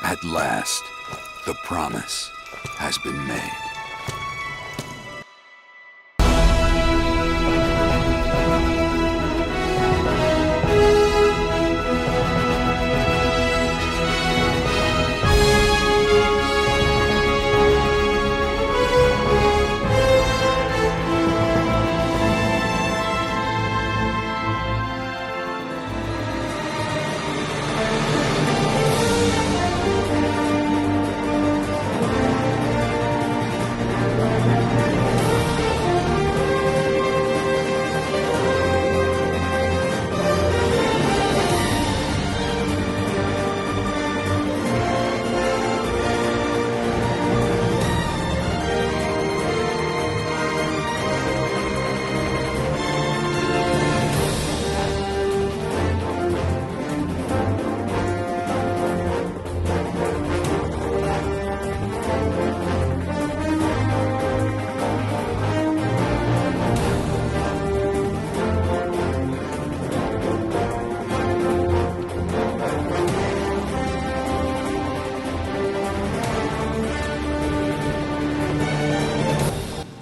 At last, the promise has been made.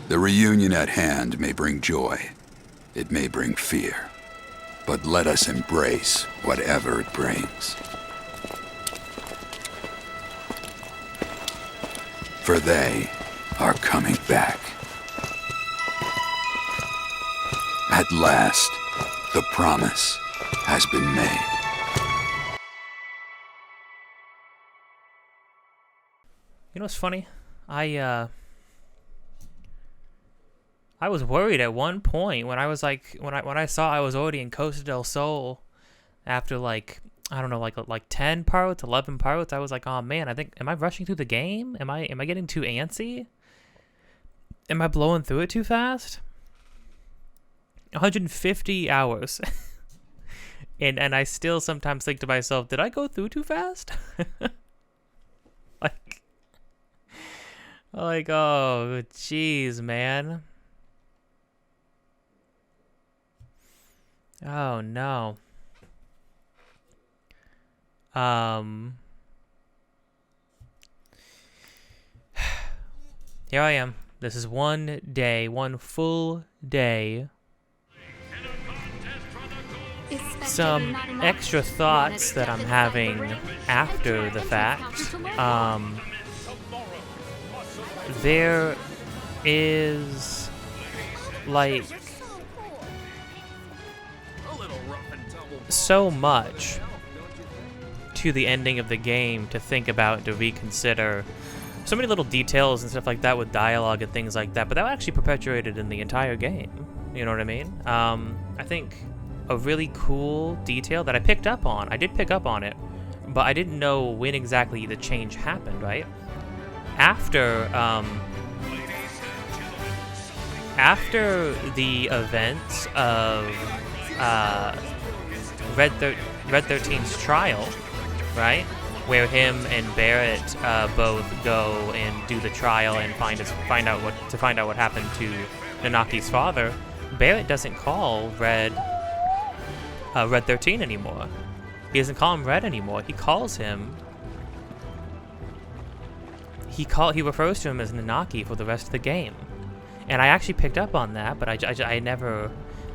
The reunion at hand may bring joy. It may bring fear. But let us embrace whatever it brings. For they are coming back. At last, the promise has been made. You know what's funny? I was worried at one point when I was like when I saw I was already in Costa del Sol after like I don't know like 10 parts, 11 parts. I was like, oh man, am I rushing through the game? Am I getting too antsy? Am I blowing through it too fast? 150 hours. and I still sometimes think to myself, did I go through too fast? like oh jeez, man. Oh no. Here I am. This is one full day. Some extra thoughts that I'm having after the fact. There is like so much to the ending of the game to think about, to reconsider. So many little details and stuff like that with dialogue and things like that, but that actually perpetuated in the entire game. You know what I mean? I think a really cool detail that I picked up on, I did pick up on it, but I didn't know when exactly the change happened, right? After the events of Red 13's trial, right, where him and Barrett both go and do the trial and find out what happened to Nanaki's father. Barrett doesn't call Red 13 anymore. He doesn't call him Red anymore. He calls him. He refers to him as Nanaki for the rest of the game, and I actually picked up on that, but I never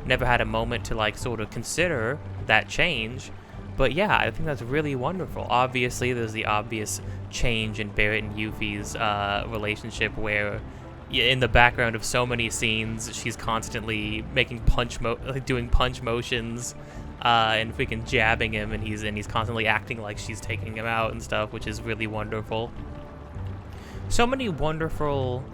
had a moment to like sort of consider that change. But yeah, I think that's really wonderful. Obviously, there's the obvious change in Barrett and Yuffie's relationship, where in the background of so many scenes, she's constantly making doing punch motions, and freaking jabbing him, and he's constantly acting like she's taking him out and stuff, which is really wonderful. So many wonderful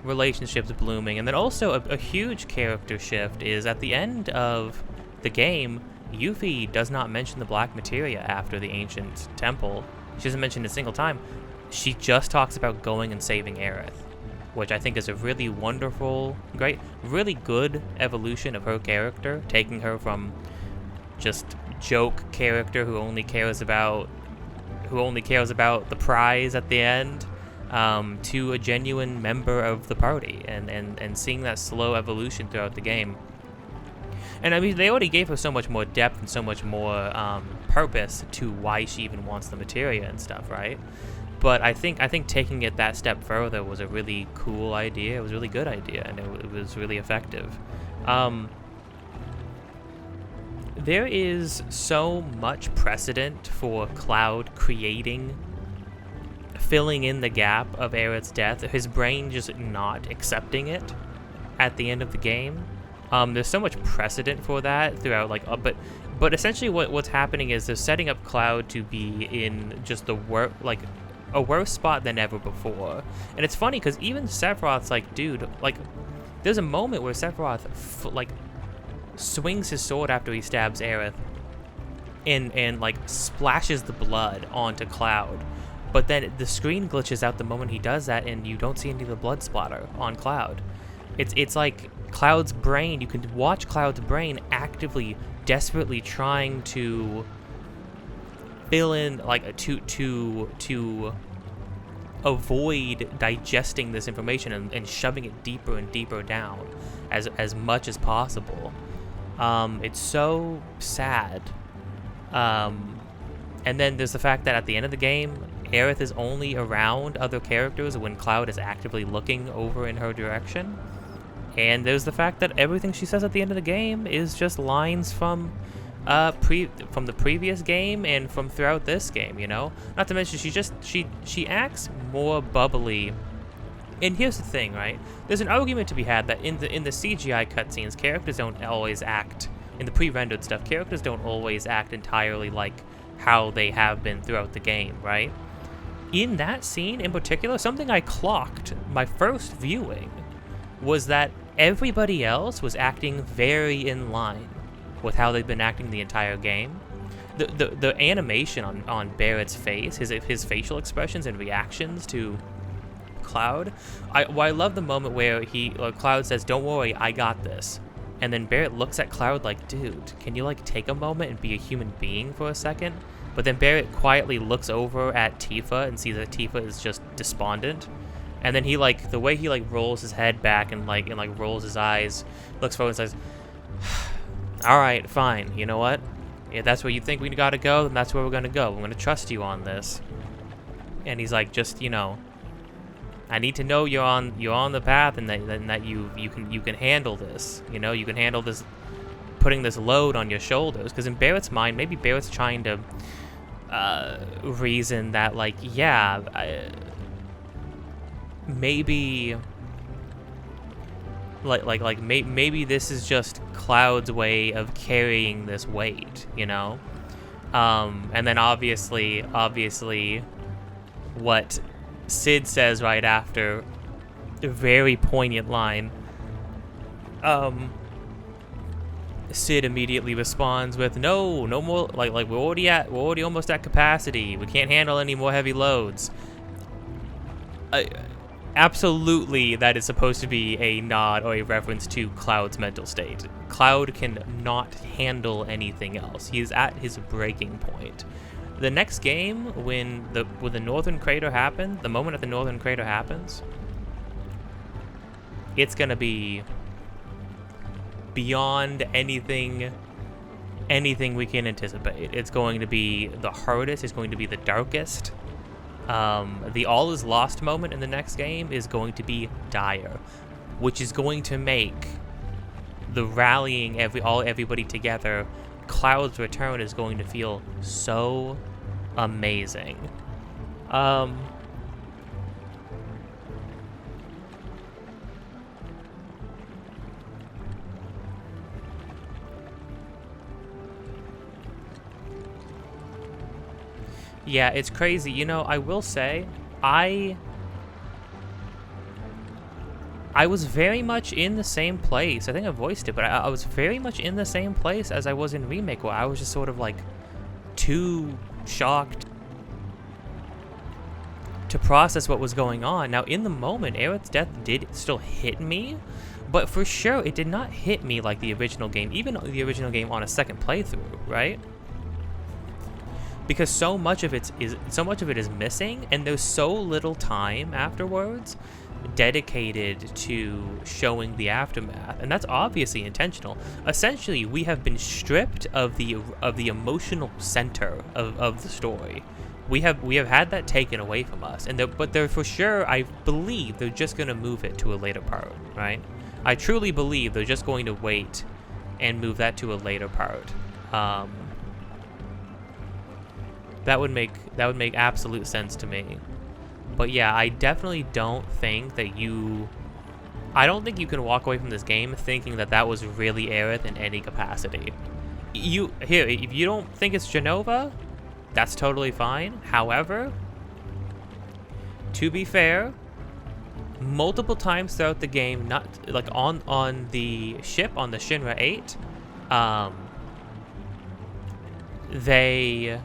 relationships blooming, and then also a huge character shift is at the end of the game. Yuffie does not mention the black materia after the ancient temple. She doesn't mention it a single time. She just talks about going and saving Aerith, which I think is a really wonderful, really good evolution of her character, taking her from just joke character who only cares about the prize at the end, to a genuine member of the party, and seeing that slow evolution throughout the game. And I mean, they already gave her so much more depth and so much more purpose to why she even wants the materia and stuff, right? But I think taking it that step further was a really cool idea. It was a really good idea, and it was really effective. There is so much precedent for Cloud filling in the gap of Aerith's death, his brain just not accepting it at the end of the game. There's so much precedent for that throughout, like, but essentially what's happening is they're setting up Cloud to be in just a worse spot than ever before. And it's funny because even Sephiroth's like, dude, like, there's a moment where Sephiroth swings his sword after he stabs Aerith and like splashes the blood onto Cloud. But then the screen glitches out the moment he does that, and you don't see any of the blood splatter on Cloud. It's like Cloud's brain, you can watch Cloud's brain actively, desperately trying to fill in, like, to avoid digesting this information and shoving it deeper and deeper down as much as possible. It's so sad. And then there's the fact that at the end of the game, Aerith is only around other characters when Cloud is actively looking over in her direction. And there's the fact that everything she says at the end of the game is just lines from the previous game and from throughout this game, you know? Not to mention she acts more bubbly. And here's the thing, right? There's an argument to be had that in the CGI cutscenes, characters don't always act, in the pre-rendered stuff, characters don't always act entirely like how they have been throughout the game, right? In that scene in particular, something I clocked my first viewing was that everybody else was acting very in line with how they've been acting the entire game. The animation on Barrett's face, his facial expressions and reactions to Cloud, I love the moment where Cloud says, "Don't worry, I got this," and then Barrett looks at Cloud like, "Dude, can you like take a moment and be a human being for a second?" But then Barrett quietly looks over at Tifa and sees that Tifa is just despondent. And then he the way he rolls his head back and rolls his eyes, looks forward and says, "All right, fine. You know what? If that's where you think we gotta go, then that's where we're gonna go. I'm gonna trust you on this." And he's like, "Just, you know, I need to know you're on the path and that you can handle this. You know, you can handle this, putting this load on your shoulders." Because in Barrett's mind, maybe Barrett's trying to reason that, like, yeah, maybe maybe this is just Cloud's way of carrying this weight, you know? And then obviously what Sid says right after, a very poignant line, Sid immediately responds with, no more, like we're already almost at capacity. We can't handle any more heavy loads. Absolutely, that is supposed to be a nod or a reference to Cloud's mental state. Cloud can not handle anything else. He is at his breaking point. The next game, when the Northern Crater happens, the moment that the Northern Crater happens, it's gonna be beyond anything we can anticipate. It's going to be the hardest. It's going to be the darkest. The all is lost moment in the next game is going to be dire, which is going to make the rallying everybody together, Cloud's return, is going to feel so amazing. Yeah, it's crazy. You know, I will say, I was very much in the same place. I think I voiced it, but I was very much in the same place as I was in Remake, where I was just sort of like too shocked to process what was going on. Now, in the moment, Aerith's death did still hit me, but for sure, it did not hit me like the original game, even the original game on a second playthrough, right? because so much of it is missing, and there's so little time afterwards dedicated to showing the aftermath, and that's obviously intentional. Essentially, we have been stripped of the emotional center of the story. We have had that taken away from us, but they're for sure, I believe they're just going to move it to a later part, right? I truly believe they're just going to wait and move that to a later part. That would make absolute sense to me. But yeah, I definitely don't think that I don't think you can walk away from this game thinking that was really Aerith in any capacity. If you don't think it's Jenova, that's totally fine. However, to be fair, multiple times throughout the game, not like on the ship on the Shinra 8, they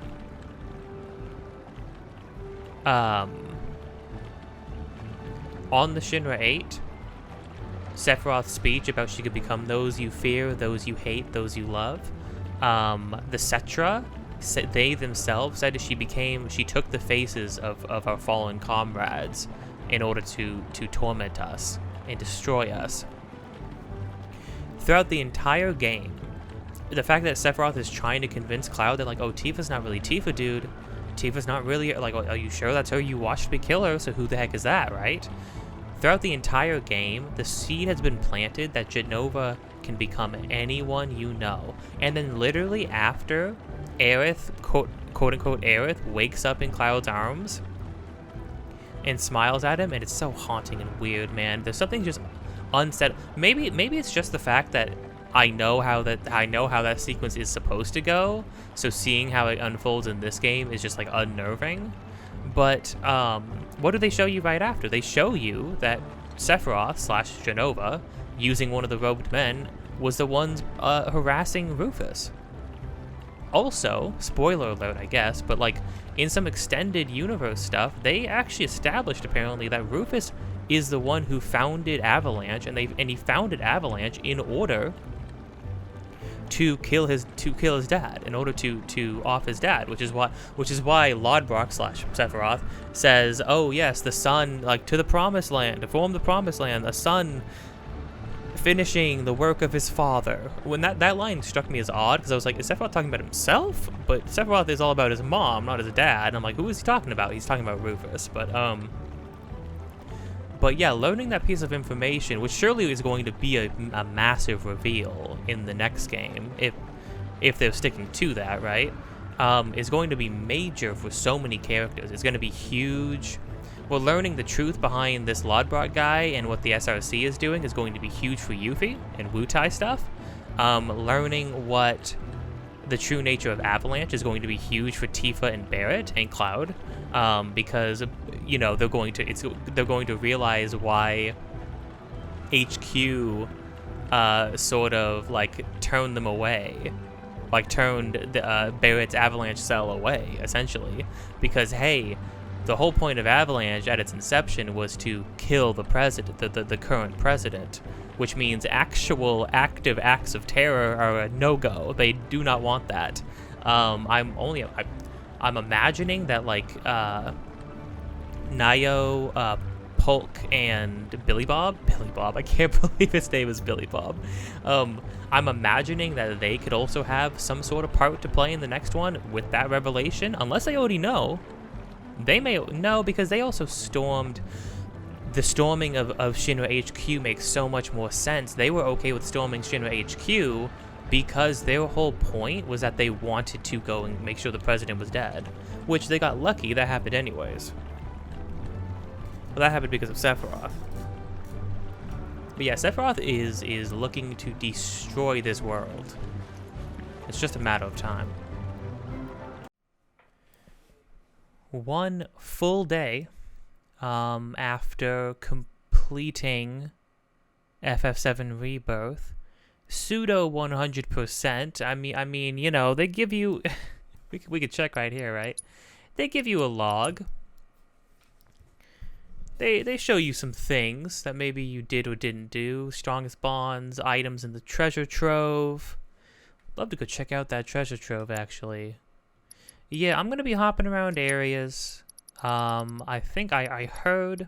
on the Shinra 8, Sephiroth's speech about she could become those you fear, those you hate, those you love. The Cetra, they themselves said she took the faces of our fallen comrades in order to torment us and destroy us. Throughout the entire game, the fact that Sephiroth is trying to convince Cloud that, like, oh, Tifa's not really Tifa, dude. Tifa's not really, like, are you sure that's her? You watched me kill her, so who the heck is that, right? Throughout the entire game, the seed has been planted that Jenova can become anyone you know. And then literally after Aerith, quote-unquote Aerith, wakes up in Cloud's arms and smiles at him, and it's so haunting and weird, man. There's something just unsettled. Maybe it's just the fact that I know how that sequence is supposed to go, so seeing how it unfolds in this game is just, like, unnerving. But what do they show you right after? They show you that Sephiroth / Jenova, using one of the robed men, was the ones harassing Rufus. Also, spoiler alert, I guess, but, like, in some extended universe stuff, they actually established apparently that Rufus is the one who founded Avalanche, and he founded Avalanche in order to kill his dad, in order to off his dad, which is why Lodbrok / Sephiroth says, oh yes, the son, like, to the promised land, to form the promised land, a son finishing the work of his father. When that line struck me as odd, because I was like, is Sephiroth talking about himself? But Sephiroth is all about his mom, not his dad. And I'm like, who is he talking about? He's talking about Rufus. But yeah, learning that piece of information, which surely is going to be a massive reveal in the next game, if they're sticking to that, right? Is going to be major for so many characters. It's going to be huge. Well, learning the truth behind this Lodbrok guy and what the SRC is doing is going to be huge for Yuffie and Wutai stuff. Learning what the true nature of Avalanche is going to be huge for Tifa and Barrett and Cloud, because, you know, they're going to realize why HQ sort of, like, turned them away, like turned Barrett's Avalanche cell away, essentially, because, hey, the whole point of Avalanche at its inception was to kill the president, the current president, which means actual active acts of terror are a no-go. They do not want that. I'm imagining that, like, Nayo, Polk, and Billy Bob, I can't believe his name is Billy Bob. I'm imagining that they could also have some sort of part to play in the next one with that revelation, unless they already know. They may know, because they also stormed. The storming of Shinra HQ makes so much more sense. They were okay with storming Shinra HQ because their whole point was that they wanted to go and make sure the president was dead, which they got lucky. That happened anyways. Well, that happened because of Sephiroth. But yeah, Sephiroth is looking to destroy this world. It's just a matter of time. One full day after completing FF7 Rebirth, pseudo 100%. I mean, you know, they give you. we could check right here, right? They give you a log. They show you some things that maybe you did or didn't do. Strongest bonds, items in the treasure trove. Love to go check out that treasure trove, actually. Yeah, I'm gonna be hopping around areas. I think I heard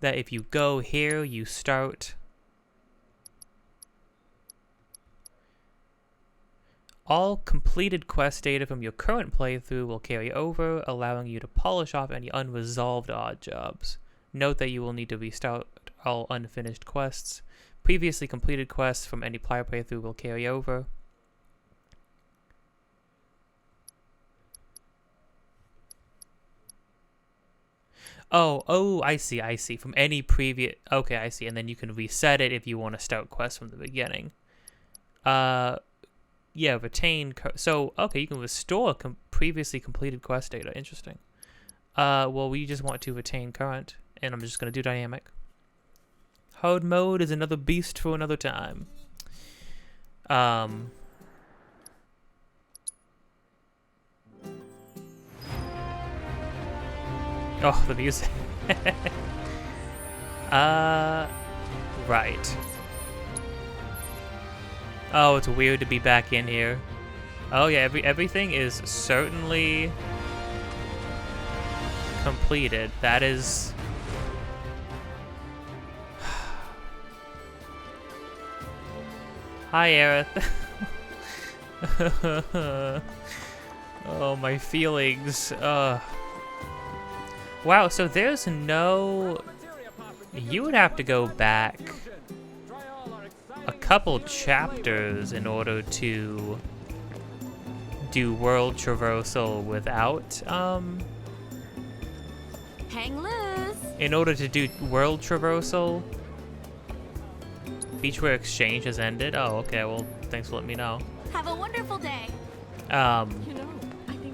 that if you go here, you start. All completed quest data from your current playthrough will carry over, allowing you to polish off any unresolved odd jobs. Note that you will need to restart all unfinished quests. Previously completed quests from any prior playthrough will carry over. Oh, I see. From any previous... Okay, I see. And then you can reset it if you want to start quests from the beginning. Yeah, retain... So, okay, you can restore previously completed quest data. Interesting. Well, we just want to retain current. And I'm just going to do dynamic. Hard mode is another beast for another time. Oh, the music. Right. Oh, it's weird to be back in here. Oh yeah, everything is certainly completed. That is... Hi, Aerith. Oh, my feelings. Wow, so there's no... You would have to go back a couple chapters in order to do world traversal without, Hang loose. In order to do world traversal, Beachwear Exchange has ended. Oh, okay, well, thanks for letting me know. Have a wonderful day.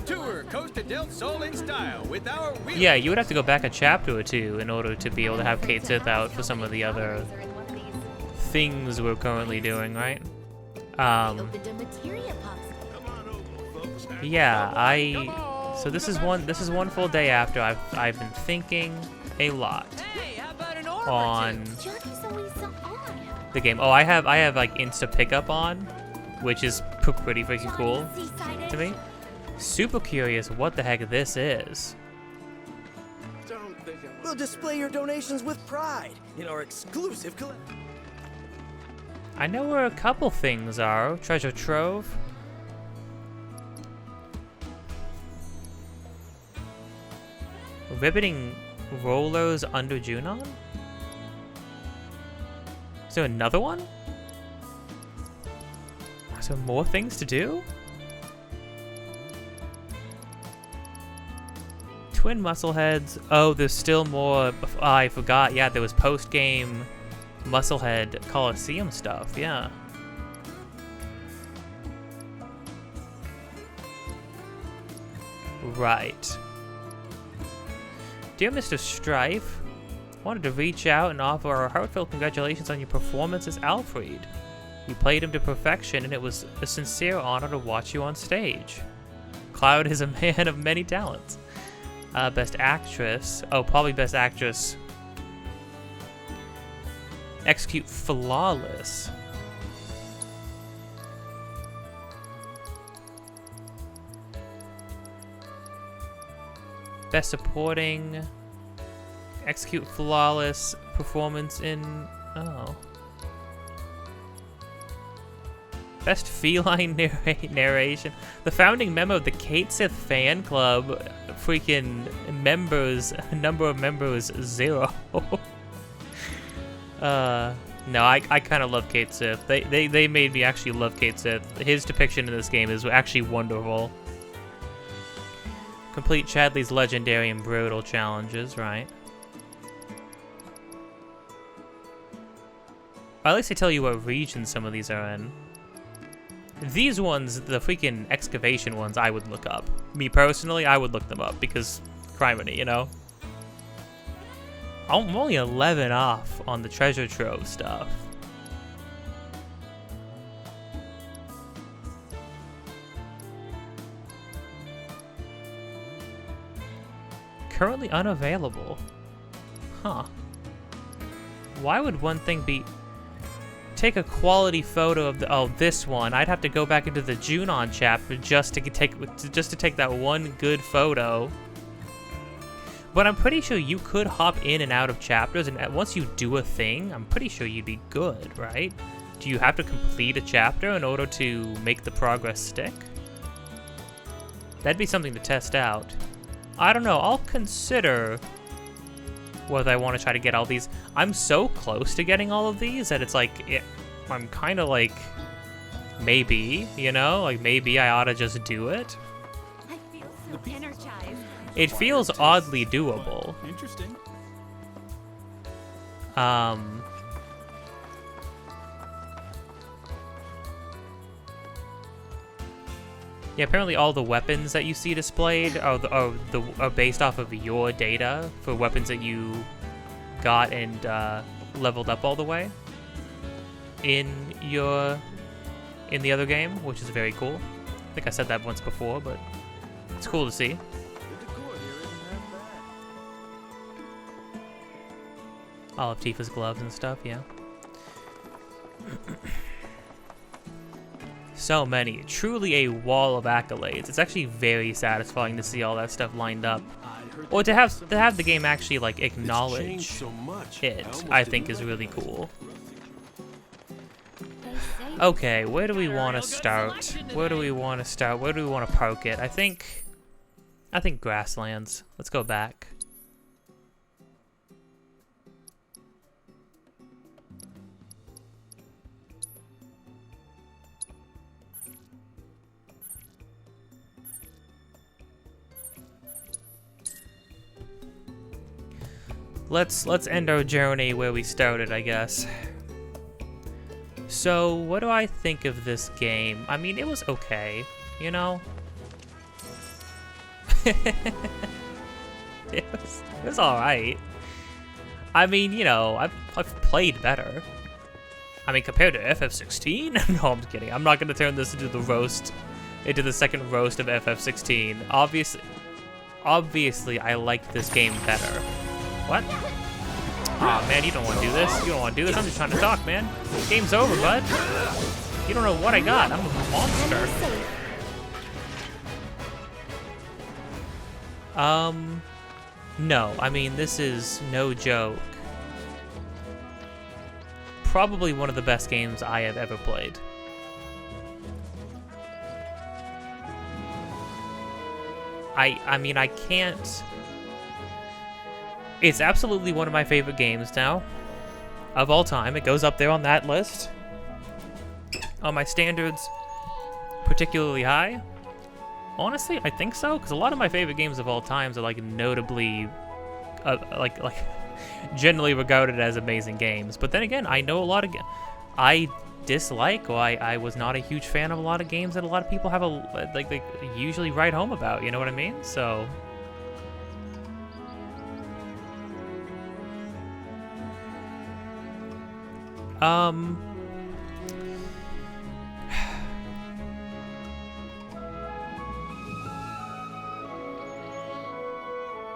Tour Costa del Sol in style with our wheel. Yeah, you would have to go back a chapter or two in order to be able to have Kate Sith out for some of the other things we're currently doing, right? Yeah, so this is one full day after I've been thinking a lot on the game. Oh, I have like Insta Pickup on, which is pretty freaking cool to me. Super curious what the heck this is. We'll display your donations with pride in our exclusive collection. I know where a couple things are. Treasure trove. Riveting rollers under Junon? Is there another one? Are there more things to do? Twin muscleheads. Oh, there's still more. Oh, I forgot. Yeah, there was post-game Musclehead Coliseum stuff. Yeah. Right. Dear Mr. Strife, wanted to reach out and offer our heartfelt congratulations on your performance as Alfred. You played him to perfection, and it was a sincere honor to watch you on stage. Cloud is a man of many talents. Best Actress. Oh, probably Best Actress. Execute Flawless. Best Supporting. Execute Flawless. Performance in... Oh. Best Feline Narration. The founding member of the Kate Sith fan club. Freaking members. Number of members 0. No, I kind of love Kate Sith. They made me actually love Kate Sith. His depiction in this game is actually wonderful. Complete Chadley's legendary and brutal challenges, right? Or at least they tell you what region some of these are in. These ones, the freaking excavation ones, I would look up. Me personally, I would look them up because criminy, you know? I'm only 11 off on the treasure trove stuff. Currently unavailable. Huh. Why would one thing be... take a quality photo of this one, I'd have to go back into the Junon chapter just to take that one good photo. But I'm pretty sure you could hop in and out of chapters, and once you do a thing, I'm pretty sure you'd be good, right? Do you have to complete a chapter in order to make the progress stick? That'd be something to test out. I don't know, I'll consider whether I want to try to get all these. I'm so close to getting all of these that it's like, I'm kind of like, maybe, you know? Like, maybe I ought to just do it. I feel so energized. It feels oddly doable. Interesting. Yeah, apparently all the weapons that you see displayed are based off of your data for weapons that you got and leveled up all the way in the other game, which is very cool. I think I said that once before, but it's cool to see. All of Tifa's gloves and stuff, yeah. So many. Truly a wall of accolades. It's actually very satisfying to see all that stuff lined up. Or to have the game actually like acknowledge it, I think is really cool. Okay, where do we want to start? Where do we want to start? Where do we want to park it? I think grasslands. Let's go back. Let's end our journey where we started, I guess. So, what do I think of this game? I mean, it was okay, you know? it was alright. I mean, you know, I've played better. I mean, compared to FF16? No, I'm kidding. I'm not gonna turn this into the second roast of FF16. Obviously, I liked this game better. What? Aw, man, you don't want to do this. You don't want to do this. I'm just trying to talk, man. Game's over, bud. You don't know what I got. I'm a monster. No. I mean, this is no joke. Probably one of the best games I have ever played. I mean, I can't... It's absolutely one of my favorite games now, of all time. It goes up there on that list. Are my standards particularly high? Honestly, I think so, because a lot of my favorite games of all times are like notably, like generally regarded as amazing games. But then again, I know a lot of I dislike, or I was not a huge fan of a lot of games that a lot of people have they usually write home about. You know what I mean? So.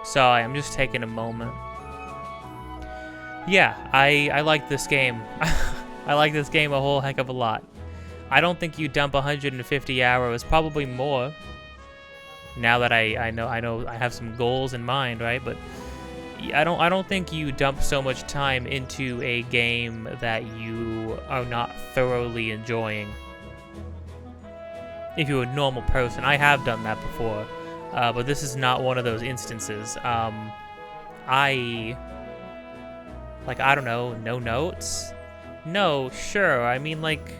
Sorry, I'm just taking a moment. Yeah, I like this game. I like this game a whole heck of a lot. I don't think you dump 150 hours, probably more. Now that I know I have some goals in mind, right? But I don't think you dump so much time into a game that you are not thoroughly enjoying. If you're a normal person, I have done that before, but this is not one of those instances. I don't know, no notes? No, sure. I mean, like,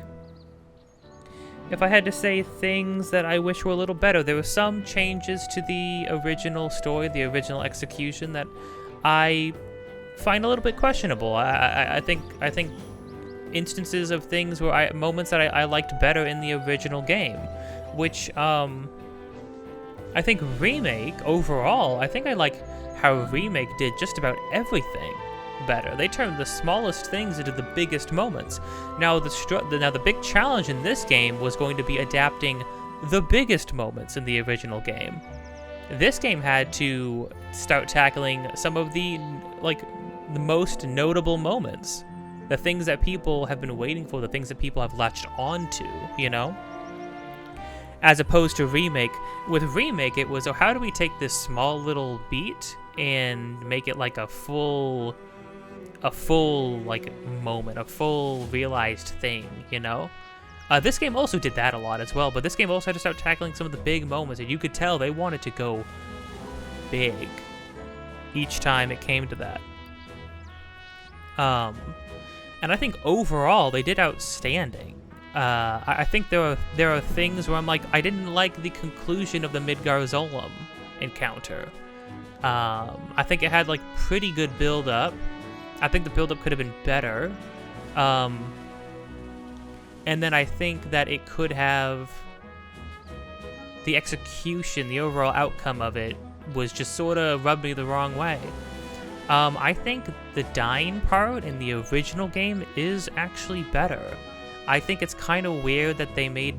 if I had to say things that I wish were a little better, there were some changes to the original story, the original execution that I find a little bit questionable. I think instances of things where moments that I liked better in the original game, which I think Remake overall, I think I like how Remake did just about everything better. They turned the smallest things into the biggest moments. Now the big challenge in this game was going to be adapting the biggest moments in the original game. This game had to start tackling some of the most notable moments the things that people have been waiting for, the things that people have latched onto, you know? As opposed to Remake. With Remake, it was, oh, how do we take this small little beat and make it like a full like moment, a full realized thing, you know? This game also did that a lot as well, but this game also had to start tackling some of the big moments, and you could tell they wanted to go big each time it came to that. And I think overall they did outstanding. I think there are things where I'm like, I didn't like the conclusion of the Midgar-Zolom encounter. I think it had like pretty good build-up. I think the build-up could have been better. And then I think that it could have... The execution, the overall outcome of it was just sort of rubbed me the wrong way. I think the dying part in the original game is actually better. I think it's kind of weird that they made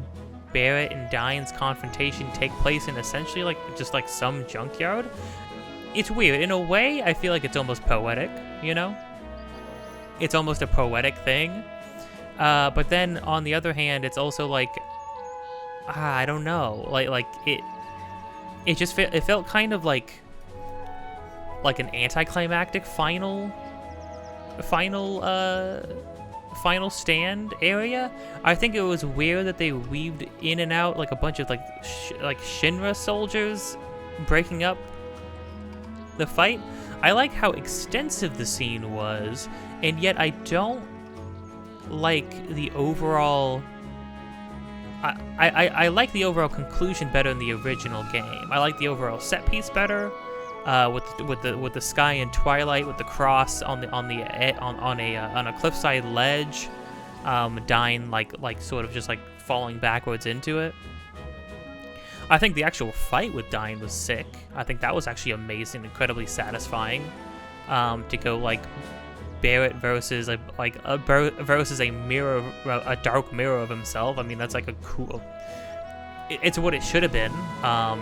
Barrett and Dine's confrontation take place in essentially like just like some junkyard. It's weird. In a way, I feel like it's almost poetic, you know? It's almost a poetic thing. But then on the other hand, it's also like, I don't know. Like it just it felt kind of like an anticlimactic final stand area. I think it was weird that they weaved in and out like a bunch of like Shinra soldiers breaking up the fight. I like how extensive the scene was, and yet I don't like the overall... I like the overall conclusion better in the original game. I like the overall set piece better, with the sky and twilight, with the cross on a cliffside ledge, dying like sort of just like falling backwards into it. I think the actual fight with Dyne was sick. I think that was actually amazing, incredibly satisfying. To go like Barrett versus versus a mirror, a dark mirror of himself. I mean, that's like a cool. It's what it should have been. I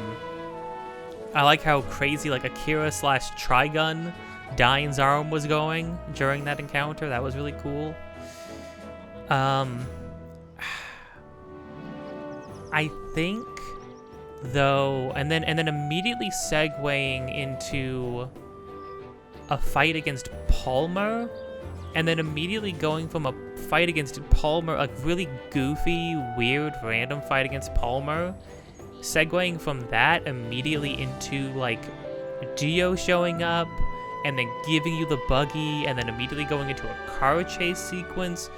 like how crazy like Akira / Trigun Dyne's arm was going during that encounter. That was really cool. I think though, and then immediately segueing into a fight against Palmer, and then immediately going from a fight against Palmer, like really goofy, weird, random fight against Palmer, segueing from that immediately into like Dio showing up and then giving you the buggy and then immediately going into a car chase sequence.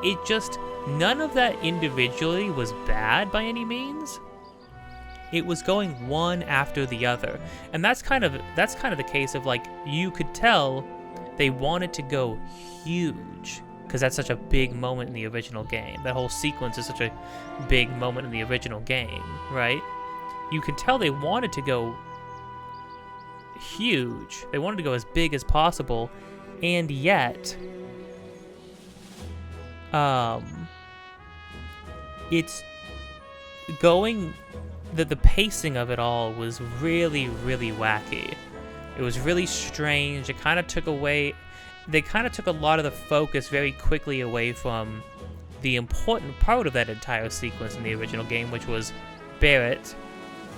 It just, none of that individually was bad by any means. It was going one after the other. And that's kind of the case of like, you could tell they wanted to go huge because that's such a big moment in the original game. That whole sequence is such a big moment in the original game, right? You could tell they wanted to go huge. They wanted to go as big as possible, and yet it's going... The pacing of it all was really, really wacky. It was really strange. It kind of took away... They kind of took a lot of the focus very quickly away from the important part of that entire sequence in the original game, which was Barrett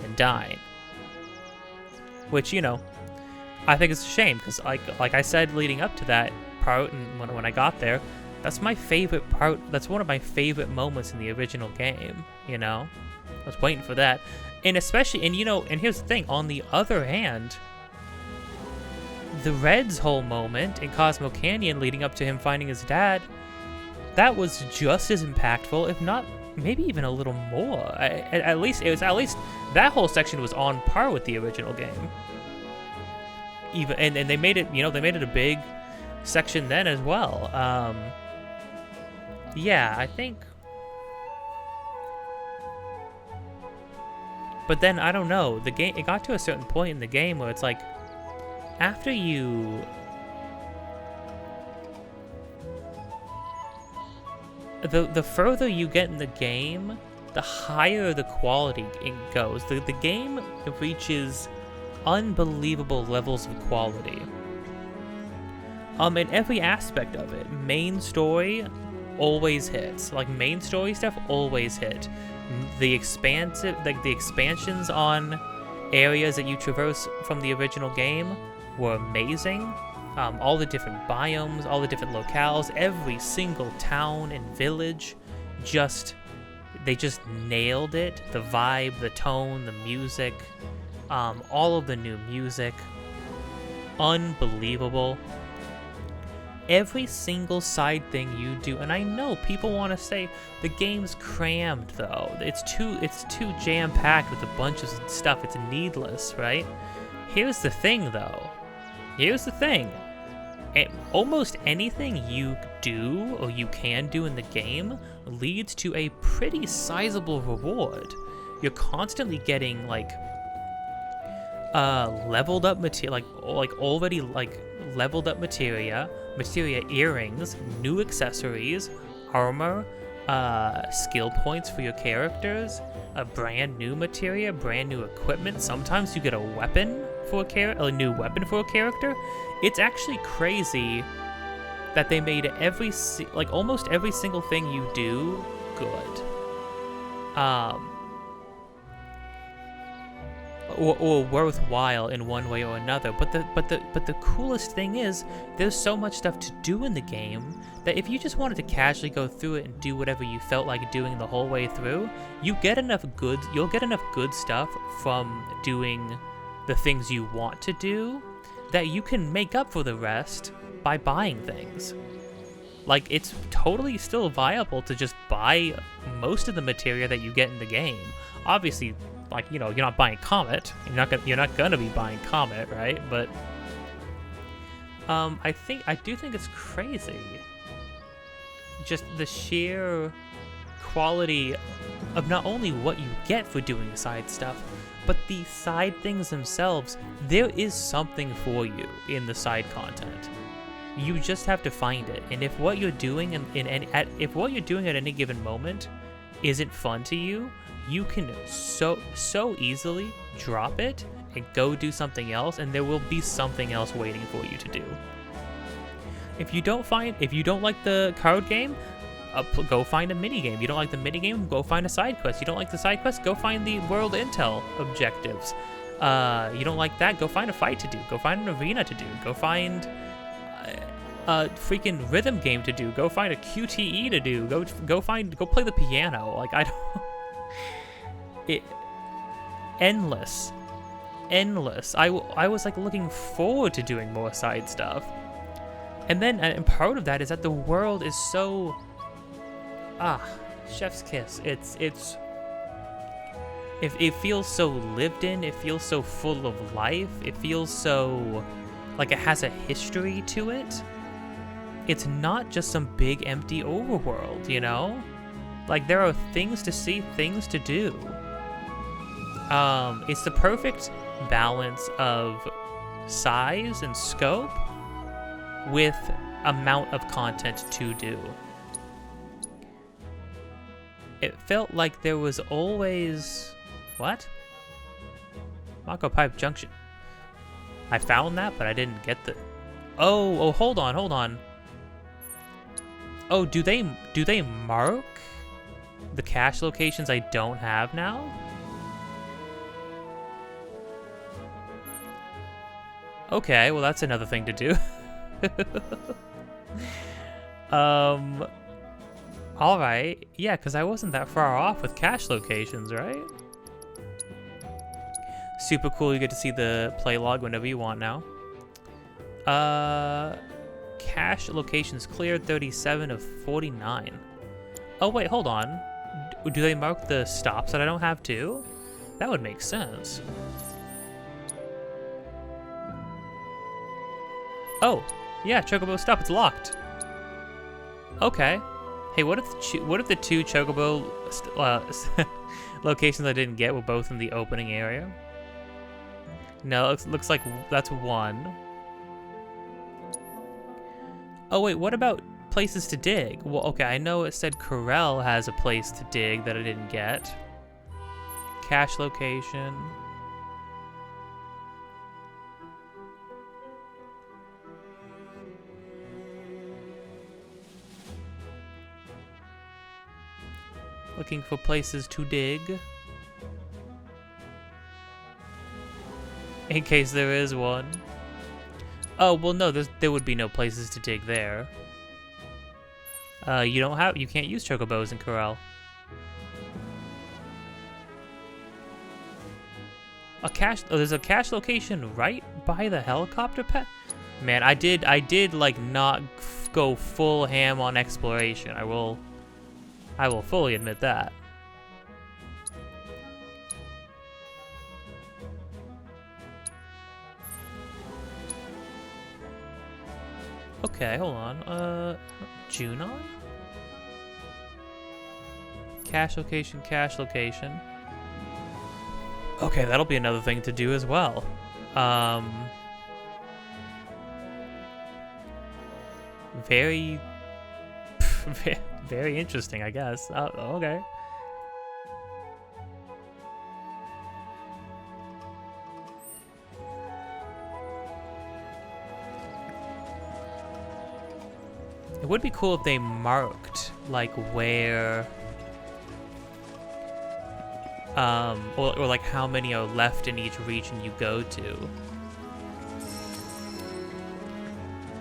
and Dyne. Which, you know, I think it's a shame, because like I said leading up to that part, and when I got there, that's my favorite part. That's one of my favorite moments in the original game, you know? I was waiting for that. And especially, and you know, and here's the thing, on the other hand, the Red's whole moment in Cosmo Canyon leading up to him finding his dad, that was just as impactful, if not maybe even a little more. At least that whole section was on par with the original game. Even and they made it, you know, they made it a big section then as well. Yeah, I think. But then I don't know, the game, it got to a certain point in the game where it's like, after you the further you get in the game, the higher the quality it goes. The game reaches unbelievable levels of quality. In every aspect of it. Main story always hits. Like, main story stuff always hit. The expansions on areas that you traverse from the original game were amazing. All the different biomes, all the different locales, every single town and village, they just nailed it. The vibe, the tone, the music, all of the new music, unbelievable. Every single side thing you do, and I know people want to say the game's crammed though. It's too jam-packed with a bunch of stuff. It's needless, right? Here's the thing though. Here's the thing. Almost anything you do or you can do in the game leads to a pretty sizable reward. You're constantly getting like leveled up materia, like already like leveled up materia earrings, new accessories, armor, skill points for your characters, a brand new materia, brand new equipment. Sometimes you get a weapon for a new weapon for a character. It's actually crazy that they made almost every single thing you do good. Or worthwhile in one way or another. But the coolest thing is there's so much stuff to do in the game that if you just wanted to casually go through it and do whatever you felt like doing the whole way through, you'll get enough good stuff from doing the things you want to do that you can make up for the rest by buying things. Like, it's totally still viable to just buy most of the materia that you get in the game. Obviously, like, you know, you're not buying Comet. You're not gonna be buying Comet, right? But I do think it's crazy. Just the sheer quality of not only what you get for doing side stuff, but the side things themselves. There is something for you in the side content. You just have to find it. And if what you're doing if what you're doing at any given moment isn't fun to you, you can so easily drop it and go do something else, and there will be something else waiting for you to do. If you don't like the card game, go find a mini game. You don't like the mini game, go find a side quest. You don't like the side quest, go find the world intel objectives. You don't like that, go find a fight to do. Go find an arena to do. Go find a freaking rhythm game to do. Go find a QTE to do. Go play the piano. Like, I don't. Endless. I was like looking forward to doing more side stuff, and part of that is that the world is so chef's kiss. It feels so lived in. It feels so full of life. It feels so like it has a history to it. It's not just some big empty overworld, you know? Like, there are things to see, things to do. It's the perfect balance of size and scope with amount of content to do. It felt like there was always... What? Mako Pipe Junction. I found that, but I didn't get the... Oh, hold on. Oh, do they mark the cache locations I don't have now? Okay, well, that's another thing to do. Alright. Yeah, because I wasn't that far off with cache locations, right? Super cool, you get to see the play log whenever you want now. Cache locations cleared, 37 of 49. Oh, wait, hold on. Do they mark the stops that I don't have too? That would make sense. Oh, yeah, Chocobo stop. It's locked. Okay. Hey, what if the two Chocobo locations I didn't get were both in the opening area? No, it looks like that's one. Oh wait, what about places to dig? Well, okay, I know it said Corel has a place to dig that I didn't get. Cache location. Looking for places to dig. In case there is one. Oh, well no, there would be no places to dig there. You can't use chocobos in Corel. There's a cache location right by the helicopter pad? Man, I did like not go full ham on exploration. I will fully admit that. Okay, hold on. Junon? Cache location, cache location. Okay, that'll be another thing to do as well. Very, very interesting, I guess. Okay. It would be cool if they marked, like, where... or like how many are left in each region you go to.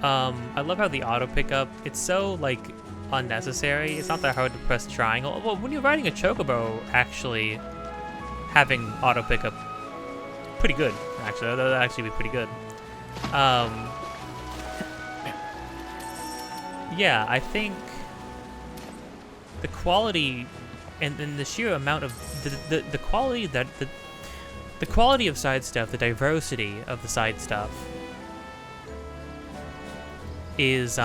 I love how the auto pickup, it's so like unnecessary. It's not that hard to press triangle. Well, when you're riding a chocobo, actually having auto pickup, pretty good. Actually, that'd actually be pretty good. Yeah, I think the quality and then the sheer amount of the quality that the quality of side stuff, the diversity of the side stuff is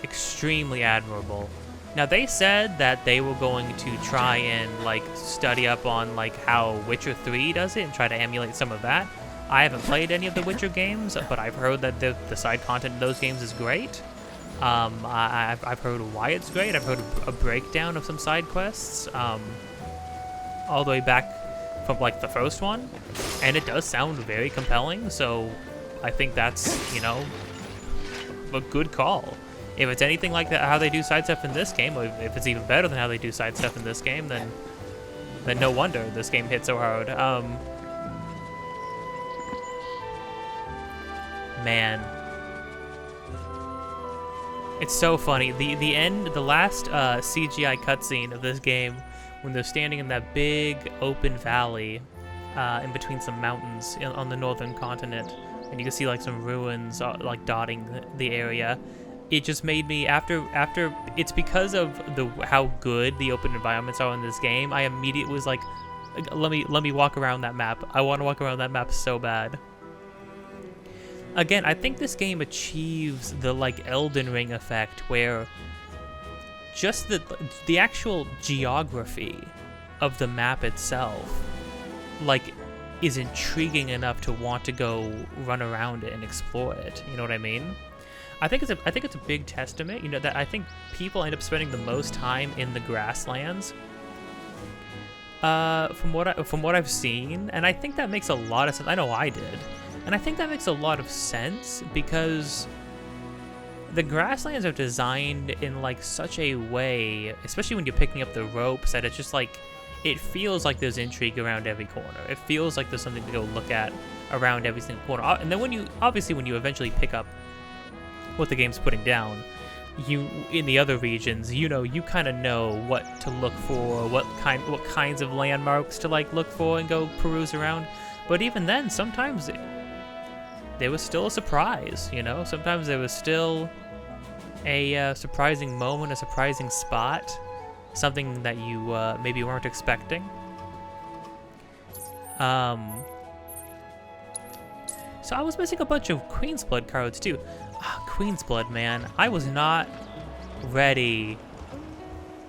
extremely admirable. Now they said that they were going to try and like study up on like how Witcher 3 does it and try to emulate some of that. I haven't played any of the Witcher games, but I've heard that the side content in those games is great. I've heard why it's great. I've heard a breakdown of some side quests, all the way back from like the first one, and it does sound very compelling. So I think that's, you know, a good call. If it's anything like that, how they do side stuff in this game, or if it's even better than how they do side stuff in this game, then no wonder this game hit so hard. Man. It's so funny. The last CGI cutscene of this game, when they're standing in that big open valley in between some mountains on the northern continent, and you can see like some ruins like dotting the area. It just made me, after it's because of how good the open environments are in this game, I immediately was like, let me walk around that map. I want to walk around that map so bad. Again, I think this game achieves the like Elden Ring effect, where just the actual geography of the map itself, like, is intriguing enough to want to go run around it and explore it. You know what I mean? I think it's a big testament. You know, that I think people end up spending the most time in the grasslands. From what I've seen, and I think that makes a lot of sense. I know I did. And I think that makes a lot of sense because the grasslands are designed in like such a way, especially when you're picking up the ropes, that it's just like, it feels like there's intrigue around every corner. It feels like there's something to go look at around every single corner. And then when you eventually pick up what the game's putting down, you, in the other regions, you know, you kind of know what to look for, what kinds of landmarks to like look for and go peruse around. But even then, sometimes there was still a surprise, you know? Sometimes there was still a surprising moment, a surprising spot, something that you maybe weren't expecting. So I was missing a bunch of Queen's Blood cards too. Queen's Blood, man. I was not ready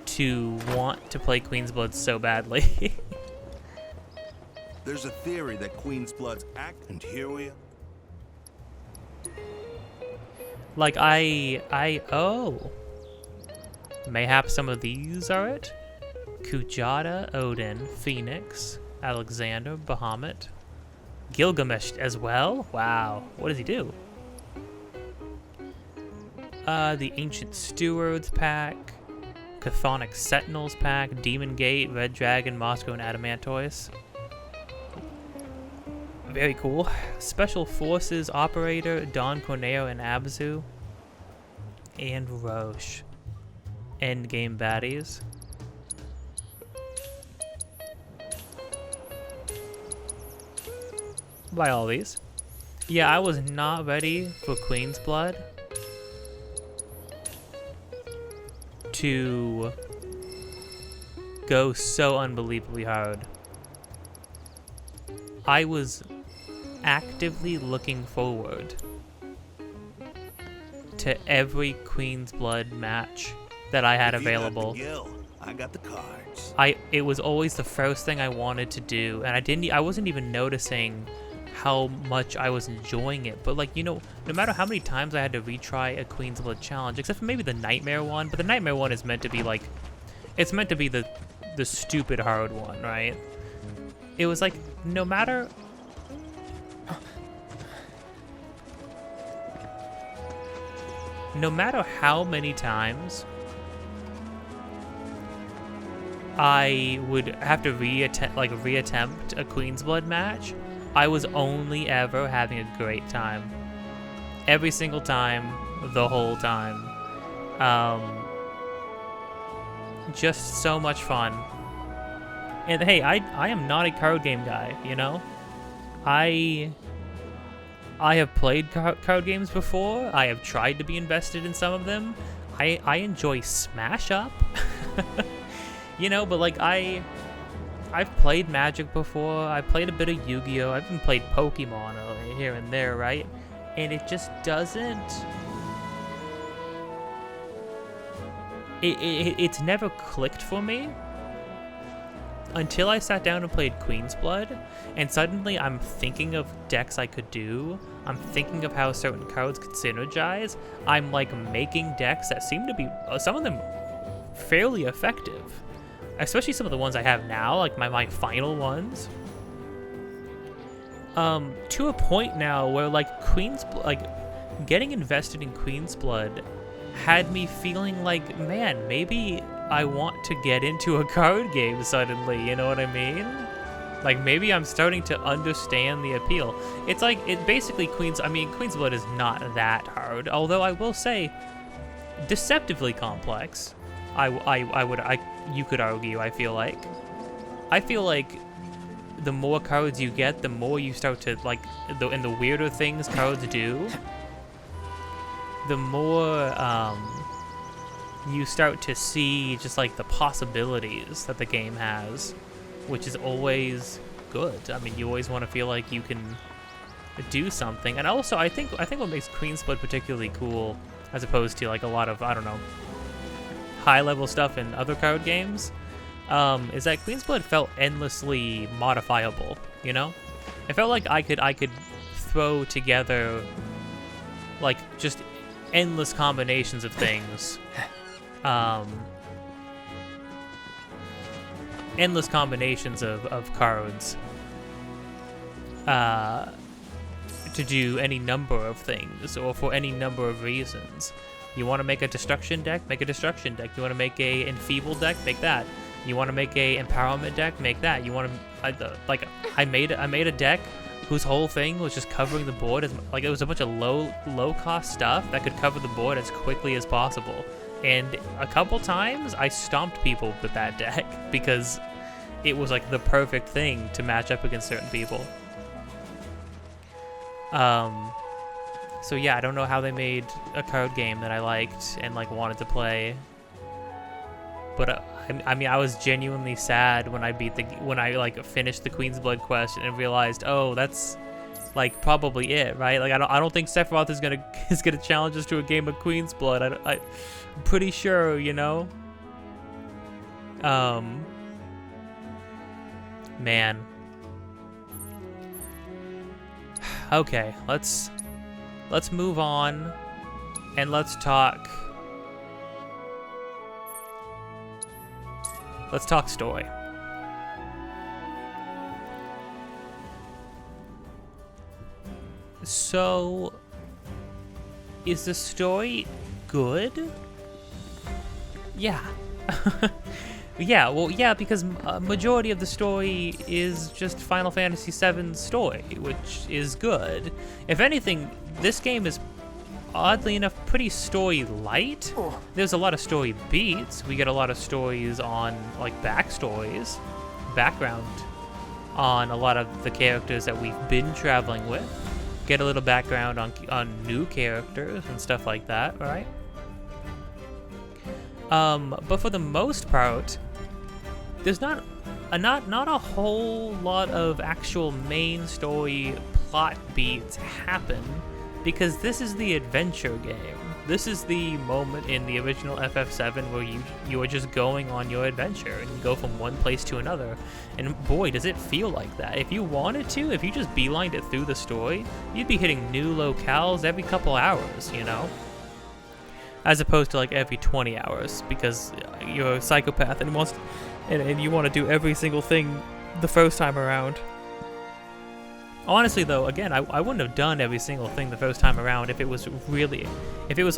to want to play Queen's Blood so badly. There's a theory that Queen's Blood's act, and here we are. Like, oh. Mayhap some of these are it? Kujata, Odin, Phoenix, Alexander, Bahamut, Gilgamesh as well? Wow. What does he do? The Ancient Stewards pack, Chthonic Sentinels pack, Demon Gate, Red Dragon, Moscow, and Adamantoise. Very cool. Special Forces Operator, Don Corneo and Abzu. And Roche. Endgame baddies. Buy all these. Yeah, I was not ready for Queen's Blood to go so unbelievably hard. I was actively looking forward to every Queen's Blood match that I had available. If you got the gill, I got the cards. It was always the first thing I wanted to do, and I wasn't even noticing how much I was enjoying it. But like, you know, no matter how many times I had to retry a Queen's Blood challenge, except for maybe the Nightmare one, but the Nightmare one is meant to be like, it's meant to be the stupid hard one, right? It was like, no matter how many times I would have to reattempt a Queen's Blood match, I was only ever having a great time. Every single time, the whole time. Just so much fun. And hey, I am not a card game guy, you know? I have played card games before. I have tried to be invested in some of them. I enjoy Smash Up. You know, but like I've played Magic before. I played a bit of Yu-Gi-Oh. I've even played Pokemon here and there, right? And it just doesn't. It's never clicked for me until I sat down and played Queen's Blood, and suddenly I'm thinking of decks I could do. I'm thinking of how certain cards could synergize. I'm like making decks that seem to be, some of them, fairly effective. Especially some of the ones I have now, like my final ones. To a point now where like getting invested in Queen's Blood had me feeling like, man, maybe I want to get into a card game suddenly, you know what I mean? Like maybe I'm starting to understand the appeal. It's like, it basically Queen's Blood is not that hard, although I will say deceptively complex. You could argue, I feel like the more cards you get, the more you start to like, and the weirder things cards do, the more you start to see just like the possibilities that the game has, which is always good. I mean, you always want to feel like you can do something. And also, I think what makes Queen's Blood particularly cool, as opposed to like a lot of, I don't know, high-level stuff in other card games, is that Queen's Blood felt endlessly modifiable, you know? It felt like I could throw together like just endless combinations of things. Endless combinations of cards to do any number of things, or for any number of reasons. You want to make a destruction deck? Make a destruction deck. You want to make a enfeeble deck? Make that. You want to make a empowerment deck? Make that. You want to I made a deck whose whole thing was just covering the board as like, it was a bunch of low cost stuff that could cover the board as quickly as possible. And a couple times I stomped people with that deck because it was like the perfect thing to match up against certain people. So yeah, I don't know how they made a card game that I liked and like wanted to play, but I mean, I was genuinely sad when I like finished the Queen's Blood quest and realized, oh, that's like probably it, right? Like I don't think Sephiroth is gonna challenge us to a game of Queen's Blood. I'm pretty sure, you know. Man. Okay, let's move on and let's talk story. So, is the story good? Yeah. Yeah, well, yeah, because a majority of the story is just Final Fantasy VII's story, which is good. If anything, this game is, oddly enough, pretty story light. There's a lot of story beats. We get a lot of stories on, like, background on a lot of the characters that we've been traveling with. Get a little background on new characters and stuff like that, right? But for the most part, there's not a whole lot of actual main story plot beats happen, because this is the adventure game. This is the moment in the original FF7 where you are just going on your adventure and you go from one place to another. And boy, does it feel like that. If you wanted to, if you just beelined it through the story, you'd be hitting new locales every couple hours, you know? As opposed to like every 20 hours, because you're a psychopath and you want to do every single thing the first time around. Honestly, though, again, I wouldn't have done every single thing the first time around if it was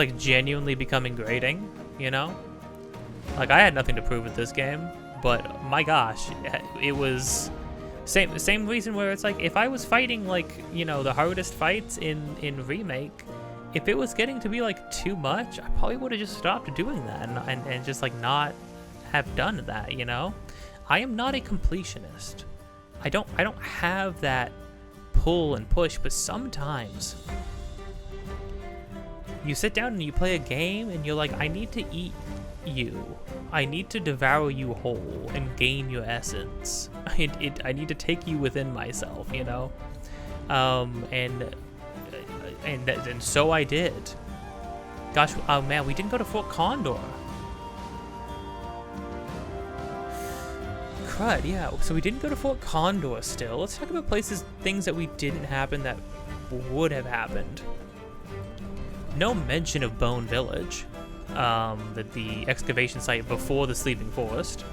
like genuinely becoming grating, you know? Like, I had nothing to prove with this game, but my gosh, it was same reason where it's like, if I was fighting, like, you know, the hardest fights in Remake, if it was getting to be like too much, I probably would have just stopped doing that and just like not have done that, you know? I am not a completionist. I don't have that pull and push, but sometimes you sit down and you play a game and you're like, I need to eat you. I need to devour you whole and gain your essence. I need to take you within myself, you know? And so I did. Gosh, oh man, we didn't go to Fort Condor. Crud, yeah, so we didn't go to Fort Condor still. Let's talk about things that we didn't happen that would have happened. No mention of Bone Village, the excavation site before the Sleeping Forest.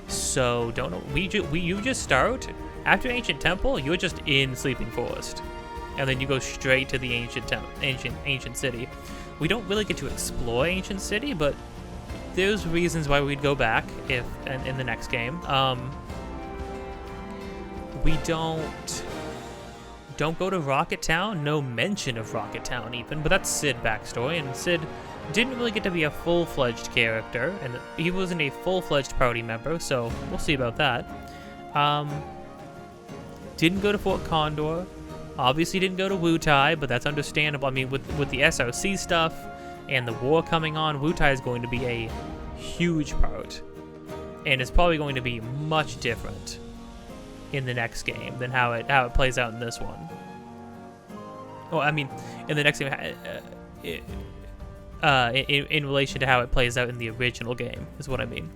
So don't know. You just start after Ancient Temple. You're just in Sleeping Forest, and then you go straight to the ancient city. We don't really get to explore Ancient City, but there's reasons why we'd go back in the next game. We don't go to Rocket Town. No mention of Rocket Town even, but that's Sid backstory, and Sid didn't really get to be a full-fledged character, and he wasn't a full-fledged party member, so we'll see about that. Didn't go to Fort Condor. Obviously didn't go to Wutai, but that's understandable. I mean, with the SRC stuff and the war coming on, Wutai is going to be a huge part, and it's probably going to be much different in the next game than how it plays out in this one. Well, I mean, in the next game, in relation to how it plays out in the original game is what I mean.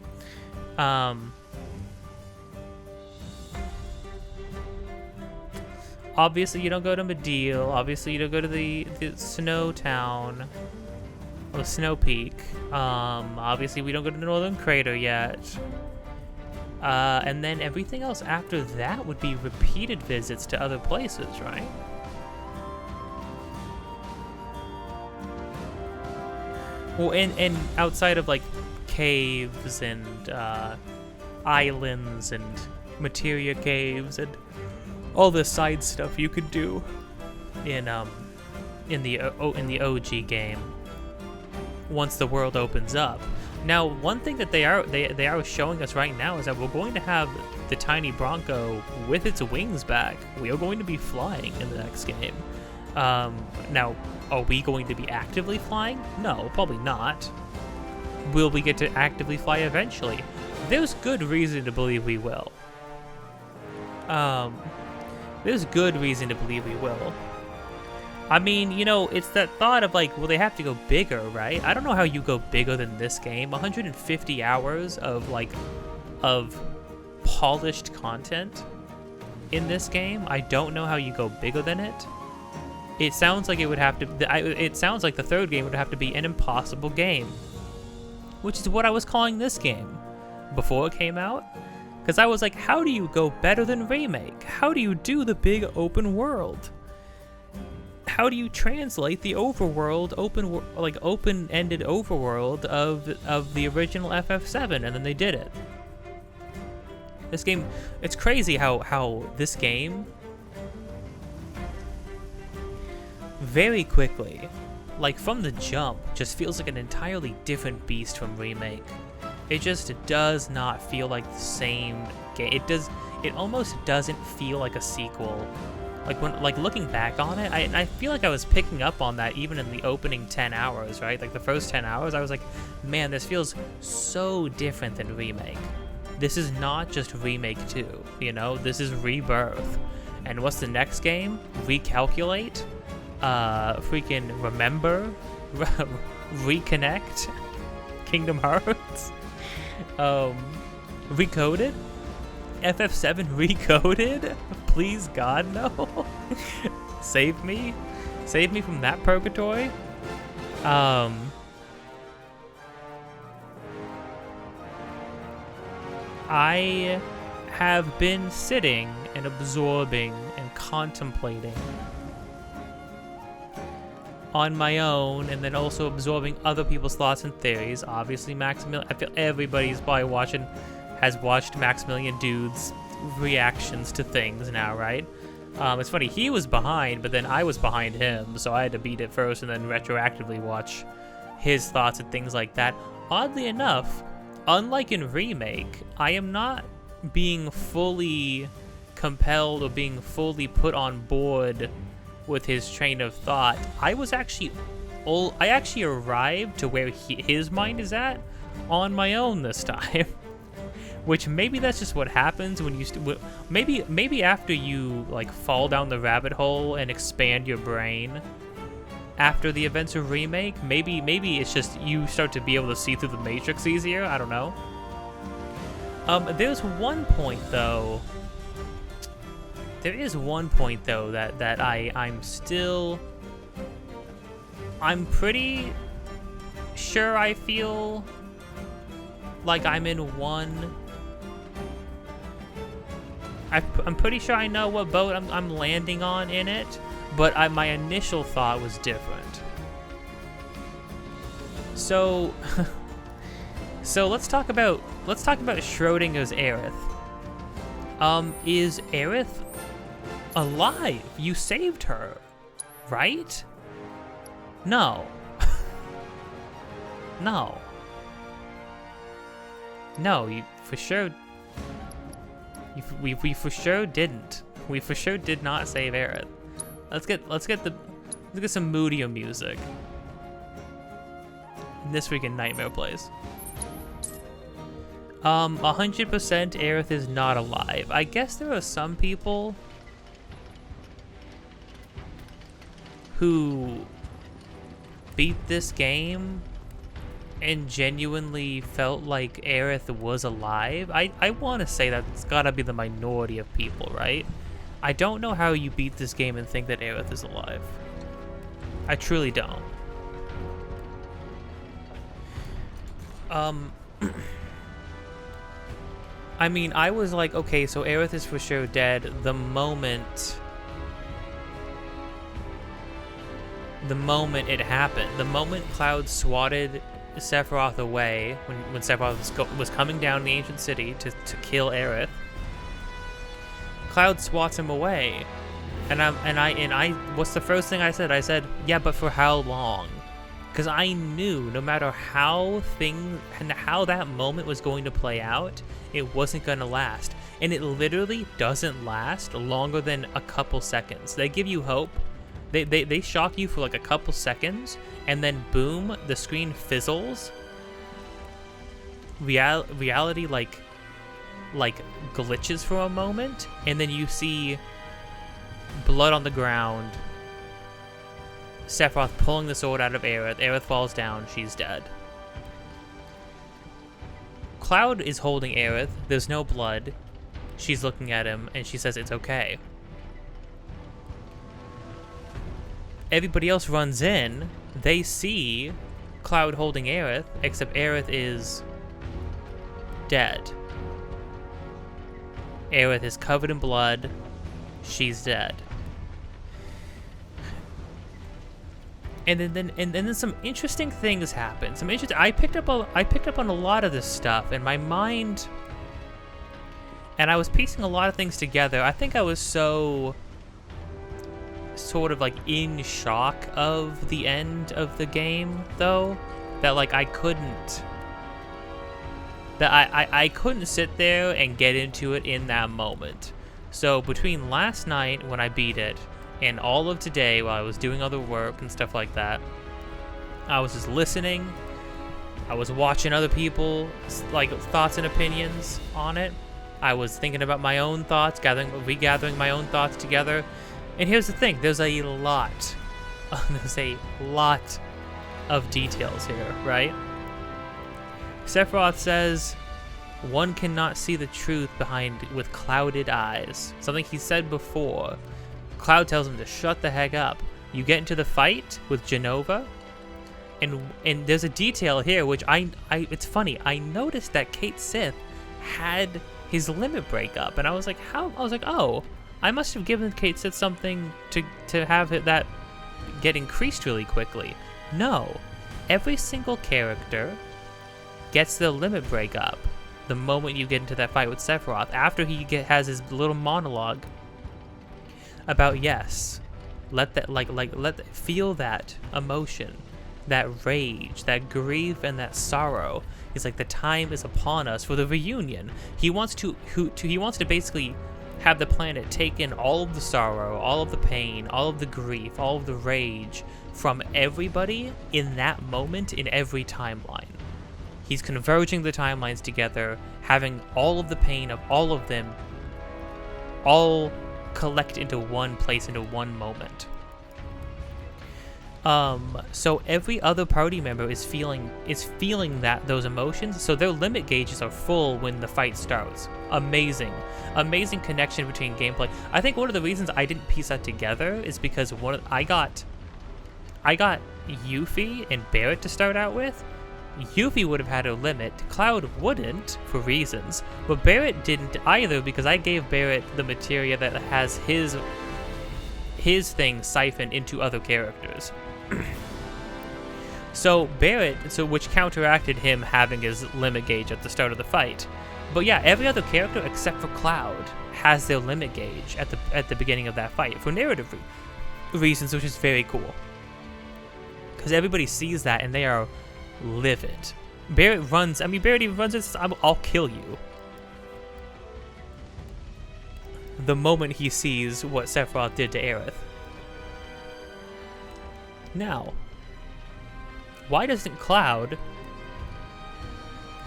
Obviously, you don't go to Medeal. Obviously, you don't go to the Snow Town. Or Snow Peak. Obviously, we don't go to the Northern Crater yet. And then everything else after that would be repeated visits to other places, right? Well, and outside of, like, caves and islands and materia caves and all the side stuff you could do in the OG game once the world opens up. Now, one thing that they are showing us right now is that we're going to have the tiny Bronco with its wings back. We are going to be flying in the next game. Now, are we going to be actively flying? No, probably not. Will we get to actively fly eventually? There's good reason to believe we will. There's good reason to believe we will. I mean, you know, it's that thought of like, well, they have to go bigger, right? I don't know how you go bigger than this game. 150 hours of polished content in this game. I don't know how you go bigger than it. It sounds like it would have to. It sounds like the third game would have to be an impossible game, which is what I was calling this game before it came out. Because I was like, how do you go better than Remake? How do you do the big open world? how do you translate the overworld, open-ended overworld of the original FF7? And then they did it. This game, it's crazy how this game very quickly, like from the jump, just feels like an entirely different beast from Remake. It just does not feel like the same game. It almost doesn't feel like a sequel. Like looking back on it, I feel like I was picking up on that even in the opening 10 hours, right? Like the first 10 hours, I was like, man, this feels so different than Remake. This is not just Remake 2, you know? This is Rebirth. And what's the next game? Recalculate? Freaking Remember? Reconnect? Kingdom Hearts? Recoded? FF7 Recoded? Please, God, no. Save me. Save me from that purgatory. I have been sitting and absorbing and contemplating on my own, and then also absorbing other people's thoughts and theories. Obviously, Maximilian, I feel everybody's probably has watched Maximilian Dude's reactions to things now, right? It's funny, he was behind, but then I was behind him, so I had to beat it first and then retroactively watch his thoughts and things like that. Oddly enough, unlike in Remake, I am not being fully compelled or being fully put on board with his train of thought. I actually arrived to where his mind is at on my own this time. Which maybe that's just what happens when you maybe after you like fall down the rabbit hole and expand your brain after the events of Remake, maybe it's just you start to be able to see through the Matrix easier. I don't know. There's one point though. There is one point though that I'm pretty sure I feel like I'm in one. I'm pretty sure I know what boat I'm landing on in it, but my initial thought was different. So, let's talk about Schrodinger's Aerith. Is Aerith alive? You saved her, right? No. No. No, you for sure. We for sure didn't. We for sure did not save Aerith. Let's get some moodier music. And this freaking nightmare plays. 100% Aerith is not alive. I guess there are some people who beat this game and genuinely felt like Aerith was alive. I want to say that it's gotta be the minority of people, right? I don't know how you beat this game and think that Aerith is alive. I truly don't. I mean, I was like, okay, so Aerith is for sure dead the moment it happened. The moment Cloud swatted Sephiroth away, when Sephiroth was coming down the ancient city to kill Aerith, Cloud swats him away, and I what's the first thing I said? I said, yeah, but for how long? Because I knew no matter how that moment was going to play out, it wasn't gonna last, and it literally doesn't last longer than a couple seconds. They give you hope. They shock you for like a couple seconds, and then boom, the screen fizzles. Reality like glitches for a moment, and then you see blood on the ground. Sephiroth pulling the sword out of Aerith. Aerith falls down. She's dead. Cloud is holding Aerith. There's no blood. She's looking at him, and she says it's okay. Everybody else runs in. They see Cloud holding Aerith, except Aerith is dead. Aerith is covered in blood. She's dead. And then some interesting things happen. I picked up on a lot of this stuff, and my mind, and I was piecing a lot of things together. I think I was so sort of like in shock of the end of the game, though, that like I couldn't sit there and get into it in that moment. So between last night when I beat it and all of today while I was doing other work and stuff like that, I was just listening. I was watching other people like thoughts and opinions on it. I was thinking about my own thoughts, regathering my own thoughts together. And here's the thing, there's a lot of details here, right? Sephiroth says, one cannot see the truth behind with clouded eyes. Something he said before. Cloud tells him to shut the heck up. You get into the fight with Genova, and there's a detail here which it's funny. I noticed that Cait Sith had his limit break up, and I was like, how? I was like, oh, I must have given Cait Sith something to have that get increased really quickly. No, every single character gets their limit break up the moment you get into that fight with Sephiroth. After he has his little monologue about feel that emotion, that rage, that grief, and that sorrow. He's like, the time is upon us for the reunion. He wants to basically have the planet take in all of the sorrow, all of the pain, all of the grief, all of the rage from everybody in that moment in every timeline. He's converging the timelines together, having all of the pain of all of them all collect into one place, into one moment. So every other party member is feeling those emotions, so their limit gauges are full when the fight starts. Amazing connection between gameplay. I think one of the reasons I didn't piece that together is because I got Yuffie and Barret to start out with. Yuffie would have had a limit, Cloud wouldn't, for reasons, but Barret didn't either because I gave Barret the materia that has his thing siphoned into other characters. So which counteracted him having his limit gauge at the start of the fight. But yeah, every other character except for Cloud has their limit gauge at the beginning of that fight for narrative reasons, which is very cool. Because everybody sees that and they are livid. Barret even runs and says, I'll kill you. The moment he sees what Sephiroth did to Aerith. Now, why doesn't Cloud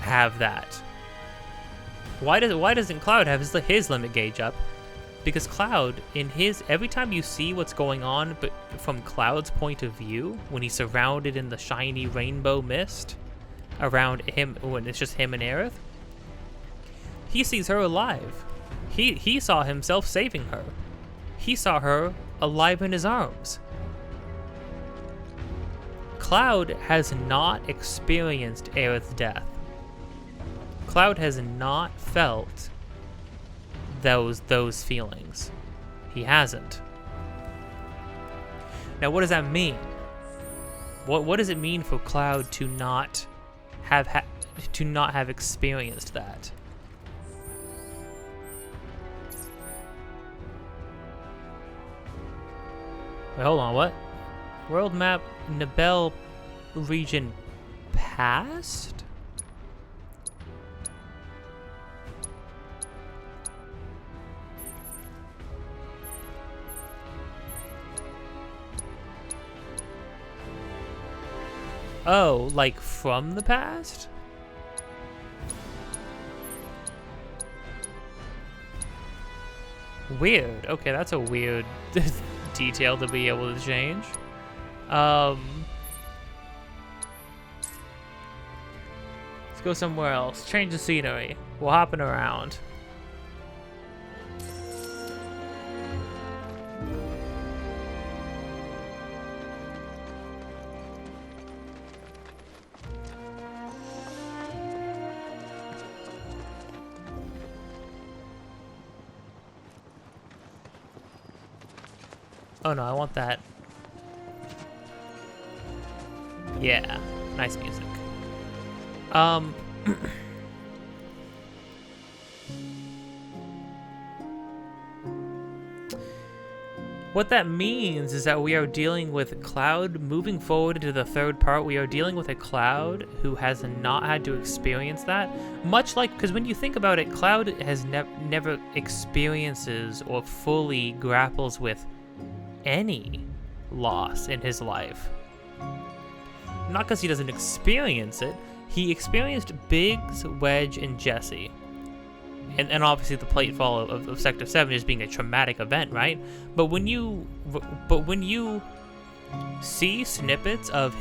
have that? Why doesn't Cloud have his limit gauge up? Because Cloud, every time you see what's going on, but from Cloud's point of view, when he's surrounded in the shiny rainbow mist around him, when it's just him and Aerith, he sees her alive. He saw himself saving her. He saw her alive in his arms. Cloud has not experienced Aerith's death. Cloud has not felt those feelings. He hasn't. Now, what does that mean? What does it mean for Cloud to not have experienced that? Wait, hold on, what? World map, Nibel region past? Oh, like from the past? Weird. Okay, that's a weird detail to be able to change. Let's go somewhere else. Change the scenery. We're hopping around. Oh no, I want that. Yeah, nice music. What that means is that we are dealing with Cloud moving forward into the third part. We are dealing with a Cloud who has not had to experience that. Much like, because when you think about it, Cloud has never experiences or fully grapples with any loss in his life. Not because he doesn't experience it. He experienced Biggs, Wedge, and Jesse. And obviously the platefall of Sector 7 is being a traumatic event, right? But when you see snippets of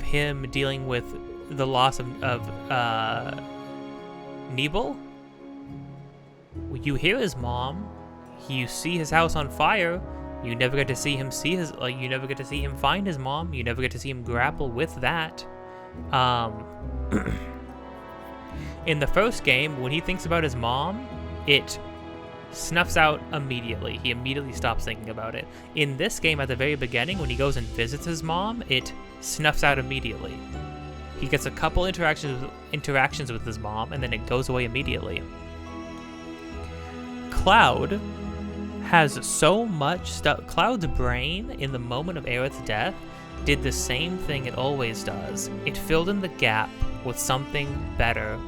him dealing with the loss of Nebel, you hear his mom, you see his house on fire. You never get to see him you never get to see him find his mom. You never get to see him grapple with that. In the first game, when he thinks about his mom, it snuffs out immediately. He immediately stops thinking about it. In this game, at the very beginning, when he goes and visits his mom, it snuffs out immediately. He gets a couple interactions with his mom, and then it goes away immediately. Cloud has so much stuff. Cloud's brain, in the moment of Aerith's death, did the same thing it always does. It filled in the gap with something better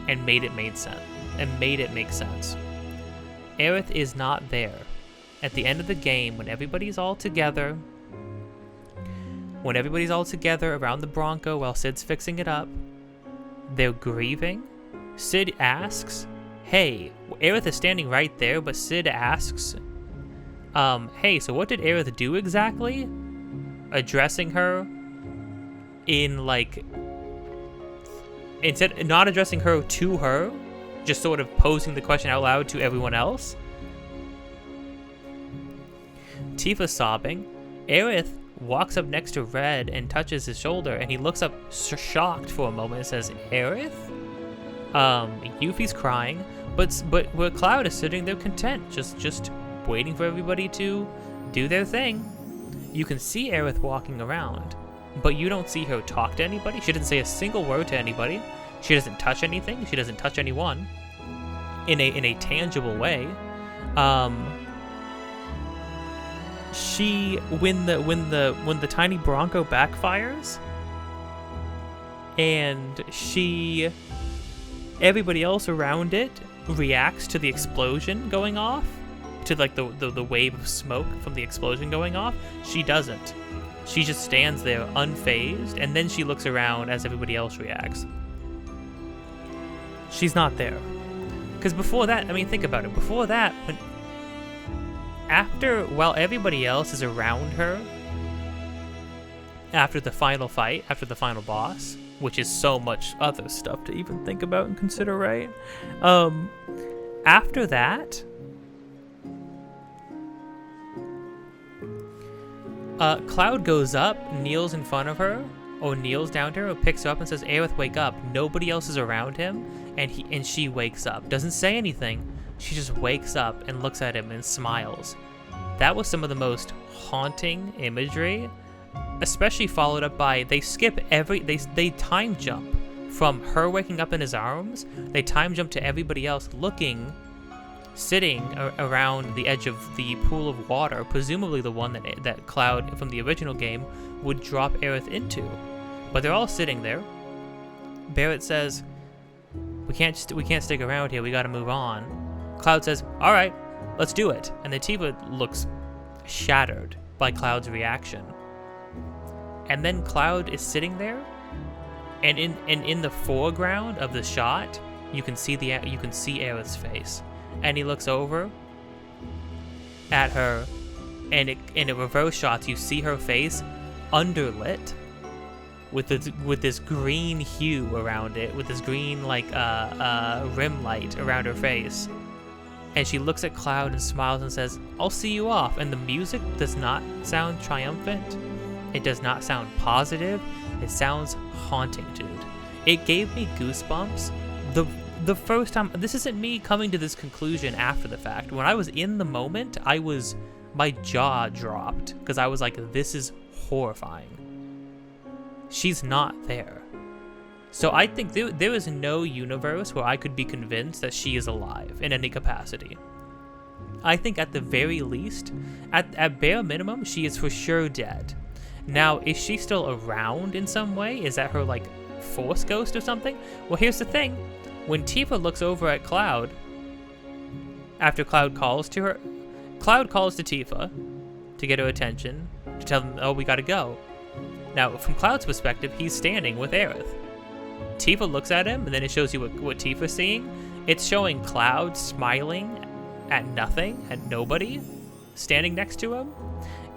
and made it make sense. Aerith is not there. At the end of the game, when everybody's all together around the Bronco while Sid's fixing it up, they're grieving. Sid asks, hey, Aerith is standing right there, but Sid asks, hey, so what did Aerith do exactly? Addressing her in, like, instead, not addressing her to her, just sort of posing the question out loud to everyone else. Tifa's sobbing. Aerith walks up next to Red and touches his shoulder, and he looks up shocked for a moment and says, Aerith? Yuffie's crying, but where Cloud is sitting there content, just waiting for everybody to do their thing. You can see Aerith walking around, but you don't see her talk to anybody. She doesn't say a single word to anybody. She doesn't touch anything. She doesn't touch anyone in a tangible way. When the tiny Bronco backfires, and everybody else around it reacts to the explosion going off, to like the wave of smoke from the explosion going off, she doesn't. She just stands there unfazed, and then she looks around as everybody else reacts. She's not there. Because before that, I mean, think about it. Before that, while everybody else is around her, after the final fight, after the final boss, which is so much other stuff to even think about and consider, right? After that, Cloud goes up, kneels in front of her, or kneels down to her, or picks her up and says, Aerith, wake up. Nobody else is around him, and she wakes up. Doesn't say anything. She just wakes up and looks at him and smiles. That was some of the most haunting imagery, especially followed up by, they time jump from her waking up in his arms, they time jump to everybody else sitting around the edge of the pool of water, presumably the one that Cloud from the original game would drop Aerith into. But they're all sitting there. Barrett says, we can't stick around here, we gotta move on. Cloud says, all right, let's do it. And then Tifa looks shattered by Cloud's reaction. And then Cloud is sitting there, and in the foreground of the shot, you can see Aerith's face. And he looks over at her, and in a reverse shots, you see her face underlit with this green hue around it, with this green rim light around her face. And she looks at Cloud and smiles and says, I'll see you off. And the music does not sound triumphant. It does not sound positive. It sounds haunting, dude. It gave me goosebumps. The first time, this isn't me coming to this conclusion after the fact. When I was in the moment, I was my jaw dropped because I was like, this is horrifying. She's not there. So I think there is no universe where I could be convinced that she is alive in any capacity. I think at the very least, at bare minimum, she is for sure dead. Now, is she still around in some way? Is that her, like, force ghost or something? Well, here's the thing. When Tifa looks over at Cloud, after Cloud calls to her, Cloud calls to Tifa to get her attention, to tell them, oh, we gotta go. Now, from Cloud's perspective, he's standing with Aerith. Tifa looks at him, and then it shows you what Tifa's seeing. It's showing Cloud smiling at nothing, at nobody, standing next to him,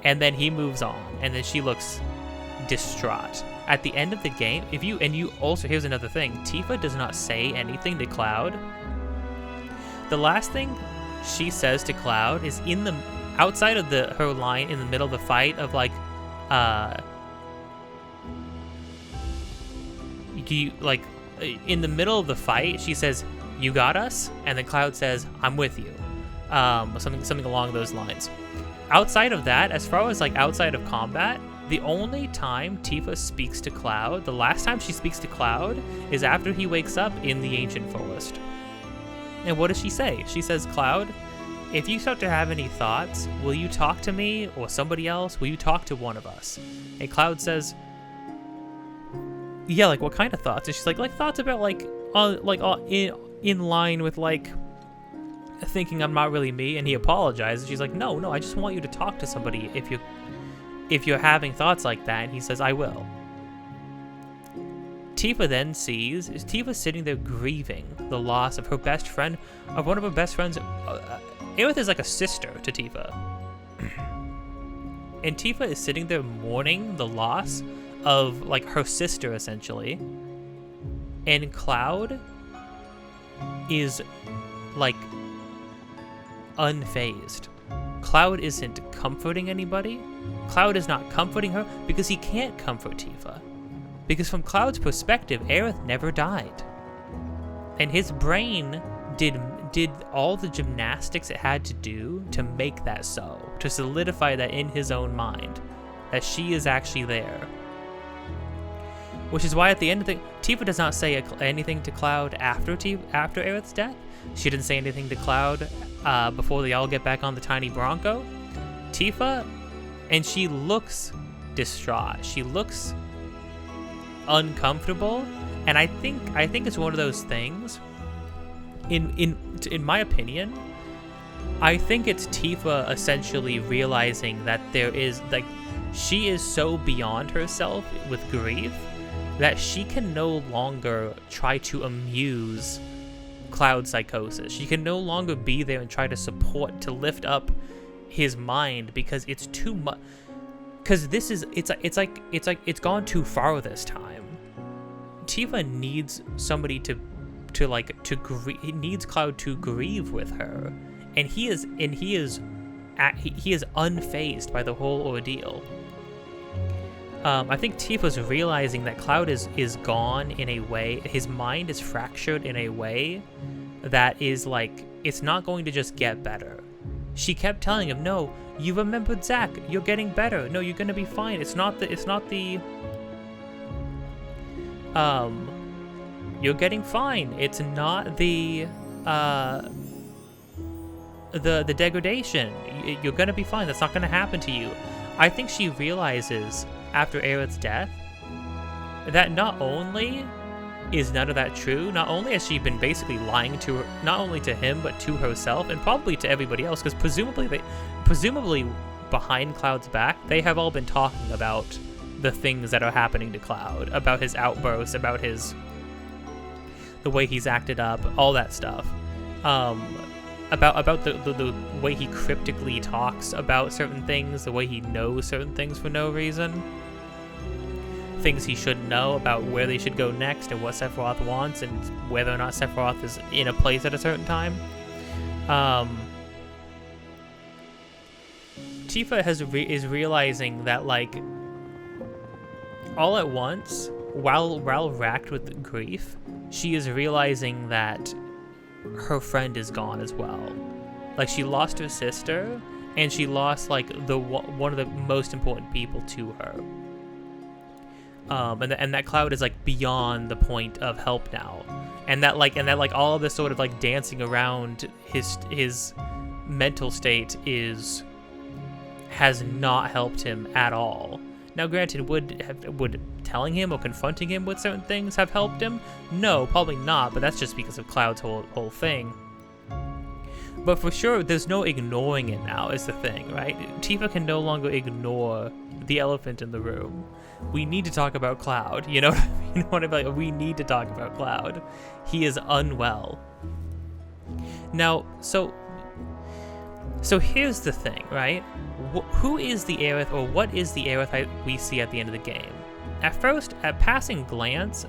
and then he moves on, and then she looks distraught. At the end of the game, you also, here's another thing, Tifa does not say anything to Cloud. The last thing she says to Cloud is outside of her line in the middle of the fight of like, in the middle of the fight, she says, "You got us," and then Cloud says, "I'm with you," something along those lines. Outside of that, as far as like outside of combat, the only time Tifa speaks to Cloud, the last time she speaks to Cloud, is after he wakes up in the Ancient Forest. And what does she say? She says, "Cloud, if you start to have any thoughts, will you talk to me or somebody else? Will you talk to one of us?" And Cloud says, "Yeah, like what kind of thoughts?" And she's like thoughts about in line with like thinking I'm not really me. And he apologizes. She's like, no, I just want you to talk to somebody if you're having thoughts like that. And he says, "I will." Tifa then sees Tifa sitting there grieving the loss of her best friend, of one of her best friends. Aerith is like a sister to Tifa. And Tifa is sitting there mourning the loss of like her sister essentially. And Cloud is like unfazed. Cloud isn't comforting anybody. Cloud is not comforting her because he can't comfort Tifa. Because from Cloud's perspective, Aerith never died. And his brain did all the gymnastics it had to do to make that so, to solidify that in his own mind, that she is actually there. Which is why at the end of the Tifa does not say anything to Cloud after Aerith's death. She didn't say anything to Cloud before they all get back on the tiny Bronco. Tifa, and she looks distraught. She looks uncomfortable, and I think it's one of those things. In my opinion, I think it's Tifa essentially realizing that there is like she is so beyond herself with grief that she can no longer try to amuse Cloud's psychosis. She can no longer be there and try to support, to lift up his mind because it's too much. Because it's gone too far this time. Tifa needs somebody to grieve. He needs Cloud to grieve with her, and he is unfazed by the whole ordeal. I think Tifa's realizing that Cloud is gone in a way, his mind is fractured in a way that is like, it's not going to just get better. She kept telling him, "No, you remembered Zack, you're getting better. No, you're gonna be fine. It's not the you're getting fine. It's not the degradation. You're gonna be fine. That's not gonna happen to you." I think she realizes after Aerith's death that not only is none of that true, not only has she been basically lying to her, not only to him but to herself and probably to everybody else, because presumably behind Cloud's back they have all been talking about the things that are happening to Cloud, about his outbursts, about the way he's acted up, all that stuff, about the way he cryptically talks about certain things, the way he knows certain things for no reason, things he shouldn't know about where they should go next and what Sephiroth wants and whether or not Sephiroth is in a place at a certain time. Tifa is realizing that, like, all at once, while racked with grief, she is realizing that her friend is gone as well. Like, she lost her sister, and she lost like one of the most important people to her. And that Cloud is like beyond the point of help now, and that all of this sort of like dancing around his mental state has not helped him at all. Now, granted, would telling him or confronting him with certain things have helped him? No, probably not, but that's just because of Cloud's whole thing. But for sure, there's no ignoring it now, is the thing, right? Tifa can no longer ignore the elephant in the room. We need to talk about Cloud, you know what I mean? You know what I mean? Like, we need to talk about Cloud. He is unwell. Now, so here's the thing, right? Who is the Aerith, or what is the Aerith we see at the end of the game? At first, at passing glance,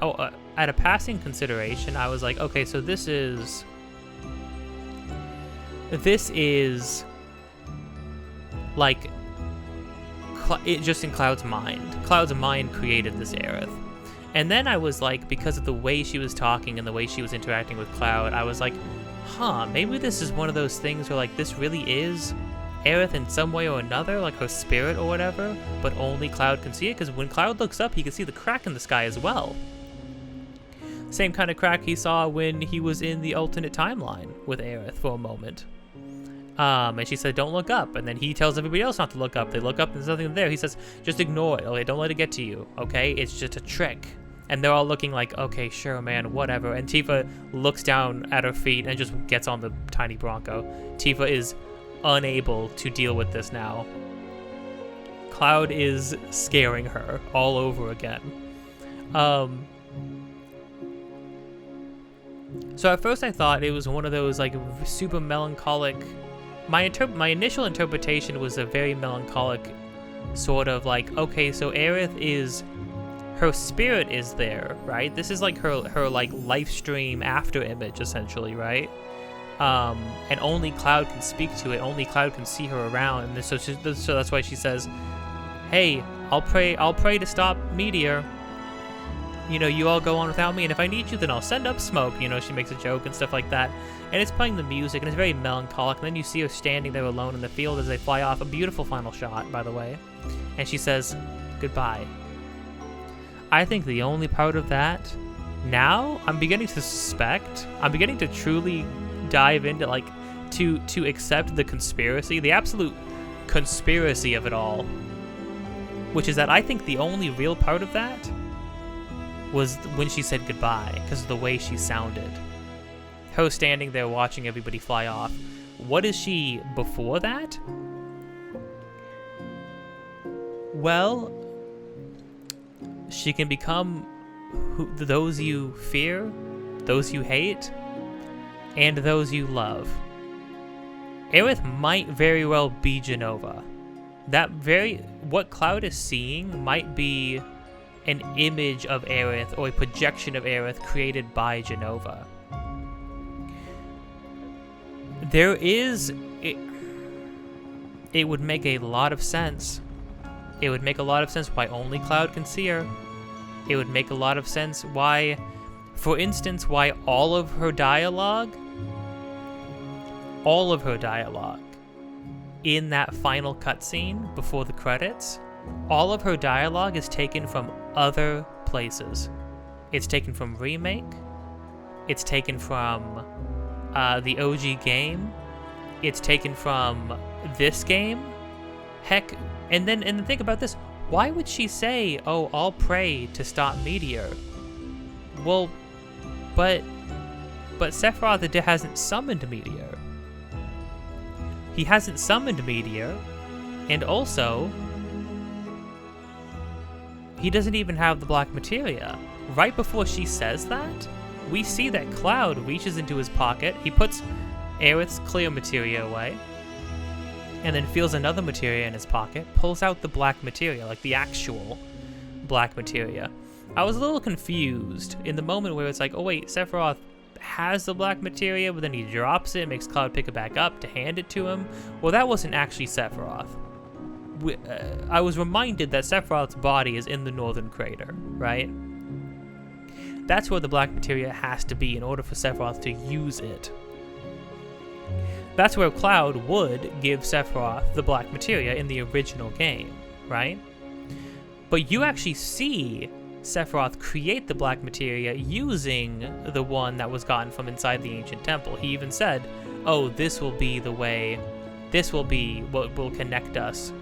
at a passing consideration, I was like, okay, so this is like just in Cloud's mind. Cloud's mind created this Aerith. And then I was like, because of the way she was talking and the way she was interacting with Cloud, I was like, maybe this is one of those things where like this really is Aerith in some way or another, like her spirit or whatever, but only Cloud can see it, because when Cloud looks up, he can see the crack in the sky as well. Same kind of crack he saw when he was in the alternate timeline with Aerith for a moment. And she said, don't look up. And then he tells everybody else not to look up. They look up and there's nothing there. He says, just ignore it. Okay, don't let it get to you. Okay, it's just a trick. And they're all looking like, okay, sure, man, whatever. And Tifa looks down at her feet and just gets on the tiny Bronco. Tifa is unable to deal with this now. Cloud is scaring her all over again. So at first I thought it was one of those like super melancholic. My initial interpretation was a very melancholic sort of like, okay, so Aerith is, her spirit is there, right? This is like her like life stream after image essentially, right? And only Cloud can speak to it. Only Cloud can see her around, and so that's why she says, "Hey, I'll pray to stop Meteor. You know, you all go on without me, and if I need you, then I'll send up smoke." You know, she makes a joke and stuff like that. And it's playing the music, and it's very melancholic. And then you see her standing there alone in the field as they fly off. A beautiful final shot, by the way. And she says, "Goodbye." I think the only part of that, now, I'm beginning to suspect, I'm beginning to truly dive into, like, to accept the conspiracy, the absolute conspiracy of it all. Which is that I think the only real part of that was when she said goodbye, because of the way she sounded. Her standing there watching everybody fly off. What is she before that? Well, she can become those you fear, those you hate, and those you love. Aerith might very well be Jenova. What Cloud is seeing might be an image of Aerith or a projection of Aerith created by Jenova. It would make a lot of sense. It would make a lot of sense why only Cloud can see her. It would make a lot of sense why, for instance, why all of her dialogue in that final cutscene before the credits, all of her dialogue is taken from other places. It's taken from Remake. It's taken from the OG game. It's taken from this game. Heck, and then think about this. Why would she say, "Oh, I'll pray to stop Meteor"? Well, but Sephiroth hasn't summoned Meteor. He hasn't summoned Meteor, and also he doesn't even have the black materia. Right before she says that, we see that Cloud reaches into his pocket. He puts Aerith's clear materia away, and then feels another materia in his pocket, pulls out the black materia, like the actual black materia. I was a little confused in the moment where it's like, oh wait, Sephiroth has the black materia, but then he drops it, makes Cloud pick it back up to hand it to him. Well, that wasn't actually Sephiroth. I was reminded that Sephiroth's body is in the northern crater, right? That's where the black materia has to be in order for Sephiroth to use it. That's where Cloud would give Sephiroth the black materia in the original game, right? But you actually see Sephiroth create the black materia using the one that was gotten from inside the ancient temple. He even said, oh, this will be the way, this will be what will connect us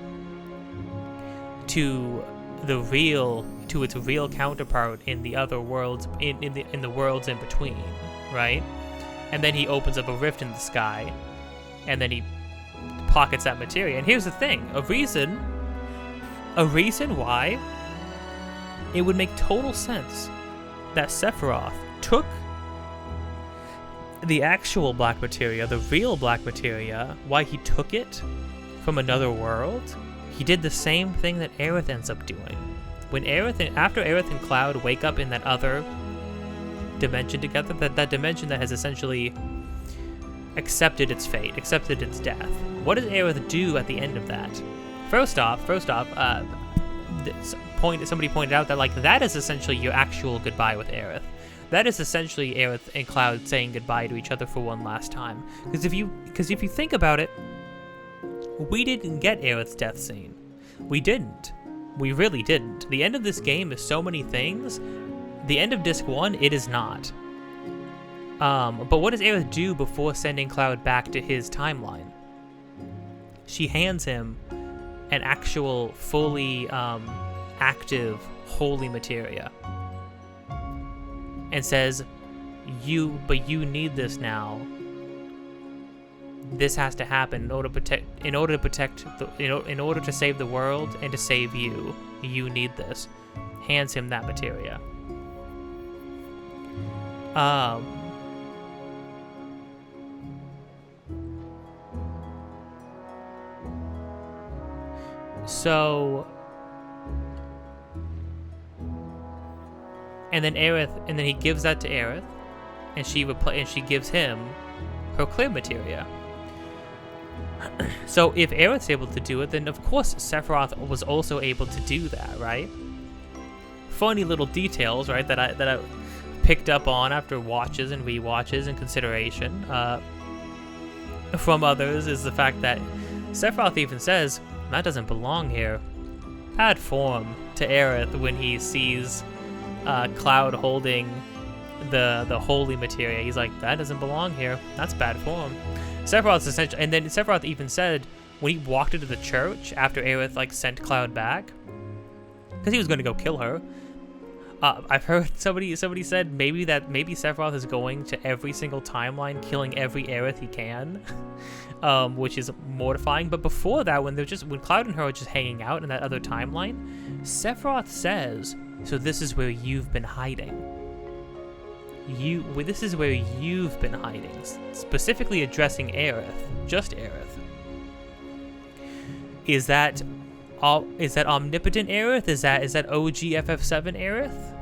to the real, to its real counterpart in the other worlds, in the worlds in between, right? And then he opens up a rift in the sky, and then he pockets that materia. And here's the thing, a reason why it would make total sense that Sephiroth took the actual black materia, the real black materia, why he took it from another world. He did the same thing that Aerith ends up doing. When after Aerith and Cloud wake up in that other dimension together, that dimension that has essentially accepted its fate, accepted its death. What does Aerith do at the end of that? First off, somebody pointed out that like that is essentially your actual goodbye with Aerith. That is essentially Aerith and Cloud saying goodbye to each other for one last time. Because if you think about it, we didn't get Aerith's death scene. We didn't. We really didn't. The end of this game is so many things. The end of Disc 1, it is not. But what does Aerith do before sending Cloud back to his timeline? She hands him an actual, fully active, holy materia. And says, you need this now. This has to happen in order to save the world and to save you. You need this. Hands him that materia. So, and then he gives that to Aerith, and she gives him her clear materia. So if Aerith's able to do it, then of course Sephiroth was also able to do that, right? Funny little details, right, that I picked up on after watches and rewatches and consideration from others is the fact that Sephiroth even says, that doesn't belong here. Bad form to Aerith when he sees Cloud holding the holy materia. He's like, that doesn't belong here. That's bad form. Sephiroth's essentially, and then Sephiroth even said when he walked into the church after Aerith like sent Cloud back, because he was going to go kill her. I've heard somebody said maybe Sephiroth is going to every single timeline, killing every Aerith he can, which is mortifying. But before that, when Cloud and her are just hanging out in that other timeline, Sephiroth says, "So this is where you've been hiding. This is where you've been hiding," specifically addressing Aerith, just Aerith. Is that omnipotent Aerith? Is that OG FF7 Aerith?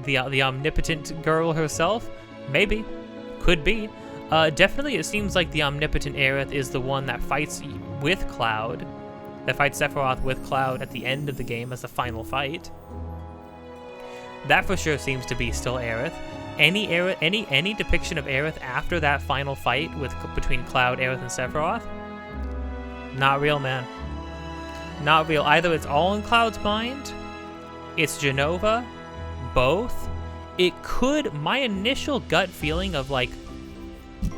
The omnipotent girl herself? Maybe. Could be. Definitely it seems like the omnipotent Aerith is the one that fights with Cloud. That fights Sephiroth with Cloud at the end of the game as the final fight. That for sure seems to be still Aerith. Any depiction of Aerith after that final fight between Cloud, Aerith, and Sephiroth? Not real, man. Not real. Either it's all in Cloud's mind, it's Jenova, both. It could, my initial gut feeling of like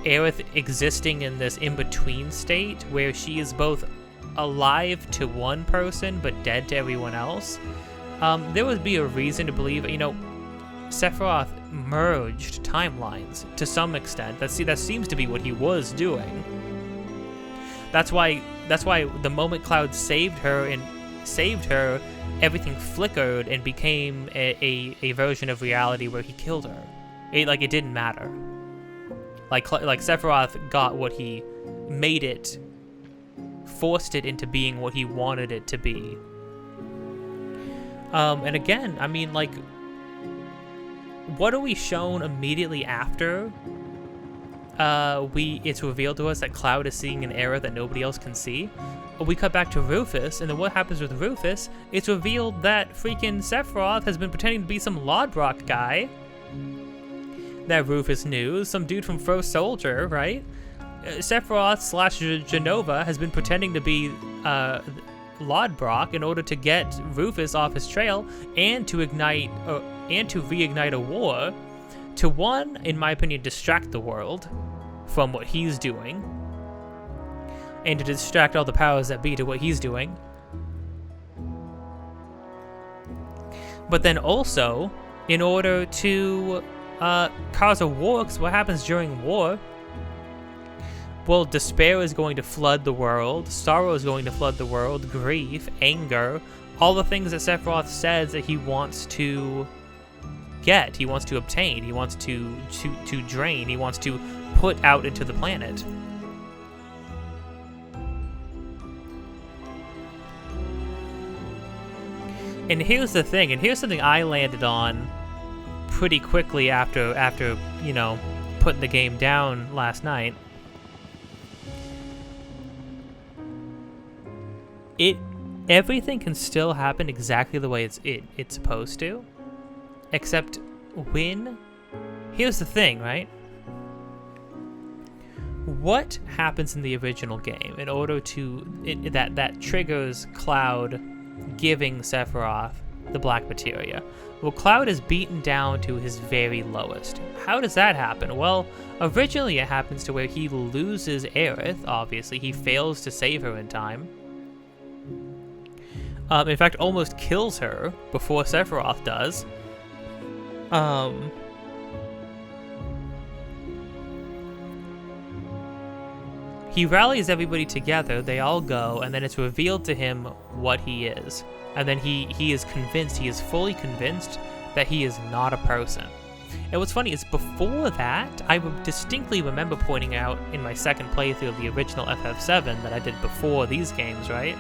Aerith existing in this in-between state where she is both alive to one person but dead to everyone else, there would be a reason to believe, Sephiroth merged timelines to some extent. That seems to be what he was doing. That's why the moment Cloud saved her, everything flickered and became a version of reality where he killed her. It didn't matter. Like Sephiroth got what he made it, forced it into being what he wanted it to be. And again, I mean, like, what are we shown immediately after it's revealed to us that Cloud is seeing an error that nobody else can see? We cut back to Rufus, and then what happens with Rufus? It's revealed that freaking Sephiroth has been pretending to be some Lodbrok guy that Rufus knew, some dude from First Soldier, right? Sephiroth / Genova has been pretending to be Lodbrok in order to get Rufus off his trail and to reignite a war to, one, in my opinion, distract the world from what he's doing, and to distract all the powers that be to what he's doing. But then also, in order to cause a war, because what happens during war? Well, despair is going to flood the world, sorrow is going to flood the world, grief, anger, all the things that Sephiroth says that he wants to get, he wants to obtain, he wants to drain, he wants to put out into the planet. And here's the thing, and here's something I landed on pretty quickly after you know, putting the game down last night. Everything can still happen exactly the way it's supposed to, except when. Here's the thing, right? What happens in the original game in order to that triggers Cloud giving Sephiroth the black materia? Well, Cloud is beaten down to his very lowest. How does that happen? Well, originally it happens to where he loses Aerith. Obviously, he fails to save her in time. In fact, almost kills her before Sephiroth does. He rallies everybody together, they all go, and then it's revealed to him what he is. And then he is convinced, he is fully convinced that he is not a person. And what's funny is before that, I distinctly remember pointing out in my second playthrough of the original FF7 that I did before these games, right?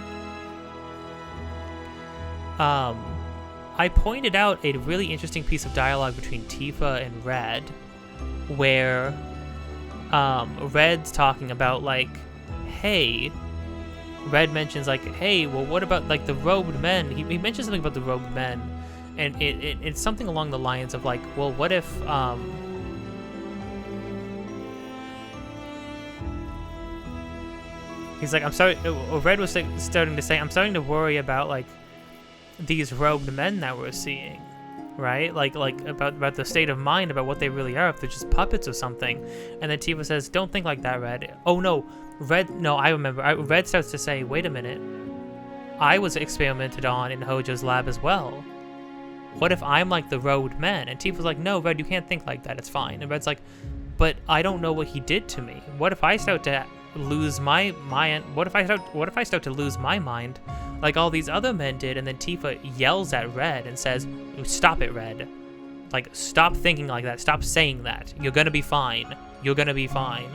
I pointed out a really interesting piece of dialogue between Tifa and Red, where Red's talking about, like, hey, Red mentions, like, hey, well, what about, like, the robed men? He mentions something about the robed men, and it's something along the lines of, like, well, what if, he's like, I'm sorry, Red was starting to say, I'm starting to worry about, like, these robed men that we're seeing, right? Like about the state of mind, about what they really are, if they're just puppets or something. And then Tifa says, don't think like that, Red. Oh no, Red, no, I remember. Red starts to say, wait a minute, I was experimented on in Hojo's lab as well. What if I'm like the robed men? And Tifa's like, no, Red, you can't think like that, it's fine. And Red's like, but I don't know what he did to me. What if I start to lose my mind? What if I start to lose my mind like all these other men did? And then Tifa yells at Red and says, stop it, Red. Like, stop thinking like that. Stop saying that. You're gonna be fine. You're gonna be fine.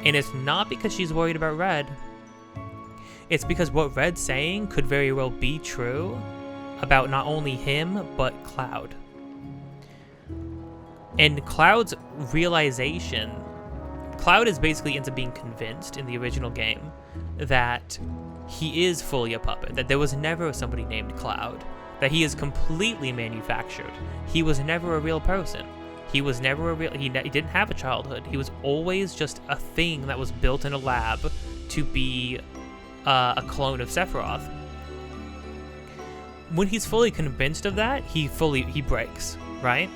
And it's not because she's worried about Red. It's because what Red's saying could very well be true about not only him, but Cloud. And Cloud's realization, Cloud is basically ends up being convinced in the original game that he is fully a puppet, that there was never somebody named Cloud, that he is completely manufactured. He was never a real person. He was never a real, he didn't have a childhood. He was always just a thing that was built in a lab to be a clone of Sephiroth. When he's fully convinced of that, he breaks, right?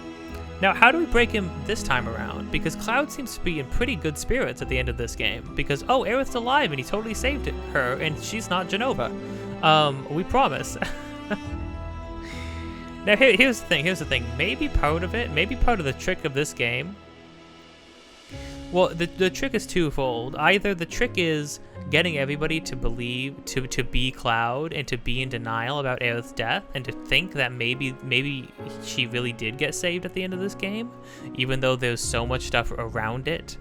Now, how do we break him this time around? Because Cloud seems to be in pretty good spirits at the end of this game. Because, oh, Aerith's alive and he totally saved her, and she's not Genova. We promise. Now, here's the thing. Maybe part of the trick of this game, well, the trick is twofold. Either the trick is getting everybody to believe, to be Cloud, and to be in denial about Aerith's death, and to think that maybe she really did get saved at the end of this game, even though there's so much stuff around it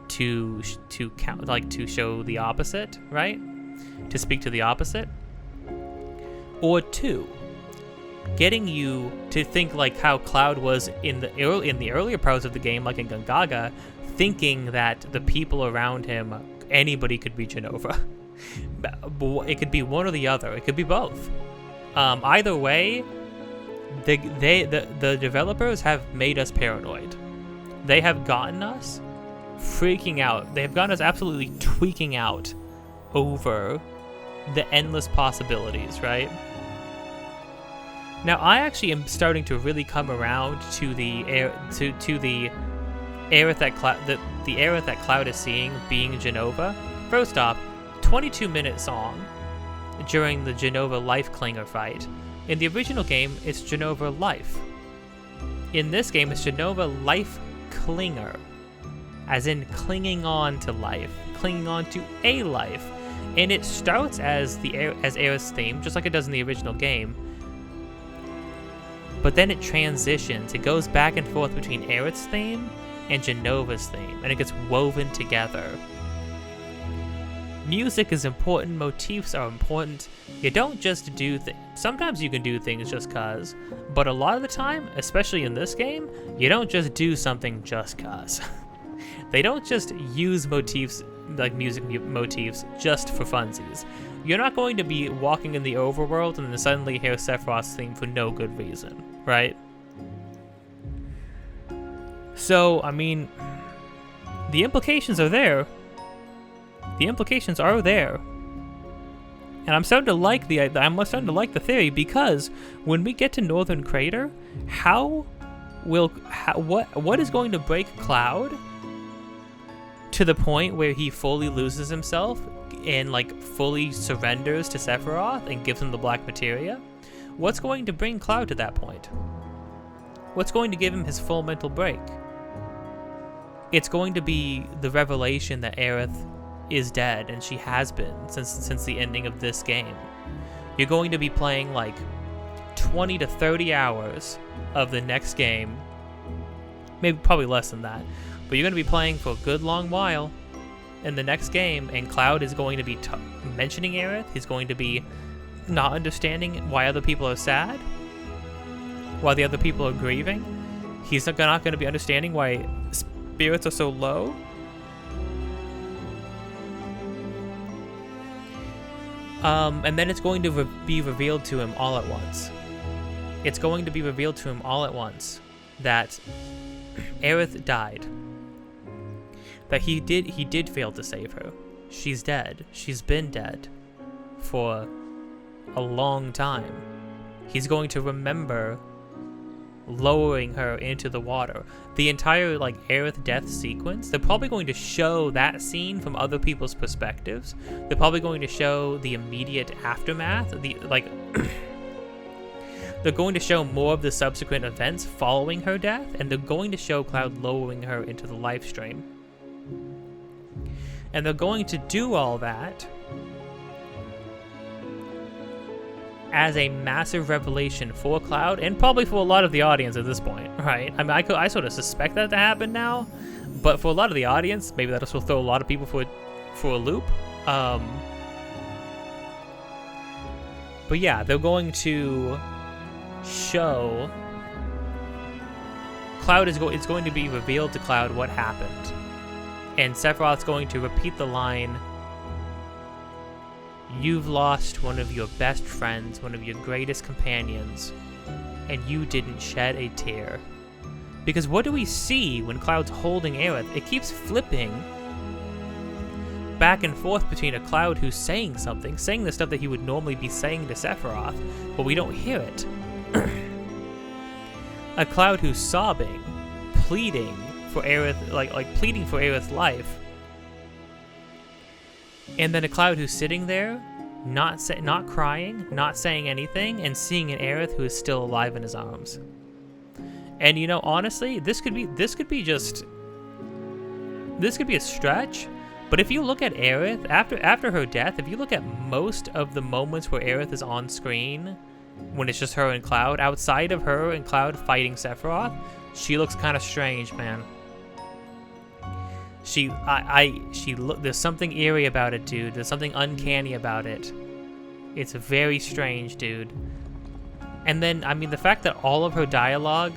to show the opposite, right? To speak to the opposite. Or two, getting you to think like how Cloud was in the earlier parts of the game, like in Gungaga, thinking that the people around him, anybody could be Genova. It could be one or the other. It could be both. Either way, the developers have made us paranoid. They have gotten us freaking out. They have gotten us absolutely tweaking out over the endless possibilities, right? Now, I actually am starting to really come around to the the Aerith that Cloud is seeing being Jenova. First off, 22-minute song during the Jenova Life Clinger fight. In the original game, it's Jenova Life. In this game, it's Jenova Life Clinger, as in clinging on to life, clinging on to a life. And it starts as Aerith's theme, just like it does in the original game. But then it transitions. It goes back and forth between Aerith's theme and Jenova's theme, and it gets woven together. Music is important, motifs are important. You don't just do things. Sometimes you can do things just cause, but a lot of the time, especially in this game, you don't just do something just cause. They don't just use motifs, like music motifs, just for funsies. You're not going to be walking in the overworld and then suddenly hear Sephiroth's theme for no good reason, right? So, I mean, the implications are there. The implications are there. And I'm starting to like the theory, because when we get to Northern Crater, what is going to break Cloud to the point where he fully loses himself and like fully surrenders to Sephiroth and gives him the black materia? What's going to bring Cloud to that point? What's going to give him his full mental break? It's going to be the revelation that Aerith is dead, and she has been since the ending of this game. You're going to be playing like 20 to 30 hours of the next game, maybe probably less than that, but you're going to be playing for a good long while in the next game, and Cloud is going to be mentioning Aerith. He's going to be not understanding why other people are sad, why the other people are grieving. He's not going to be understanding why spirits are so low. And then it's going to be revealed to him all at once. It's going to be revealed to him all at once that Aerith died. That he did fail to save her. She's dead. She's been dead for a long time. He's going to remember lowering her into the water. The entire like Aerith death sequence, they're probably going to show that scene from other people's perspectives. They're probably going to show the immediate aftermath, they're going to show more of the subsequent events following her death, and they're going to show Cloud lowering her into the life stream. And they're going to do all that as a massive revelation for Cloud, and probably for a lot of the audience at this point, right? I mean, I sort of suspect that to happen now, but for a lot of the audience, maybe that'll throw a lot of people for a loop. But yeah, they're going to show Cloud it's going to be revealed to Cloud what happened, and Sephiroth's going to repeat the line, "You've lost one of your best friends, one of your greatest companions, and you didn't shed a tear." Because what do we see when Cloud's holding Aerith? It keeps flipping back and forth between a Cloud who's saying something, saying the stuff that he would normally be saying to Sephiroth, but we don't hear it. A Cloud who's sobbing, pleading for Aerith, like pleading for Aerith's life. And then a Cloud who's sitting there, not crying, not saying anything, and seeing an Aerith who is still alive in his arms. And you know, honestly, this could be a stretch. But if you look at Aerith after her death, if you look at most of the moments where Aerith is on screen, when it's just her and Cloud, outside of her and Cloud fighting Sephiroth, she looks kind of strange, man. There's something eerie about it, dude. There's something uncanny about it. It's very strange, dude. And then, I mean, the fact that all of her dialogue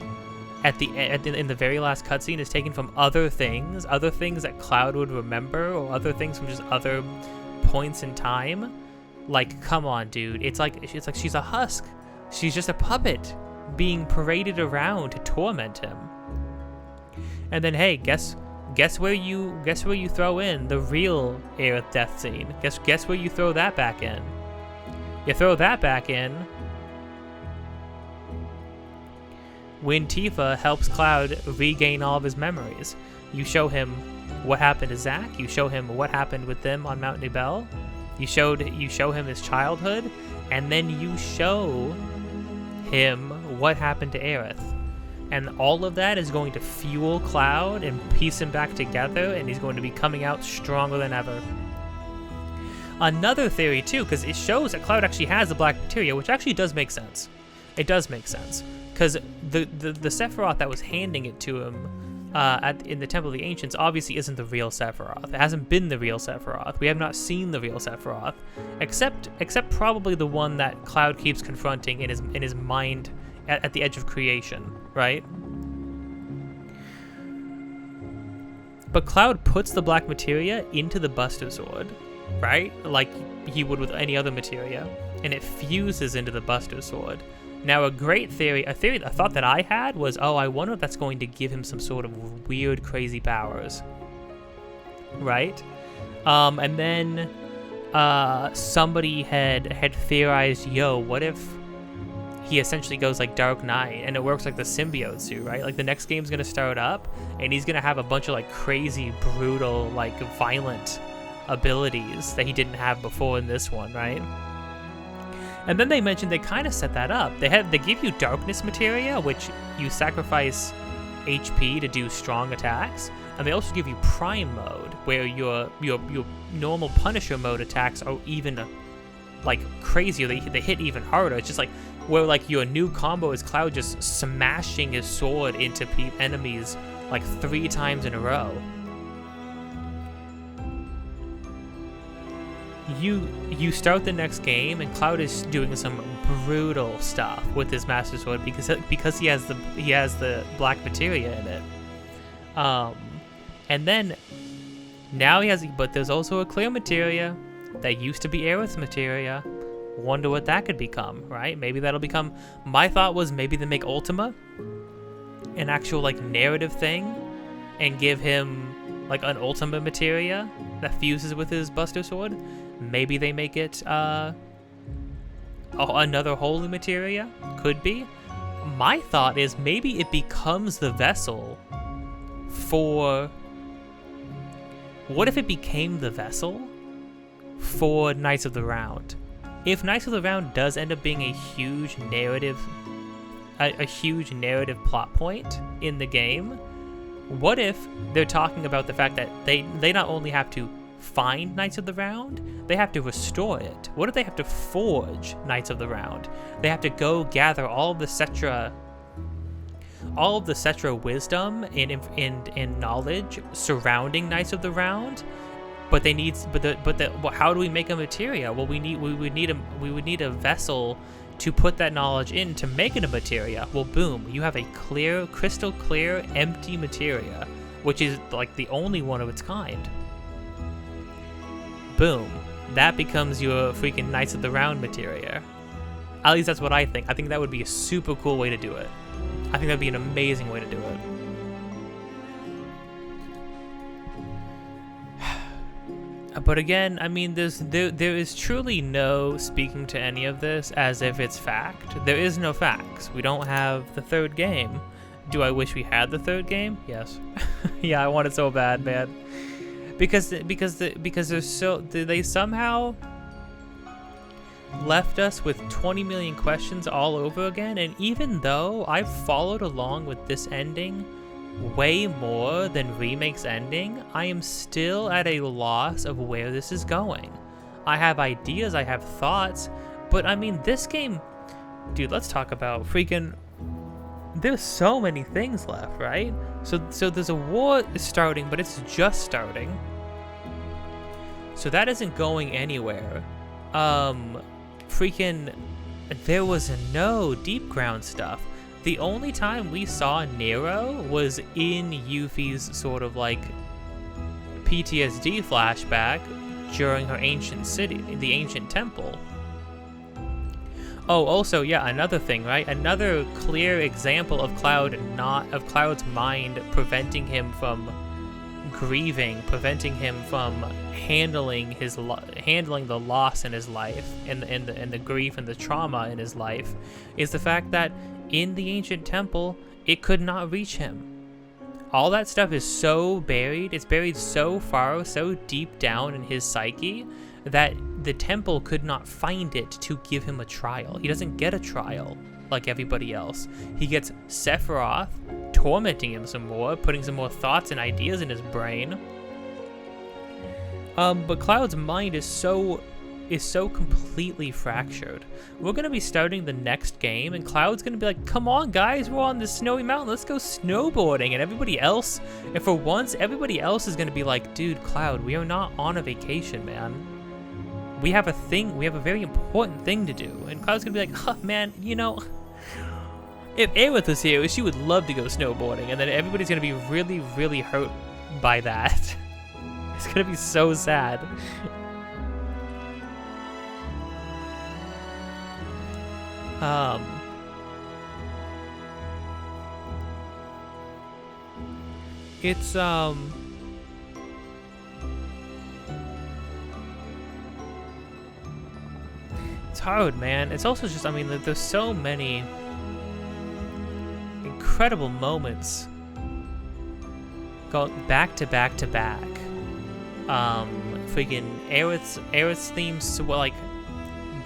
in the very last cutscene is taken from other things that Cloud would remember, or other things from just other points in time. Like, come on, dude. It's like she's a husk. She's just a puppet being paraded around to torment him. And then, hey, guess Guess where you throw in the real Aerith death scene? Guess where you throw that back in? You throw that back in when Tifa helps Cloud regain all of his memories. You show him what happened to Zack. You show him what happened with them on Mount Nibel. You show him his childhood, and then you show him what happened to Aerith. And all of that is going to fuel Cloud and piece him back together, and he's going to be coming out stronger than ever. Another theory too, because it shows that Cloud actually has the black materia, which actually does make sense. It does make sense, because the Sephiroth that was handing it to him in the Temple of the Ancients obviously isn't the real Sephiroth. It hasn't been the real Sephiroth. We have not seen the real Sephiroth, except probably the one that Cloud keeps confronting in his mind at the edge of creation, right? But Cloud puts the black materia into the Buster Sword, right? Like he would with any other materia, and it fuses into the Buster Sword. Now, a thought that I had was, oh, I wonder if that's going to give him some sort of weird, crazy powers, right? And then somebody had theorized, yo, what if he essentially goes like Dark Knight, and it works like the symbiote suit, right? Like the next game's gonna start up, and he's gonna have a bunch of like crazy, brutal, like violent abilities that he didn't have before in this one, right? And then they mentioned they kind of set that up. They give you darkness materia, which you sacrifice HP to do strong attacks, and they also give you prime mode, where your normal Punisher mode attacks are even like crazier. They hit even harder. It's just like where like your new combo is Cloud just smashing his sword into enemies like 3 times in a row. You start the next game and Cloud is doing some brutal stuff with his Master Sword because he has the black materia in it. And then now he has, but there's also a clear materia that used to be Aerith's materia. Wonder what that could become, right? Maybe that'll become. My thought was maybe they make Ultima an actual like narrative thing and give him like an Ultima materia that fuses with his Buster Sword. Maybe they make it another holy materia. Could be. My thought is maybe it becomes the vessel for. What if it became the vessel for Knights of the Round? If Knights of the Round does end up being a huge narrative plot point in the game, what if they're talking about the fact that they not only have to find Knights of the Round, they have to restore it? What if they have to forge Knights of the Round? They have to go gather all of the Cetra wisdom and knowledge surrounding Knights of the Round. But how do we make a materia? Well, we would need a vessel to put that knowledge in to make it a materia. Well, boom, you have a clear, crystal clear, empty materia, which is like the only one of its kind. Boom, that becomes your freaking Knights of the Round materia. At least that's what I think. I think that would be a super cool way to do it. I think that'd be an amazing way to do it. But again, I mean, there is truly no speaking to any of this as if it's fact. There is no facts. We don't have the third game. Do I wish we had the third game? Yes. Yeah, I want it so bad, man. Because they somehow left us with 20 million questions all over again. And even though I've followed along with this ending way more than Remake's ending, I am still at a loss of where this is going. I have ideas, I have thoughts, but I mean, this game, dude, let's talk about freaking, there's so many things left, right? So there's a war starting, but it's just starting. So that isn't going anywhere. Freaking, there was no deep ground stuff. The only time we saw Nero was in Yuffie's sort of like PTSD flashback during her ancient city, the ancient temple. Oh, also, yeah, another thing, right? Another clear example of Cloud's mind preventing him from grieving, preventing him from handling the loss in his life, and the grief and the trauma in his life, is the fact that in the ancient temple, it could not reach him. All that stuff is so buried, it's buried so far, so deep down in his psyche, that the temple could not find it to give him a trial. He doesn't get a trial like everybody else. He gets Sephiroth tormenting him some more, putting some more thoughts and ideas in his brain. But Cloud's mind is so completely fractured. We're gonna be starting the next game, and Cloud's gonna be like, "Come on, guys, we're on this snowy mountain. Let's go snowboarding." And everybody else, and for once, everybody else is gonna be like, "Dude, Cloud, we are not on a vacation, man. We have a thing. We have a very important thing to do." And Cloud's gonna be like, "Huh, man, you know, if Aerith was here, she would love to go snowboarding." And then everybody's gonna be really, really hurt by that. It's gonna be so sad. It's hard, man. It's also just, I mean, there's so many incredible moments going back to back to back. Freaking Aerith's themes, well, like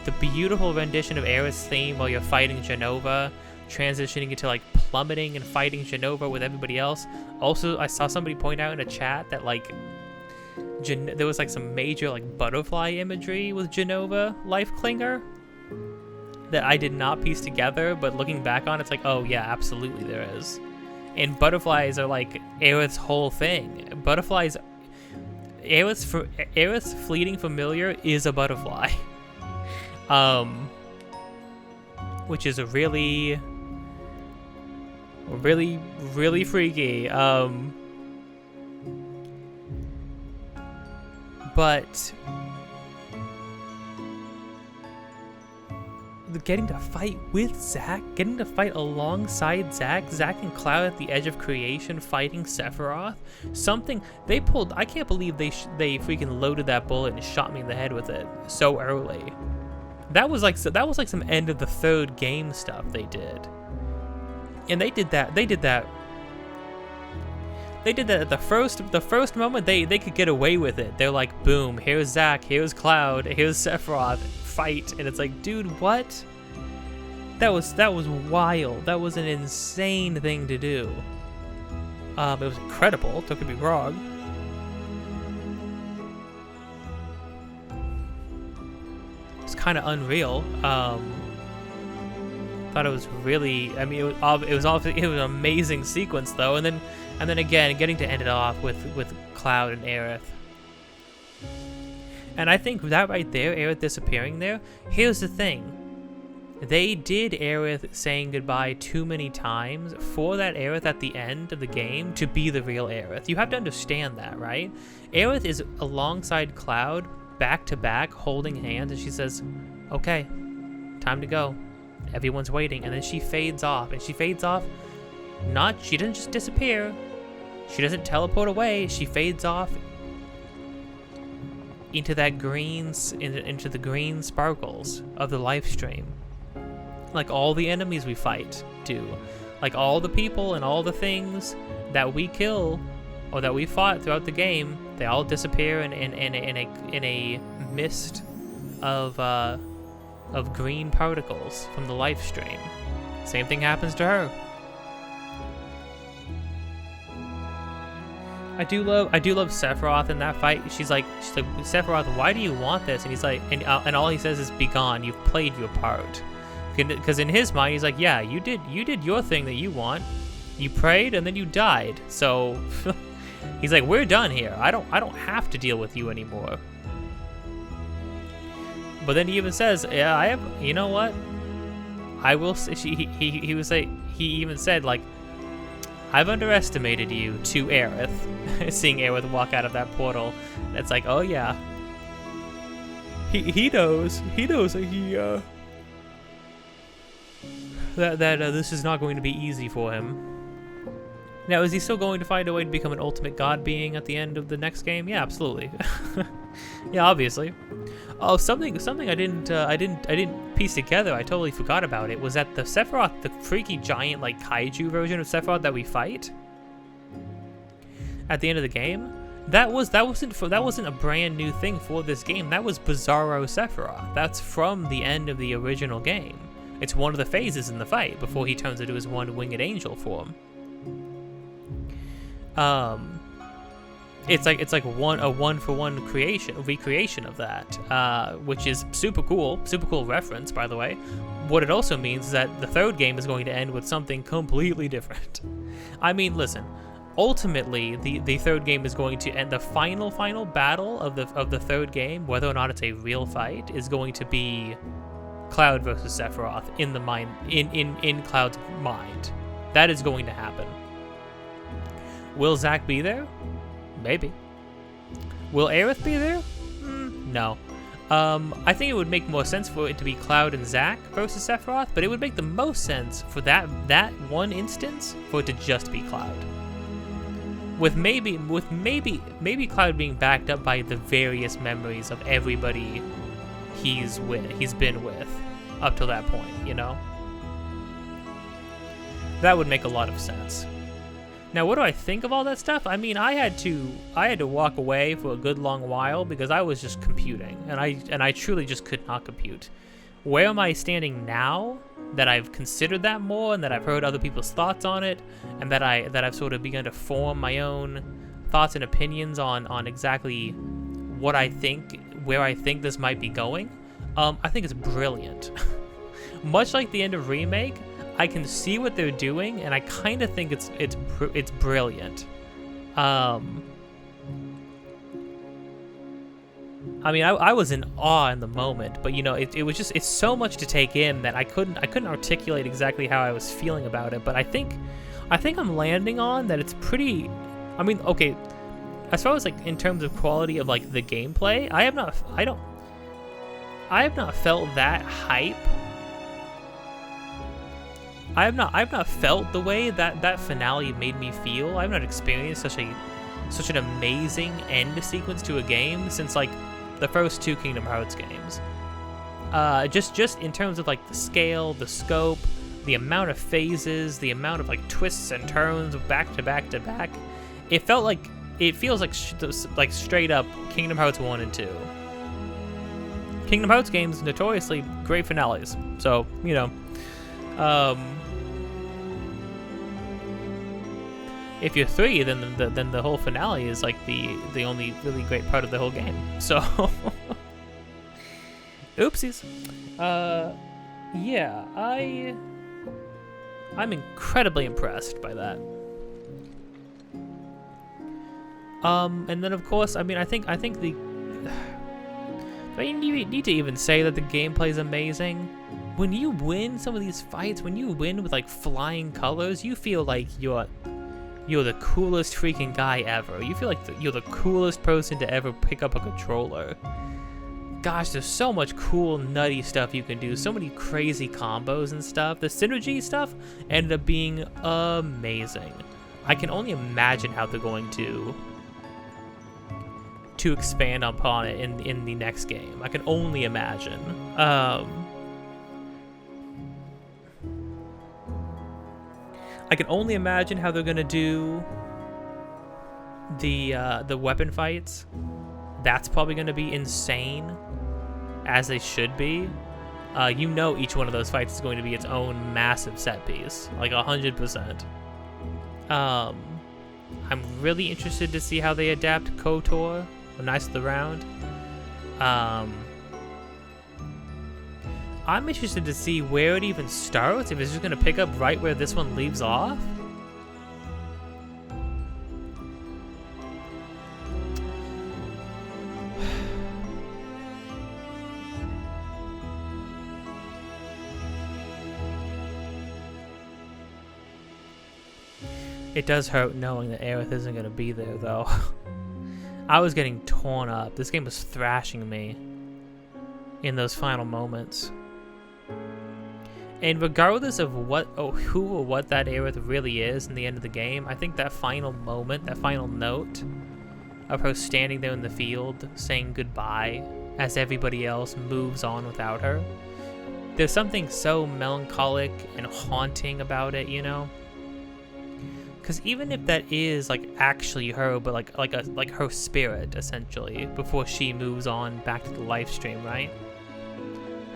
the beautiful rendition of Aerith's theme while you're fighting Jenova, transitioning into like plummeting and fighting Jenova with everybody else. Also, I saw somebody point out in a chat that like there was like some major like butterfly imagery with Jenova Life Clinger that I did not piece together, but looking back on it, it's like, oh yeah, absolutely there is. And butterflies are like Aerith's whole thing. Butterflies, Aerith's fleeting familiar is a butterfly. Which is a really freaky. But getting to fight with Zack, getting to fight alongside Zack and Cloud at the edge of creation, fighting Sephiroth, something they pulled. I can't believe they freaking loaded that bullet and shot me in the head with it so early. That was like some end of the third game stuff they did, and they did that at the first moment they could get away with it. They're like, boom, here's Zack, here's Cloud, here's Sephiroth, fight. And it's like, dude, what? That was wild. That was an insane thing to do. It was incredible, don't get me wrong. It's kind of unreal. Thought it was really, I mean, it was an amazing sequence though, and then again getting to end it off with Cloud and Aerith. And I think that right there, Aerith disappearing there, here's the thing. They did Aerith saying goodbye too many times for that Aerith at the end of the game to be the real Aerith. You have to understand that, right? Aerith is alongside Cloud, back to back, holding hands, and she says, okay, time to go. Everyone's waiting. And then she fades off. And she fades off, she doesn't just disappear. She doesn't teleport away. She fades off into that into the green sparkles of the live stream. Like all the enemies we fight do. Like all the people and all the things that we kill or that we fought throughout the game, they all disappear in a mist of green particles from the live stream. Same thing happens to her. I do love Sephiroth in that fight. She's like, Sephiroth, why do you want this? And he's like, and all he says is, "Be gone. You've played your part." Because in his mind, he's like, yeah, you did your thing that you want. You prayed and then you died. So he's like, we're done here. I don't have to deal with you anymore. But then he even says, yeah, I have. You know what? I will. He was like, he even said like, I've underestimated you to Aerith. Seeing Aerith walk out of that portal, it's like, oh yeah. He knows that this is not going to be easy for him. Now, is he still going to find a way to become an ultimate god being at the end of the next game? Yeah, absolutely. Yeah, obviously. Oh, something I didn't piece together. I totally forgot about it. Was that the Sephiroth, the freaky giant like kaiju version of Sephiroth that we fight at the end of the game? That wasn't a brand new thing for this game. That was Bizarro Sephiroth. That's from the end of the original game. It's one of the phases in the fight before he turns into his one-winged angel form. It's like a one-for-one recreation of that, which is super cool reference, by the way. What it also means is that the third game is going to end with something completely different. I mean, listen, ultimately the third game is going to end. The final battle of the third game, whether or not it's a real fight, is going to be Cloud versus Sephiroth in the mind, in Cloud's mind. That is going to happen. Will Zack be there? Maybe. Will Aerith be there? No. I think it would make more sense for it to be Cloud and Zack versus Sephiroth, but it would make the most sense for that one instance for it to just be Cloud. With maybe Cloud being backed up by the various memories of everybody he's been with up till that point, you know? That would make a lot of sense. Now, what do I think of all that stuff? I mean, I had to walk away for a good long while because I was just computing, and I truly just could not compute. Where am I standing now that I've considered that more and that I've heard other people's thoughts on it, and that I've sort of begun to form my own thoughts and opinions on exactly what I think, where I think this might be going? I think it's brilliant. Much like the end of Remake, I can see what they're doing, and I kind of think it's brilliant. I mean, I was in awe in the moment, but you know, it's so much to take in that I couldn't articulate exactly how I was feeling about it. But I think I'm landing on that it's pretty. I mean, okay, as far as like in terms of quality of like the gameplay, I have not felt that hype. I've not felt the way that finale made me feel. I've not experienced such an amazing end sequence to a game since like the first two Kingdom Hearts games. Just in terms of like the scale, the scope, the amount of phases, the amount of like twists and turns back to back to back. It feels like straight up Kingdom Hearts 1 and 2. Kingdom Hearts games notoriously great finales, so you know. If you're 3, then the whole finale is like the only really great part of the whole game. So, oopsies. Yeah, I'm incredibly impressed by that. And then of course, I mean, I think the. I need to even say that the gameplay is amazing. When you win some of these fights, when you win with like flying colors, you feel like you're the coolest freaking guy ever. You feel like you're the coolest person to ever pick up a controller. Gosh, there's so much cool, nutty stuff you can do. So many crazy combos and stuff. The synergy stuff ended up being amazing. I can only imagine how they're going to expand upon it in the next game. I can only imagine. I can only imagine how they're gonna do the weapon fights. That's probably gonna be insane, as they should be. You know, each one of those fights is going to be its own massive set piece, like 100%. I'm really interested to see how they adapt KOTOR, or Knights of the Round. I'm interested to see where it even starts, if it's just going to pick up right where this one leaves off. It does hurt knowing that Aerith isn't going to be there, though. I was getting torn up. This game was thrashing me in those final moments. And regardless of who or what that Aerith really is in the end of the game, I think that final moment, that final note of her standing there in the field saying goodbye as everybody else moves on without her, there's something so melancholic and haunting about it, you know? Because even if that is like actually her, but like her spirit essentially before she moves on back to the live stream, right?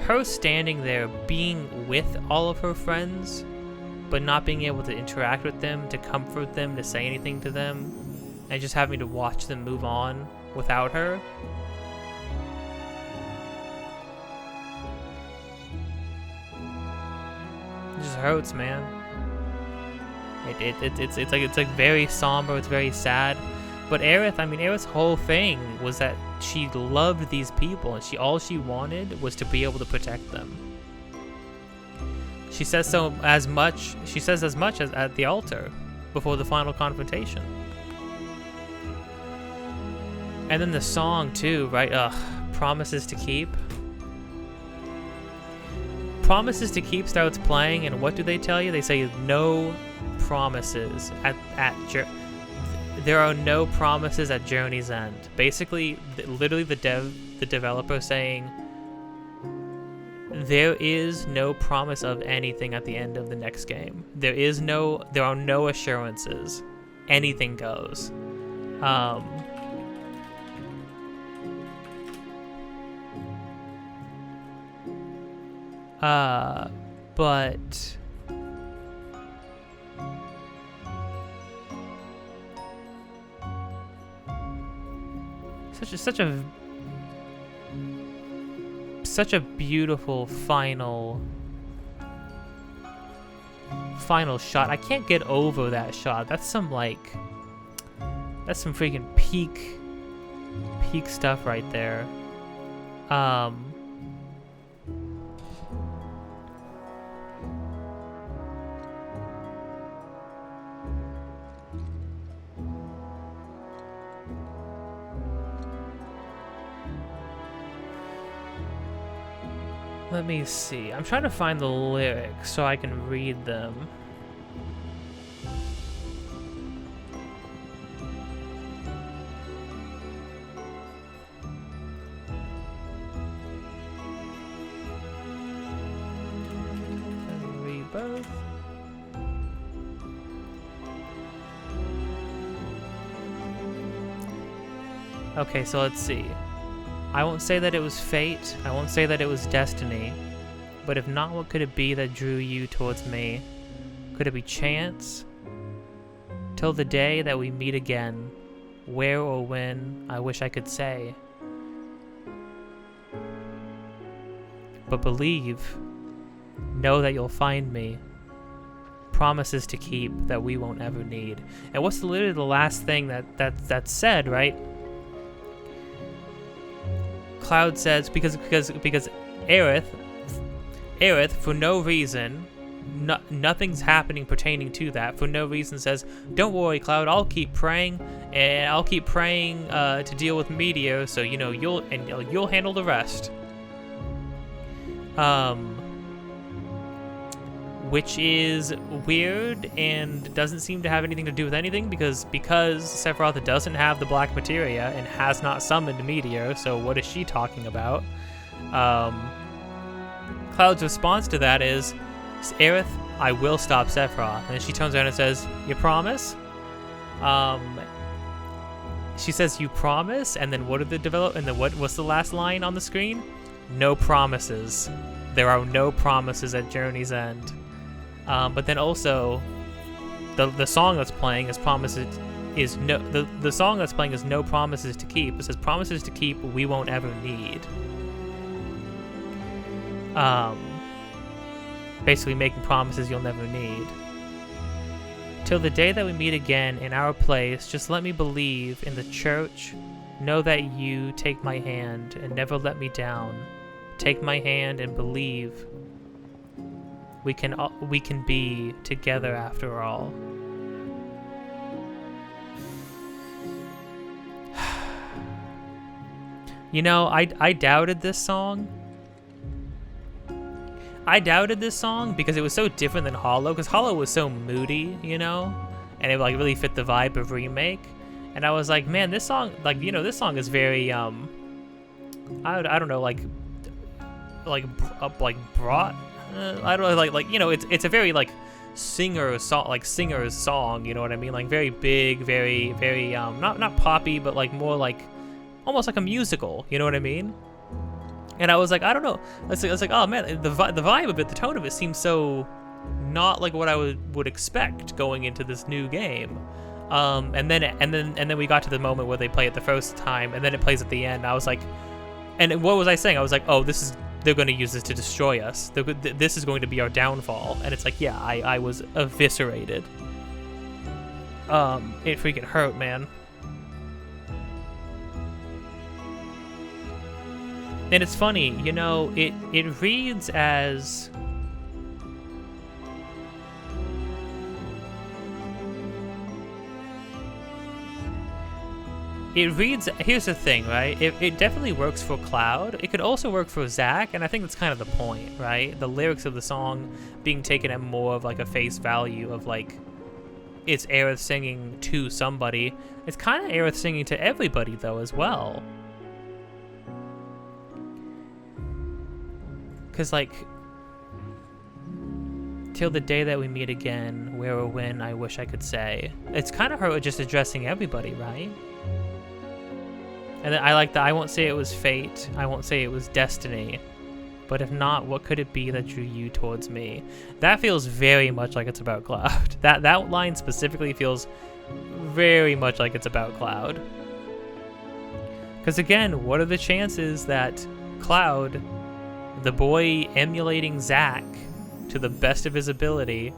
Her standing there, being with all of her friends, but not being able to interact with them, to comfort them, to say anything to them, and just having to watch them move on without her. It just hurts, man. It's like very somber, it's very sad. But Aerith, I mean, Aerith's whole thing was that she loved these people, and all she wanted was to be able to protect them. She says as much as at the altar before the final confrontation. And then the song too, right? Promises to Keep. Promises to Keep starts playing, and what do they tell you? They say no promises there are no promises at Journey's End. Basically, literally the developer saying there is no promise of anything at the end of the next game. There are no assurances. Anything goes. But such a beautiful final shot. I can't get over that shot. That's some freaking peak stuff right there. Let me see. I'm trying to find the lyrics so I can read them. Rebirth. Okay, so let's see. I won't say that it was fate, I won't say that it was destiny, but if not, what could it be that drew you towards me? Could it be chance? Till the day that we meet again, where or when, I wish I could say. But believe, know that you'll find me, promises to keep that we won't ever need. And what's literally the last thing that's said, right? Cloud says, because Aerith, for no reason, nothing's happening pertaining to that. For no reason says, don't worry, Cloud, I'll keep praying, and I'll keep praying to deal with Meteor, so you know you'll handle the rest. Which is weird and doesn't seem to have anything to do with anything because Sephiroth doesn't have the black materia and has not summoned Meteor, so what is she talking about? Cloud's response to that is, Aerith, I will stop Sephiroth. And then she turns around and says, you promise? She says, you promise? And then what's the last line on the screen? No promises. There are no promises at Journey's End. But then also, the song that's playing is the song that's playing is no promises to keep. It says promises to keep we won't ever need. Basically making promises you'll never need. Till the day that we meet again in our place, just let me believe in the church. Know that you take my hand and never let me down. Take my hand and believe. We can be together after all. You know, I doubted this song. I doubted this song because it was so different than Hollow, because Hollow was so moody, you know, and it like really fit the vibe of Remake. And I was like, man, this song, like, you know, this song is very I don't know, like brought. I don't know, like you know, it's a very like singer's song, you know what I mean? Like very big, very not poppy, but like more like almost like a musical, you know what I mean? And I was like, I don't know. I was like, oh man, the vibe of it, the tone of it seems so not like what I would expect going into this new game. And then we got to the moment where they play it the first time, and then it plays at the end. I was like, and what was I saying? I was like, oh, they're going to use this to destroy us. This is going to be our downfall. And it's like, yeah, I was eviscerated. It freaking hurt, man. And it's funny, you know, it reads as... here's the thing, right? It definitely works for Cloud. It could also work for Zack, and I think that's kind of the point, right? The lyrics of the song being taken at more of like a face value of like, it's Aerith singing to somebody. It's kind of Aerith singing to everybody though as well. Cause like, till the day that we meet again, where or when I wish I could say. It's kind of her just addressing everybody, right? And then I like that. I won't say it was fate. I won't say it was destiny. But if not, what could it be that drew you towards me? That feels very much like it's about Cloud. That line specifically feels very much like it's about Cloud. Because again, what are the chances that Cloud, the boy emulating Zack to the best of his ability,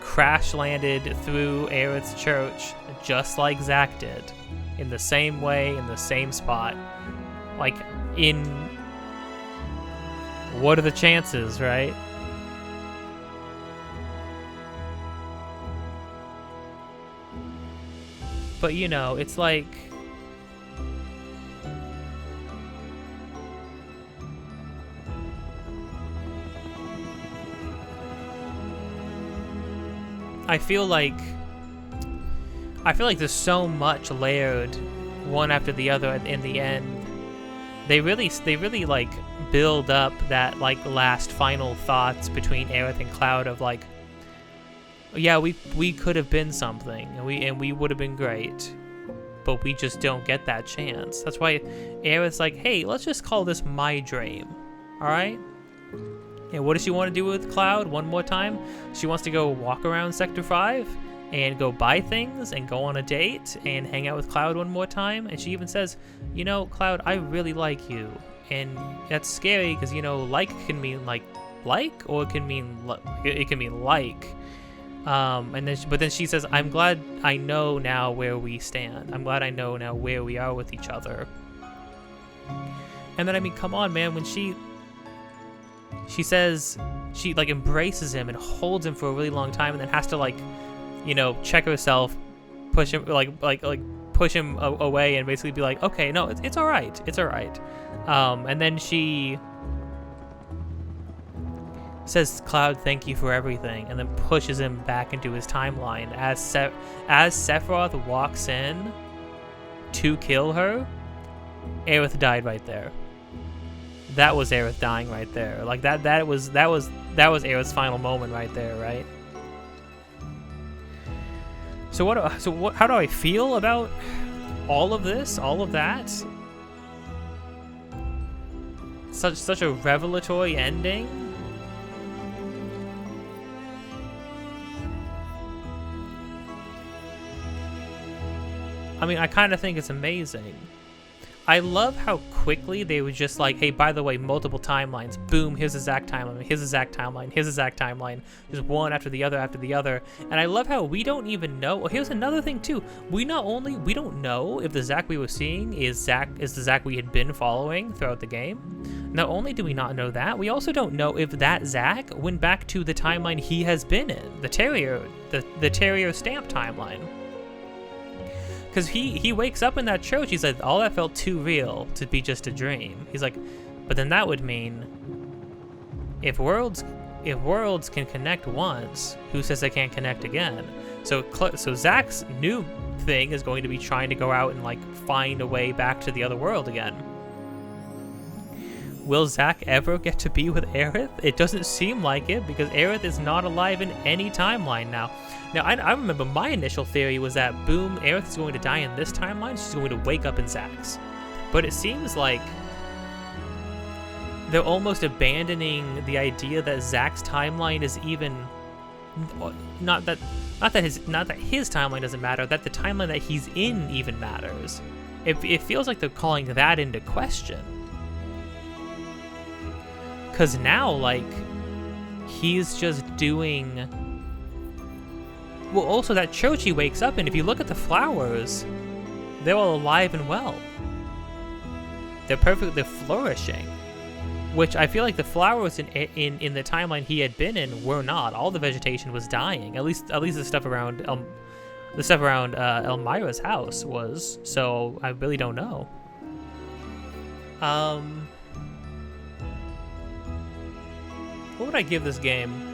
crash landed through Aerith's church just like Zack did, in the same way, in the same spot? Like, what are the chances, right? But you know, it's like, I feel like there's so much layered one after the other in the end. They really like build up that like last final thoughts between Aerith and Cloud of like, yeah, we could have been something, and we would have been great, but we just don't get that chance. That's why Aerith's like, hey, let's just call this my dream, all right? And what does she want to do with Cloud one more time? She wants to go walk around Sector 5 and go buy things and go on a date and hang out with Cloud one more time. And she even says, you know, Cloud, I really like you. And that's scary because, you know, like can mean like, or it can mean like. But then she says, I'm glad I know now where we stand. I'm glad I know now where we are with each other. And then, I mean, come on, man, when she says she like embraces him and holds him for a really long time, and then has to like, you know, check herself, push him push him away, and basically be like, okay, no, it's all right, it's all right. And then she says, Cloud, thank you for everything, and then pushes him back into his timeline. As Sephiroth walks in to kill her, Aerith died right there. That was Aerith dying right there. Like that was Aerith's final moment right there, right? So how do I feel about all of this, all of that? Such a revelatory ending. I mean, I kind of think it's amazing. I love how quickly they were just like, hey, by the way, multiple timelines. Boom, here's a Zack timeline, here's a Zack timeline, here's a Zack timeline. Just one after the other after the other. And I love how we don't even know. Well, here's another thing too. We don't know if the Zack we were seeing is the Zack we had been following throughout the game. Not only do we not know that, we also don't know if that Zack went back to the timeline he has been in, the Terrier stamp timeline. Because he wakes up in that church, he's like, all that felt too real to be just a dream. He's like, but then that would mean if worlds can connect once, who says they can't connect again? So Zach's new thing is going to be trying to go out and like find a way back to the other world again. Will Zach ever get to be with Aerith? It doesn't seem like it, because Aerith is not alive in any timeline now. Now, I remember my initial theory was that, boom, Aerith is going to die in this timeline, she's going to wake up in Zach's. But it seems like they're almost abandoning the idea that Zach's timeline is even... Not that his timeline doesn't matter, that the timeline that he's in even matters. It feels like they're calling that into question. Because now, like, he's just doing... Well, also that church he wakes up in, if you look at the flowers, they're all alive and well. They're flourishing. Which I feel like the flowers in the timeline he had been in were not. All the vegetation was dying. At least the stuff around Elmira's house was. So I really don't know. What would I give this game?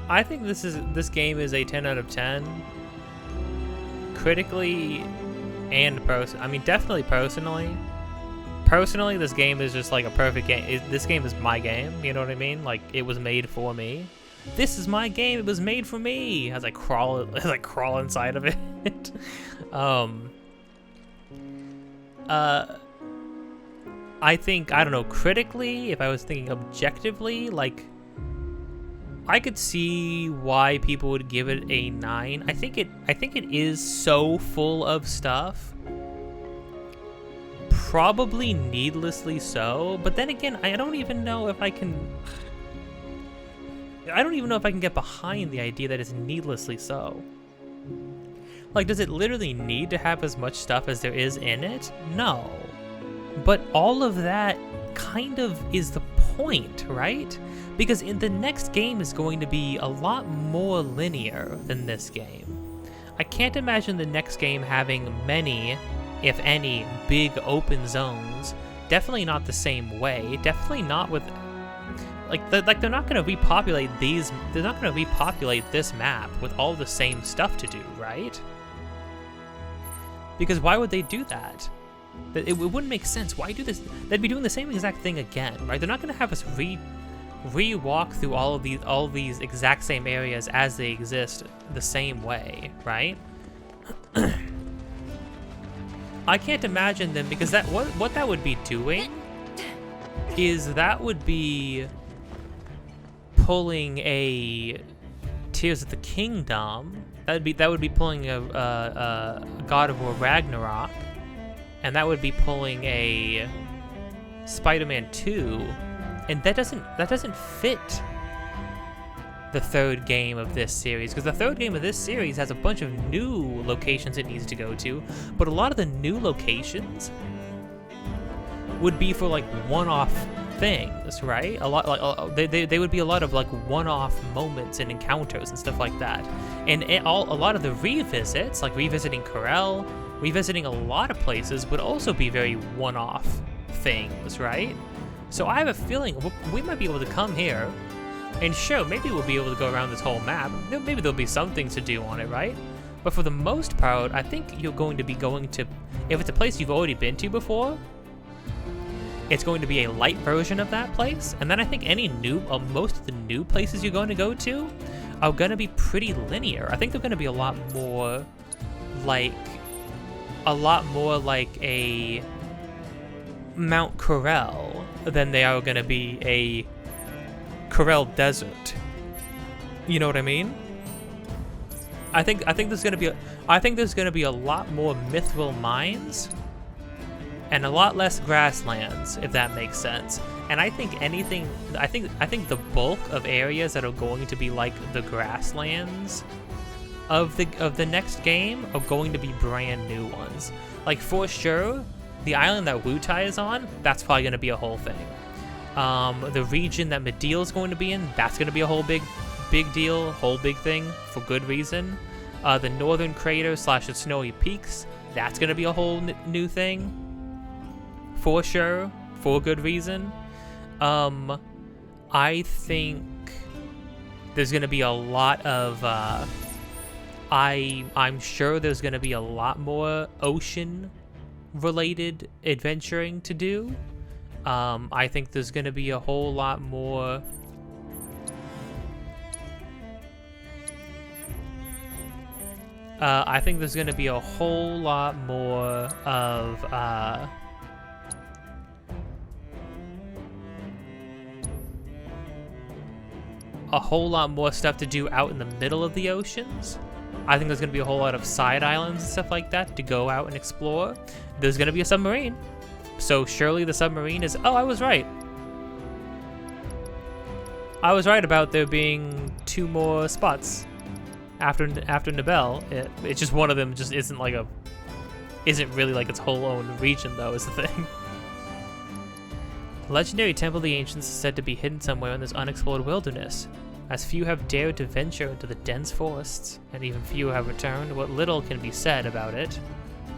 I think this game is a 10 out of 10. Critically and definitely personally. Personally, this game is just like a perfect game. This game is my game, you know what I mean? Like, it was made for me. This is my game, it was made for me! As I crawl inside of it. I think, I don't know, critically, if I was thinking objectively, like, I could see why people would give it a 9. I think it is so full of stuff. Probably needlessly so, but then again, I don't even know if I can get behind the idea that it's needlessly so. Like, does it literally need to have as much stuff as there is in it? No. But all of that kind of is the point, right? Because in the next game is going to be a lot more linear than this game. I can't imagine the next game having many, if any, big open zones. Definitely not the same way. Definitely not with... they're not going to repopulate these... They're not going to repopulate this map with all the same stuff to do, right? Because why would they do that? It wouldn't make sense. Why do this? They'd be doing the same exact thing again, right? They're not going to have us re-walk through all of these exact same areas as they exist the same way, right? I can't imagine them, because what that would be doing is that would be pulling a Tears of the Kingdom. That would be pulling a God of War Ragnarok, and that would be pulling a Spider-Man 2, and that doesn't fit the third game of this series, because the third game of this series has a bunch of new locations it needs to go to, but a lot of the new locations would be for like one-off things, right? A lot like they would be a lot of like one-off moments and encounters and stuff like that, and a lot of the revisits, like revisiting Corel, revisiting a lot of places, would also be very one-off things, right? So I have a feeling we might be able to come here, and sure, maybe we'll be able to go around this whole map. Maybe there'll be some things to do on it, right? But for the most part, I think you're going to be going to... If it's a place you've already been to before, it's going to be a light version of that place. And then I think most of the new places you're going to go to are going to be pretty linear. I think they're going to be a lot more like a Mount Corel than they are going to be a Corel Desert. You know what I mean? I think there's going to be a lot more mithril mines and a lot less grasslands, if that makes sense. And I think the bulk of areas that are going to be like the grasslands of the next game are going to be brand new ones. Like, for sure, the island that Wutai is on, that's probably going to be a whole thing. The region that Medeal's going to be in, that's going to be a whole big deal, whole big thing, for good reason. The northern crater / the snowy peaks, that's going to be a whole new thing, for sure, for good reason. I think there's gonna be a lot of I'm sure there's gonna be a lot more ocean related adventuring to do. I think there's gonna be a whole lot more I think there's gonna be a whole lot more of stuff to do out in the middle of the oceans. I think there's gonna be a whole lot of side islands and stuff like that to go out and explore. There's gonna be a submarine. So surely the submarine is... Oh, I was right. I was right about there being 2 more spots after Nibel. It's just one of them just isn't really like its whole own region though, is the thing. The legendary Temple of the Ancients is said to be hidden somewhere in this unexplored wilderness. As few have dared to venture into the dense forests, and even fewer have returned, what little can be said about it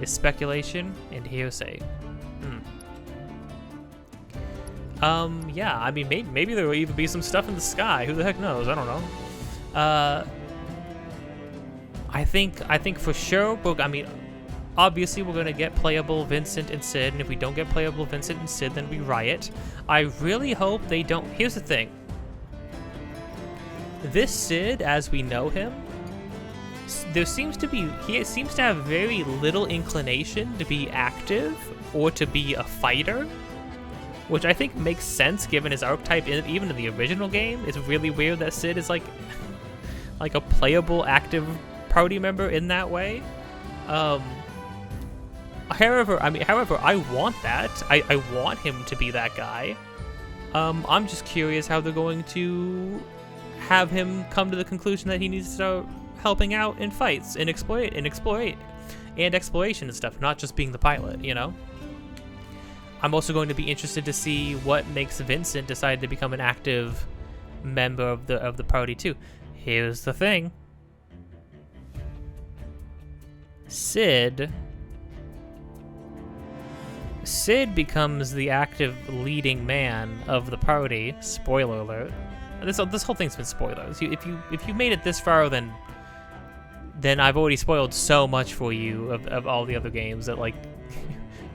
is speculation and hearsay. Yeah, I mean, maybe there will even be some stuff in the sky. Who the heck knows? I don't know. I think for sure, obviously we're gonna get playable Vincent and Sid, and if we don't get playable Vincent and Sid, then we riot. I really hope they don't. Here's the thing. This Sid, as we know him, he seems to have very little inclination to be active or to be a fighter, which I think makes sense given his archetype. Even in the original game, it's really weird that Sid is like a playable, active party member in that way. However, I want that. I want him to be that guy. I'm just curious how they're going to have him come to the conclusion that he needs to start helping out in fights and exploration and stuff, not just being the pilot, you know? I'm also going to be interested to see what makes Vincent decide to become an active member of the party too. Here's the thing. Sid becomes the active leading man of the party. Spoiler alert. This whole thing's been spoilers. If you made it this far, then I've already spoiled so much for you of all the other games that like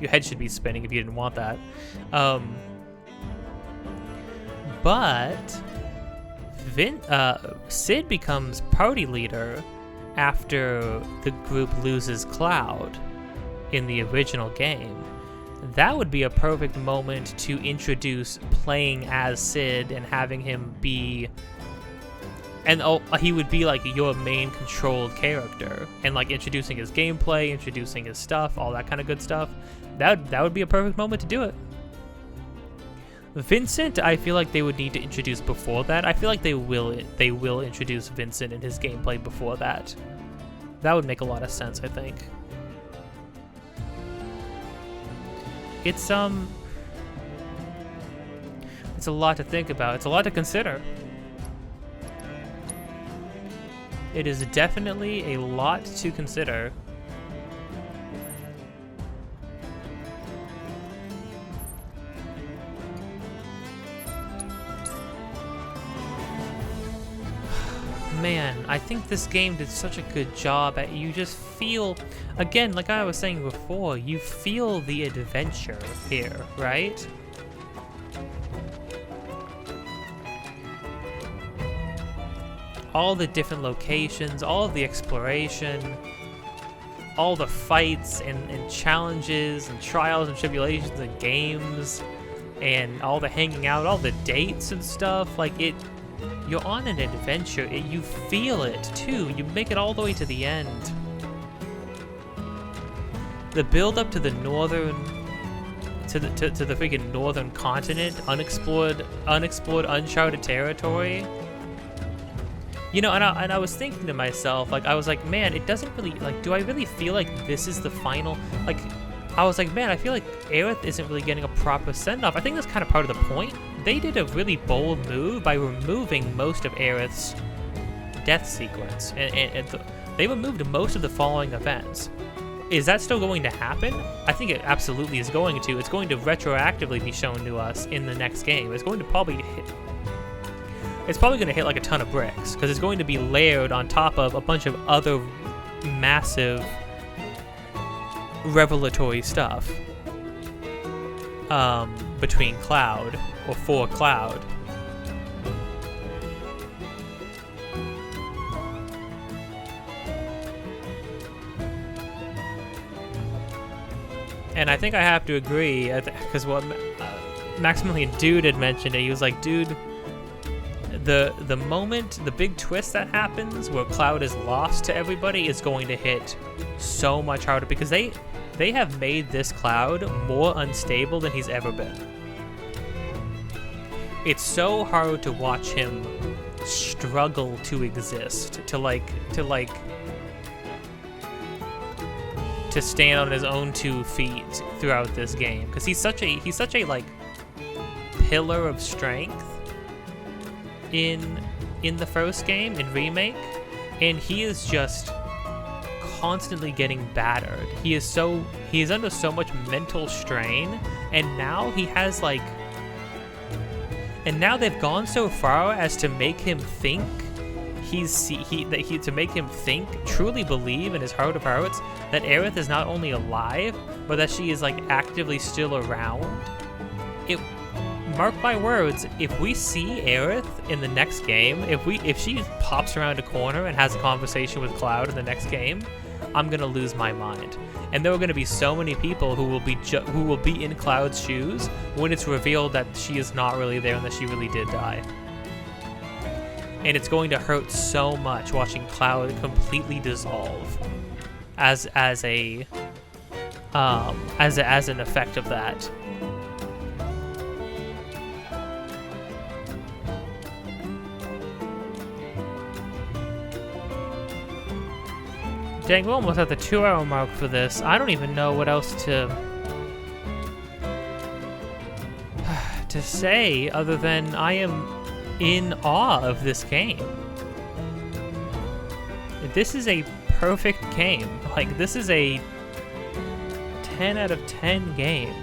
your head should be spinning if you didn't want that. But Sid becomes party leader after the group loses Cloud in the original game. That would be a perfect moment to introduce playing as Sid and having him be... And he would be like your main controlled character, and like introducing his gameplay, introducing his stuff, all that kind of good stuff. That would be a perfect moment to do it. Vincent, I feel like they would need to introduce before that. I feel like they will introduce Vincent and his gameplay before that. That would make a lot of sense, I think. It's a lot to think about. It's a lot to consider. It is definitely a lot to consider. Man, I think this game did such a good job at, you just feel, again, like I was saying before, you feel the adventure here, right? All the different locations, all of the exploration, all the fights and challenges and trials and tribulations and games, and all the hanging out, all the dates and stuff, like it... You're on an adventure. You feel it too. You make it all the way to the end. The build up to the northern, to the freaking northern continent, unexplored, uncharted territory. You know, and I was thinking to myself, like, I was like, man, it doesn't really, like, do I really feel like this is the final, like, I was like, man, I feel like Aerith isn't really getting a proper send-off. I think that's kind of part of the point. They did a really bold move by removing most of Aerith's death sequence. And they removed most of the following events. is that still going to happen? I think it absolutely is going to. It's going to retroactively be shown to us in the next game. It's going to probably hit. It's probably going to hit like a ton of bricks because it's going to be layered on top of a bunch of other massive revelatory stuff between Cloud or for Cloud. And I think I have to agree, because what Maximilian Dude had mentioned it, he was like, dude, the moment, the big twist that happens where Cloud is lost to everybody is going to hit so much harder, because they have made this Cloud more unstable than he's ever been. It's so hard to watch him struggle to exist, to stand on his own 2 feet throughout this game, because he's such a like pillar of strength in the first game in Remake, and he is just constantly getting battered. He is under so much mental strain, and now he has like, and now they've gone so far as to make him think to make him think, truly believe in his heart of hearts that Aerith is not only alive, but that she is like actively still around. Mark my words, if we see Aerith in the next game, if she pops around a corner and has a conversation with Cloud in the next game, I'm gonna lose my mind. And there are gonna be so many people who will be in Cloud's shoes when it's revealed that she is not really there and that she really did die. And it's going to hurt so much watching Cloud completely dissolve as an effect of that. Dang, we're almost at the 2-hour mark for this. I don't even know what else to say other than I am in awe of this game. This is a perfect game. Like, this is a 10 out of 10 game.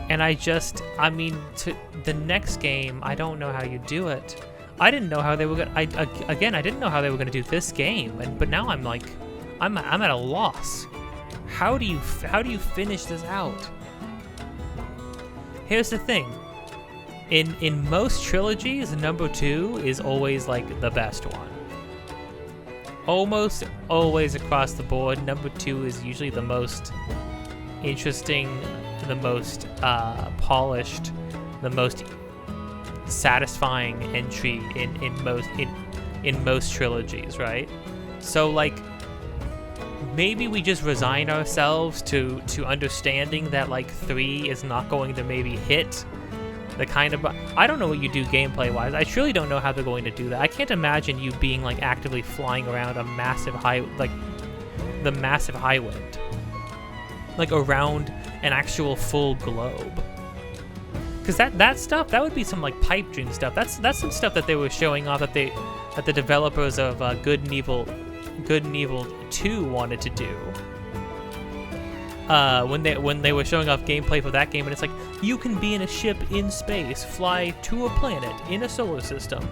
And I mean, to the next game, I don't know how you do it. I didn't know how they were gonna, I didn't know how they were gonna do this game, but now I'm like, I'm at a loss. How do you finish this out? Here's the thing. In most trilogies, number 2 is always like the best one. Almost always across the board, number 2 is usually the most interesting, the most polished, the most satisfying entry in most trilogies, right? So like, maybe we just resign ourselves to understanding that like 3 is not going to maybe hit the kind of, I don't know what you do gameplay wise. I truly don't know how they're going to do that. I can't imagine you being like actively flying around a massive the massive highwind, like around an actual full globe. Because that stuff, that would be some like pipe dream stuff. That's some stuff that they were showing off that the developers of Good and Evil 2 wanted to do. When they were showing off gameplay for that game, and it's like, you can be in a ship in space, fly to a planet in a solar system,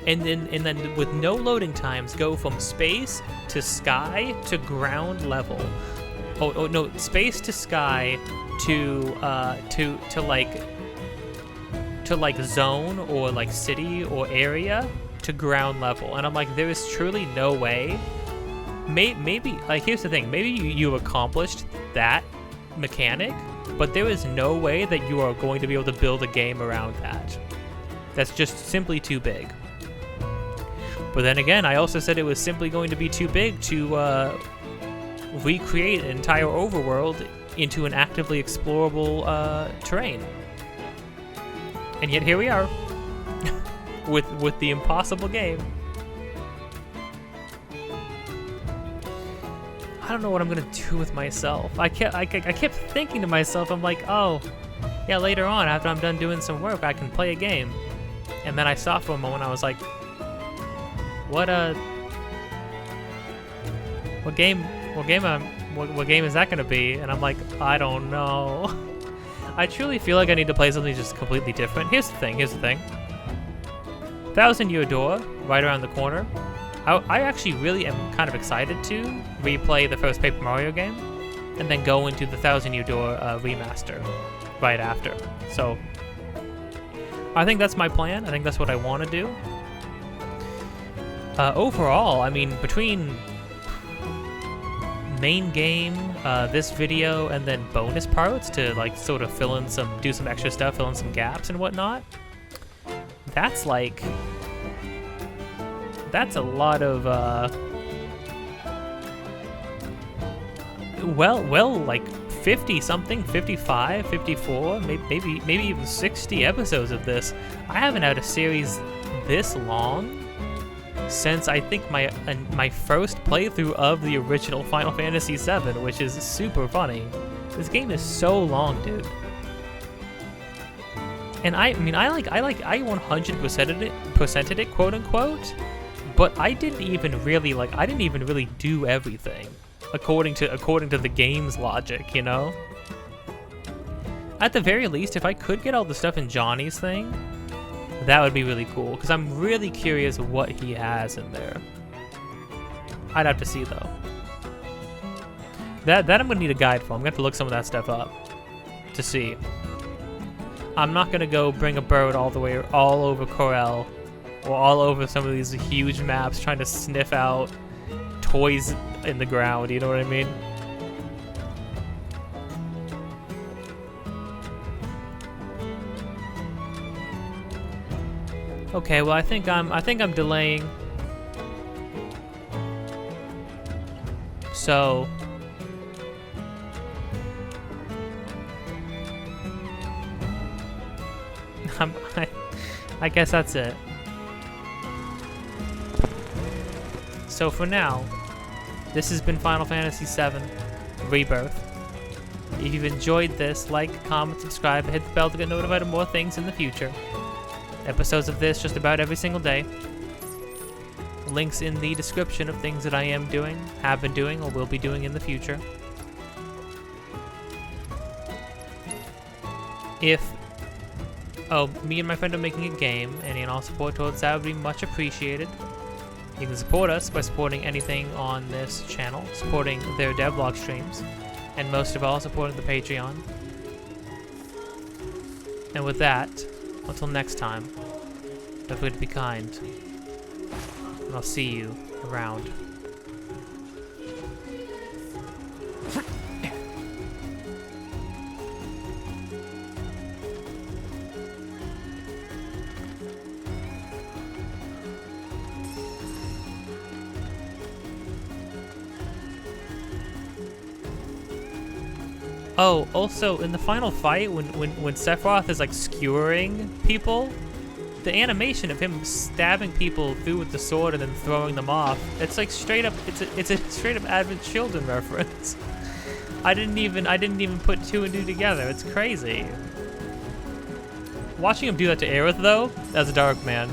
and then with no loading times go from space to sky to ground level. Oh no, space to sky to like zone or like city or area to ground level. And I'm like, there is truly no way. Maybe like, here's the thing, maybe you accomplished that mechanic, but there is no way that you are going to be able to build a game around that. That's just simply too big. But then again, I also said it was simply going to be too big to recreate an entire overworld into an actively explorable terrain. And yet here we are with the impossible game. I don't know what I'm gonna do with myself. I kept thinking to myself, I'm like, oh, yeah, later on after I'm done doing some work, I can play a game. And then I stopped for a moment. I was like, What game is that gonna be? And I'm like, I don't know. I truly feel like I need to play something just completely different. Here's the thing. 1,000 Year Door, right around the corner. I actually really am kind of excited to replay the first Paper Mario game, and then go into the 1,000 Year Door remaster right after. So I think that's my plan. I think that's what I want to do. Overall, I mean, between main game, this video, and then bonus parts to like sort of do some extra stuff, fill in some gaps and whatnot, that's a lot of well, like 50 something, 55, 54, maybe even 60 episodes of this. I haven't had a series this long since I think my first playthrough of the original Final Fantasy VII, which is super funny. This game is so long, dude. And I 100%ed it, quote unquote, but I didn't even really do everything according to the game's logic, you know? At the very least, if I could get all the stuff in Johnny's thing, that would be really cool, because I'm really curious what he has in there. I'd have to see, though. That I'm going to need a guide for. I'm going to have to look some of that stuff up to see. I'm not going to go bring a bird all over Corel, or all over some of these huge maps trying to sniff out toys in the ground, you know what I mean? Okay, well I think I'm delaying. So I guess that's it. So for now, this has been Final Fantasy VII Rebirth. If you've enjoyed this, like, comment, subscribe, and hit the bell to get notified of more things in the future. Episodes of this just about every single day. Links in the description of things that I am doing, have been doing, or will be doing in the future. Me and my friend are making a game, and all support towards that would be much appreciated. You can support us by supporting anything on this channel, supporting their devlog streams, and most of all, supporting the Patreon. And with that, until next time, don't forget to be kind, and I'll see you around. Oh, also, in the final fight, when Sephiroth is, like, skewering people, the animation of him stabbing people through with the sword and then throwing them off, it's, like, straight up, it's a straight up Advent Children reference. I didn't even put two and two together. It's crazy. Watching him do that to Aerith, though, that's dark, man.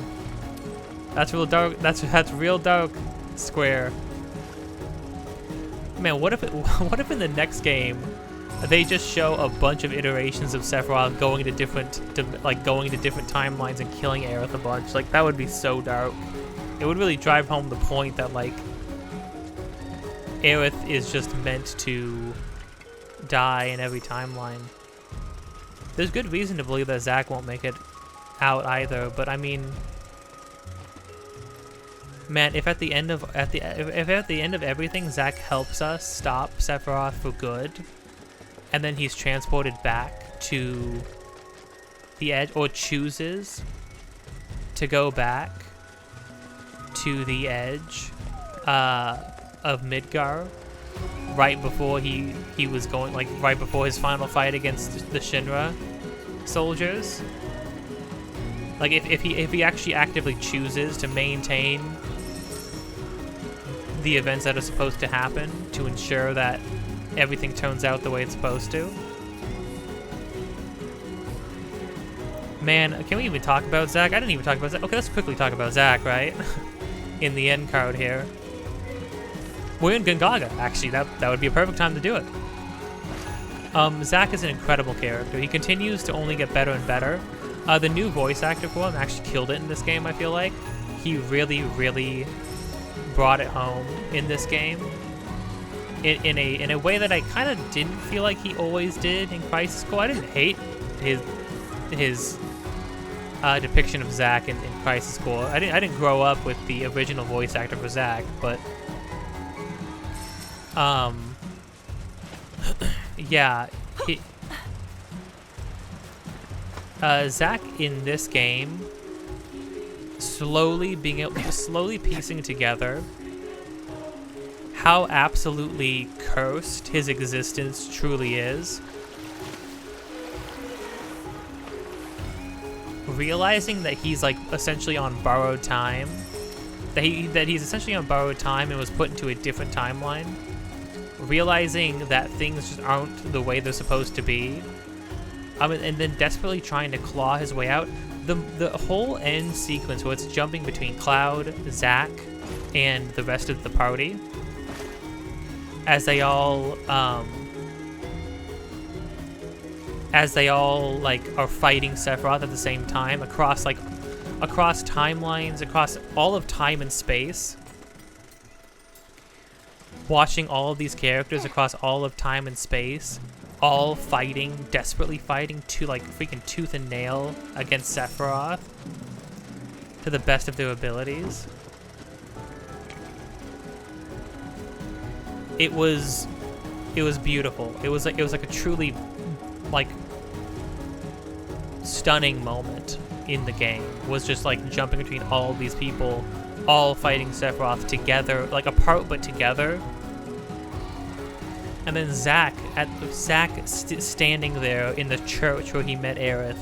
That's real dark. That's real dark, Square. Man, what if in the next game they just show a bunch of iterations of Sephiroth going to different timelines and killing Aerith a bunch? Like, that would be so dark. It would really drive home the point that, like, Aerith is just meant to die in every timeline. There's good reason to believe that Zack won't make it out either, but I mean, man, if at the end of everything Zack helps us stop Sephiroth for good, and then he's transported back to the edge, or chooses to go back to the edge of Midgar right before he was going, like, right before his final fight against the Shinra soldiers. Like, if he actually actively chooses to maintain the events that are supposed to happen to ensure that everything turns out the way it's supposed to. Man, can we even talk about Zack? I didn't even talk about Zack. Okay, let's quickly talk about Zack, right? in the end card here. We're in Gongaga, actually. That would be a perfect time to do it. Zack is an incredible character. He continues to only get better and better. The new voice actor for him actually killed it in this game, I feel like. He really, really brought it home in this game. In a way that I kind of didn't feel like he always did in Crisis Core. I didn't hate his depiction of Zack in Crisis Core. I didn't grow up with the original voice actor for Zack, but yeah, Zack in this game slowly piecing together how absolutely cursed his existence truly is. Realizing that he's like essentially on borrowed time, that he's essentially on borrowed time and was put into a different timeline. Realizing that things just aren't the way they're supposed to be, and then desperately trying to claw his way out. The whole end sequence where it's jumping between Cloud, Zack, and the rest of the party, as they all like are fighting Sephiroth at the same time across timelines, across all of time and space. Watching all of these characters across all of time and space, all fighting, desperately fighting to like freaking tooth and nail against Sephiroth to the best of their abilities. It was beautiful. It was like a truly like stunning moment in the game. Was just like jumping between all of these people, all fighting Sephiroth together, like apart but together. And then Zack standing there in the church where he met Aerith,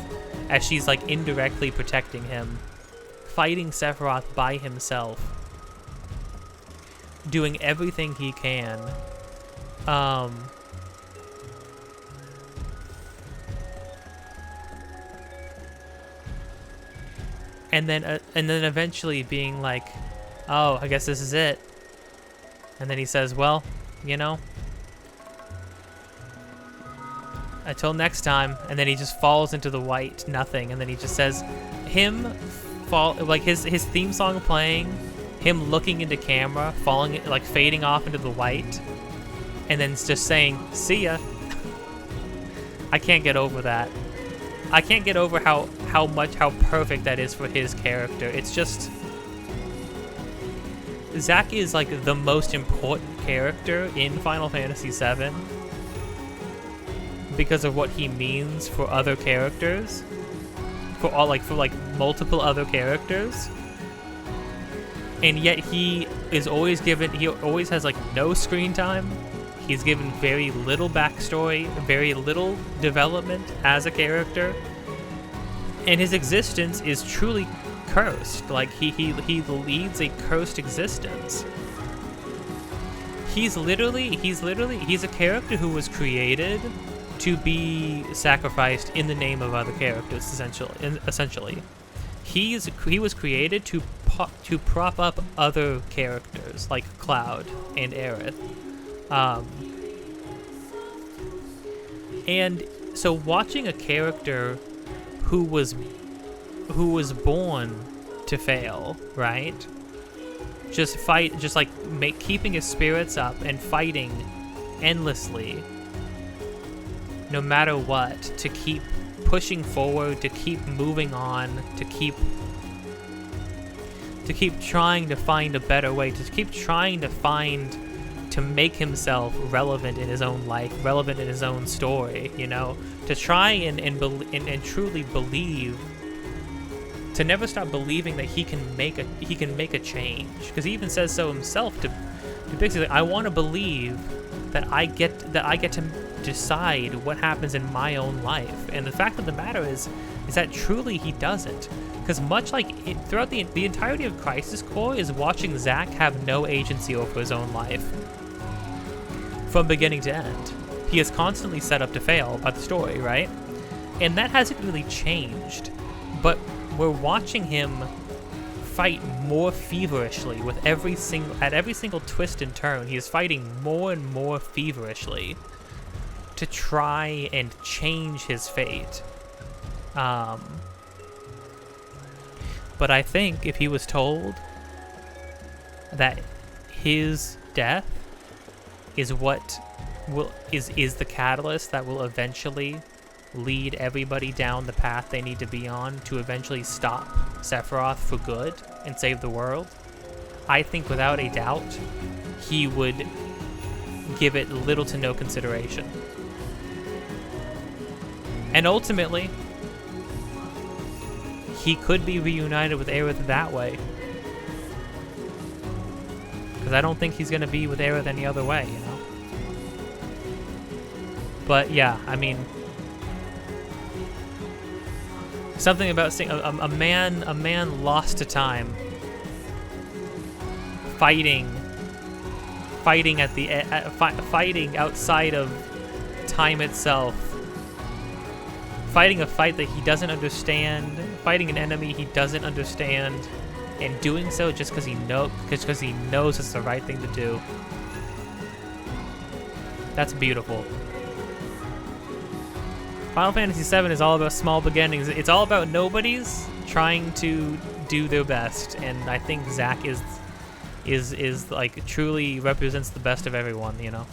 as she's like indirectly protecting him, fighting Sephiroth by himself, doing everything he can. And then eventually being like, oh, I guess this is it. And then he says, well, you know, until next time. And then he just falls into the white nothing. And then he just says, his theme song playing, him looking into camera, falling, like fading off into the white, and then just saying, see ya. I can't get over that. I can't get over how perfect that is for his character. It's just, Zack is like the most important character in Final Fantasy VII because of what he means for other characters, for multiple other characters. And yet he always has like no screen time. He's given very little backstory, very little development as a character, and his existence is truly cursed. Like he leads a cursed existence. He's a character who was created to be sacrificed in the name of other characters. Essentially, he was created to prop up other characters like Cloud and Aerith. And so watching a character who was born to fail, right? Keeping his spirits up and fighting endlessly, no matter what, to keep pushing forward, to keep moving on, to keep trying to find a better way, to keep trying to make himself relevant in his own life, relevant in his own story, you know, to try and truly believe, to never stop believing that he can make a change, because he even says so himself to basically, I want to believe that I get to decide what happens in my own life. And the fact of the matter is that truly he doesn't. Because much like throughout the entirety of Crisis Core is watching Zack have no agency over his own life. From beginning to end. He is constantly set up to fail by the story, right? And that hasn't really changed. But we're watching him fight more feverishly with every single twist and turn. He is fighting more and more feverishly to try and change his fate. But I think if he was told that his death is what is the catalyst that will eventually lead everybody down the path they need to be on to eventually stop Sephiroth for good and save the world, I think without a doubt he would give it little to no consideration. And ultimately, he could be reunited with Aerith that way. Because I don't think he's going to be with Aerith any other way, you know? But yeah, I mean, something about seeing a man lost to time, fighting outside of time itself, fighting a fight that he doesn't understand, fighting an enemy he doesn't understand, and doing so just because he knows it's the right thing to do. That's beautiful. Final Fantasy VII is all about small beginnings. It's all about nobodies trying to do their best, and I think Zack is like truly represents the best of everyone, you know.